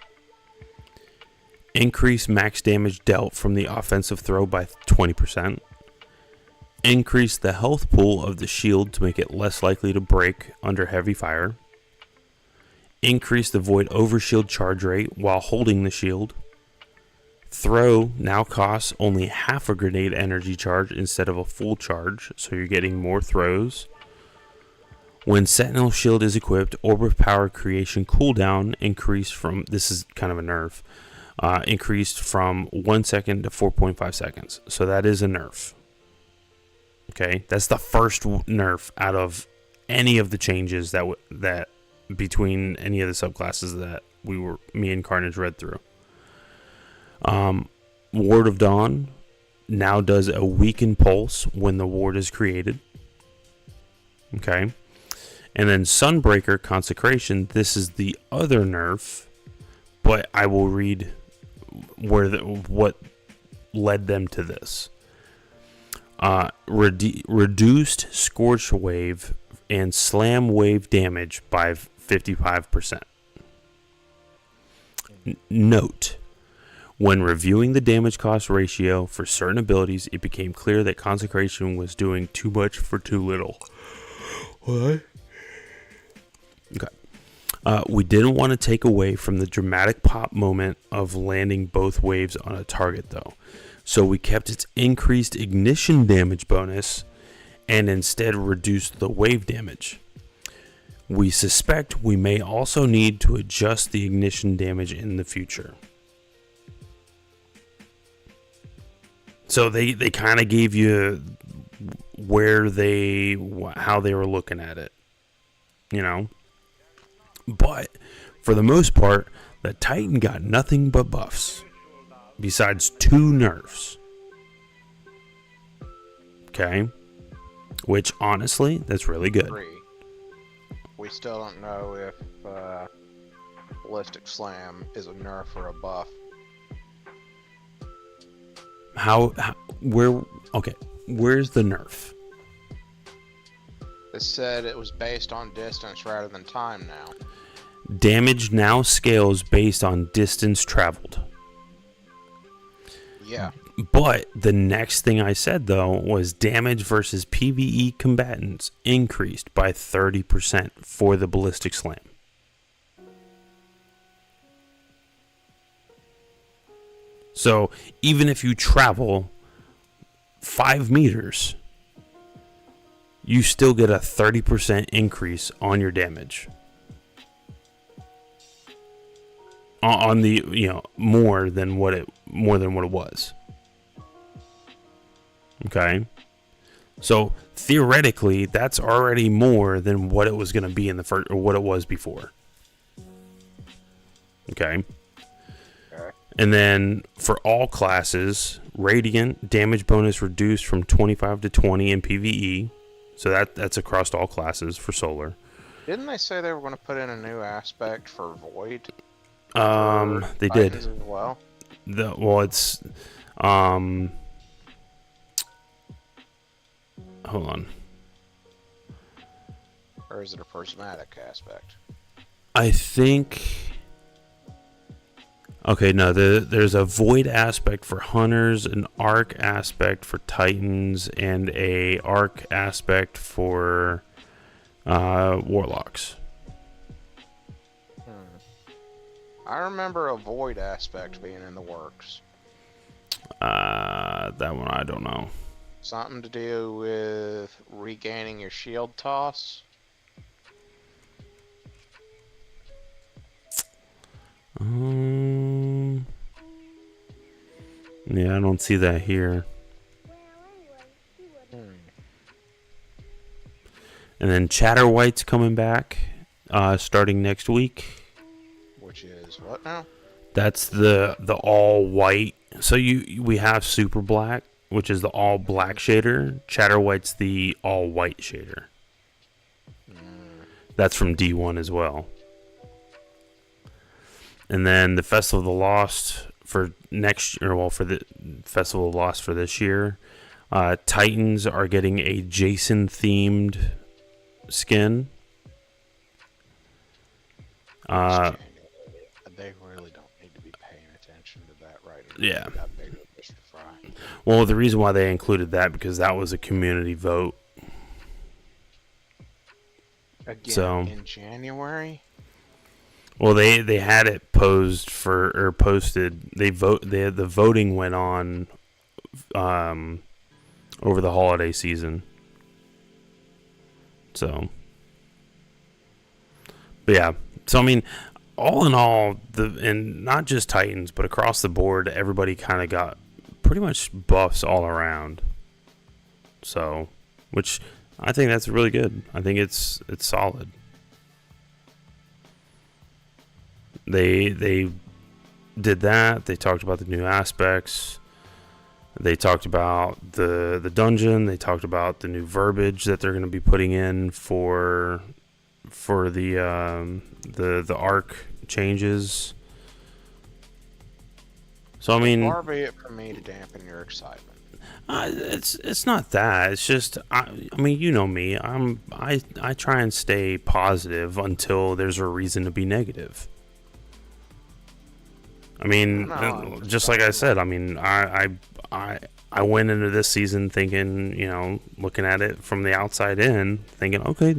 Increase max damage dealt from the offensive throw by 20%. Increase the health pool of the shield to make it less likely to break under heavy fire. Increase the void overshield charge rate while holding the shield. Throw now costs only half a grenade energy charge instead of a full charge, so you're getting more throws. When Sentinel Shield is equipped, Orb of Power creation cooldown increased from, this is kind of a nerf, increased from 1 second to 4.5 seconds. So that is a nerf. Okay, that's the first nerf out of any of the changes that between any of the subclasses that me and Carnage read through. Ward of Dawn now does a weakened pulse when the ward is created. Okay. And then Sunbreaker Consecration, this is the other nerf, but I will read what led them to this. Reduced Scorch Wave and Slam Wave damage by 55%. Note, when reviewing the damage cost ratio for certain abilities, it became clear that Consecration was doing too much for too little. What? Okay. We didn't want to take away from the dramatic pop moment of landing both waves on a target, though. So we kept its increased ignition damage bonus and instead reduced the wave damage. We suspect we may also need to adjust the ignition damage in the future. So they kind of gave you how they were looking at it, you know. But for the most part, the Titan got nothing but buffs, besides 2 nerfs. Okay, which honestly, that's really good. We still don't know if Ballistic Slam is a nerf or a buff. Where's the nerf? It said it was based on distance rather than time now. Damage now scales based on distance traveled. Yeah. But the next thing I said, though, was damage versus PvE combatants increased by 30% for the Ballistic Slam. So even if you travel 5 meters, you still get a 30% increase on your damage. On the, more than what it was. Okay. So theoretically, that's already more than what it was going to be in the first, or what it was before. Okay. And then for all classes, Radiant damage bonus reduced from 25 to 20 in PvE. So that's across all classes for Solar. Didn't they say they were going to put in a new aspect for Void? They did. As well. It's hold on. Or is it a prismatic aspect? I think. Okay, no, there's a Void aspect for Hunters, an Arc aspect for Titans, and a Arc aspect for Warlocks. I remember a Void aspect being in the works. That one I don't know. Something to do with regaining your shield toss? Yeah, I don't see that here. And then Chatterwhite's coming back, starting next week. Which is what now? That's the all white. So we have Super Black, which is the all black shader. Chatterwhite's the all white shader. That's from D1 as well. And then the Festival of the Lost for next year, well, for the Festival of the Lost for this year, Titans are getting a Jason themed skin. They really don't need to be paying attention to that right now. Yeah. They got bigger fish to fry. Well, the reason why they included that because that was a community vote. Again, in January? Well, they had it posted. The voting went on over the holiday season. So, but yeah. So I mean, all in all, and not just Titans, but across the board, everybody kind of got pretty much buffs all around. So, which I think that's really good. I think it's solid. They did that. They talked about the new aspects. They talked about the dungeon. They talked about the new verbiage that they're going to be putting in for the arc changes. So I mean, far be it from me to dampen your excitement. it's not that. It's just I mean, you know me. I try and stay positive until there's a reason to be negative. I mean, just like I said, I mean, I went into this season thinking, you know, looking at it from the outside in, thinking, okay,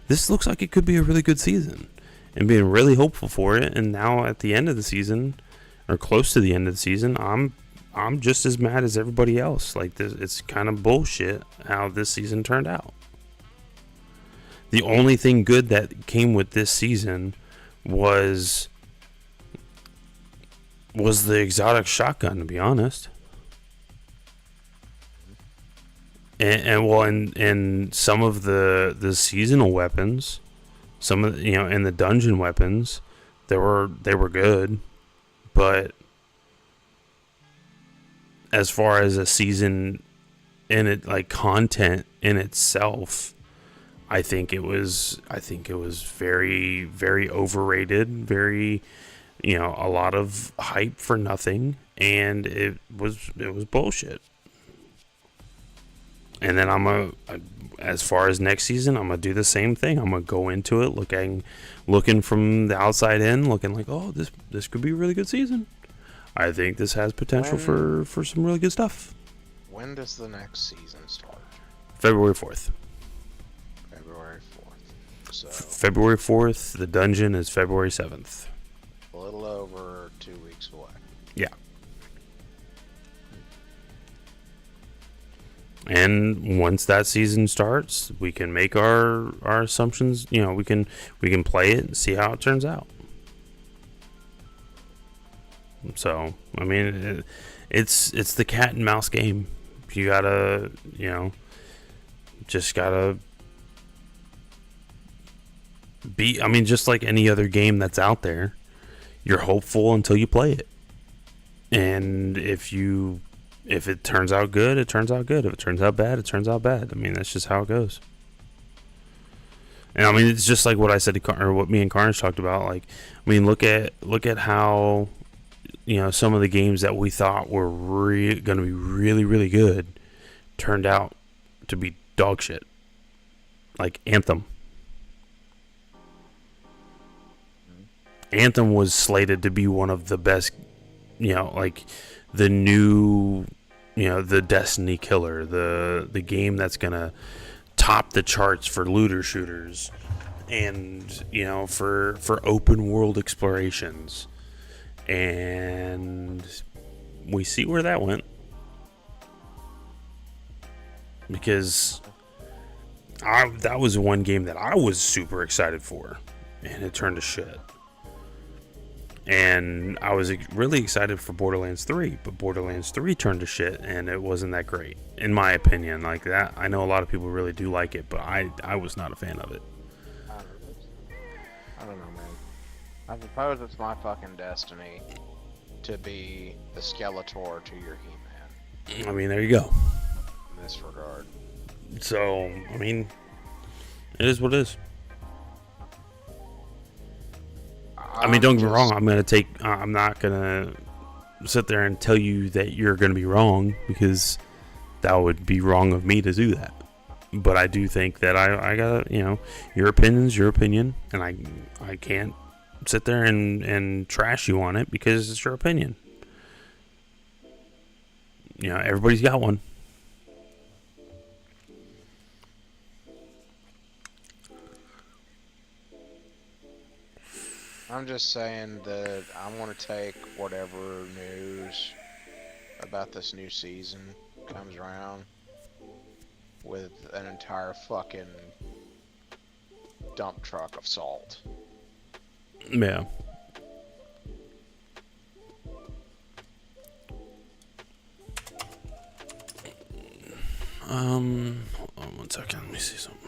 this looks like it could be a really good season, and being really hopeful for it. And now at the end of the season, or close to the end of the season, I'm just as mad as everybody else. Like this, it's kind of bullshit how this season turned out. The only thing good that came with this season was the exotic shotgun, to be honest. And some of the seasonal weapons, some of and the dungeon weapons, they were good, but as far as a season in it, like content in itself, I think it was very, very overrated, very, a lot of hype for nothing, and it was bullshit. And then as far as next season, I'm gonna do the same thing. I'm gonna go into it looking from the outside in, looking like, oh, this could be a really good season. I think this has potential for some really good stuff. When does the next season start? February 4th. February 4th. So February 4th. The dungeon is February 7th. A little over 2 weeks away. Yeah. And once that season starts, we can make our assumptions. We can play it and see how it turns out. So, I mean, it's the cat and mouse game. You gotta, just gotta be. I mean, just like any other game that's out there, you're hopeful until you play it. And if it turns out good, it turns out good. If it turns out bad, it turns out bad. I mean, that's just how it goes. And I mean, it's just like what I said or what me and Carnage talked about. Like, I mean, look at how, some of the games that we thought were going to be really, really good turned out to be dog shit. Like Anthem. Anthem was slated to be one of the best, like the new, the Destiny killer, the game that's gonna top the charts for looter shooters, and for open world explorations, and we see where that went, because that was one game that I was super excited for, and it turned to shit. And I was really excited for Borderlands 3, but Borderlands 3 turned to shit, and it wasn't that great, in my opinion. Like that, I know a lot of people really do like it, but I was not a fan of it. I don't know, man. I suppose it's my fucking destiny to be the Skeletor to your He-Man. I mean, there you go. In this regard. So, I mean, it is what it is. I mean, don't get me wrong. I'm not gonna sit there and tell you that you're gonna be wrong, because that would be wrong of me to do that. But I do think that I gotta, your opinion's your opinion, and I can't sit there and trash you on it because it's your opinion. Everybody's got one. I'm just saying that I want to take whatever news about this new season comes around with an entire fucking dump truck of salt. Yeah. Hold on 1 second. Let me see something.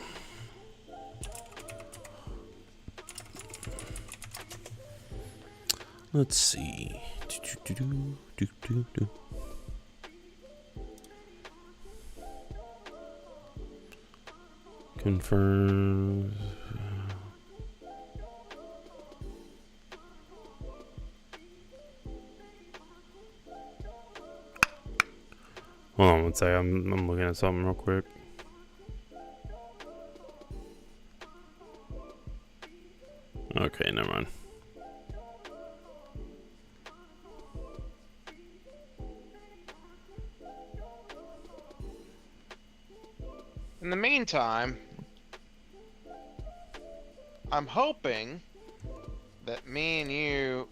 Let's see. Confirm. Hold on one second. I'm looking at something real quick. Okay, never mind. In the meantime, I'm hoping that me and you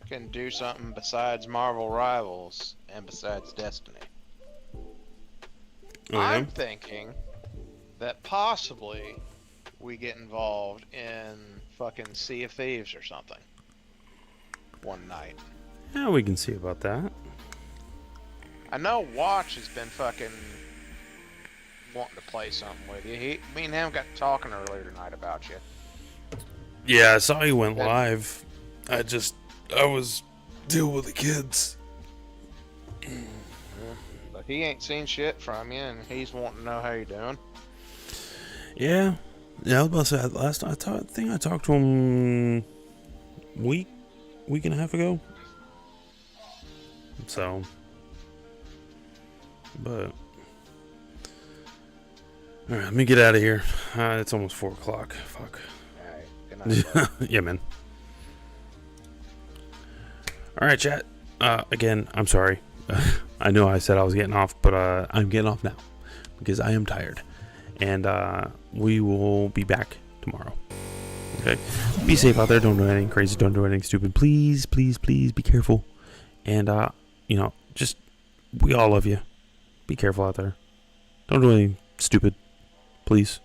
can do something besides Marvel Rivals and besides Destiny. I'm thinking that possibly we get involved in fucking Sea of Thieves or something one night. Yeah, we can see about that. I know Watch has been fucking wanting to play something with you. Me and him got talking earlier tonight about you. Yeah, I saw you went live. I was dealing with the kids. But he ain't seen shit from you, and he's wanting to know how you're doing. Yeah, I was about to say last I think I talked to him week and a half ago. So, but all right, let me get out of here. It's almost 4 o'clock. Fuck. All right, good night. Yeah, man. All right, chat. Again, I'm sorry. I know I said I was getting off, but I'm getting off now because I am tired. And we will be back tomorrow. Okay? Be safe out there. Don't do anything crazy. Don't do anything stupid. Please, please, please be careful. And, just, we all love you. Be careful out there. Don't do anything stupid. Please.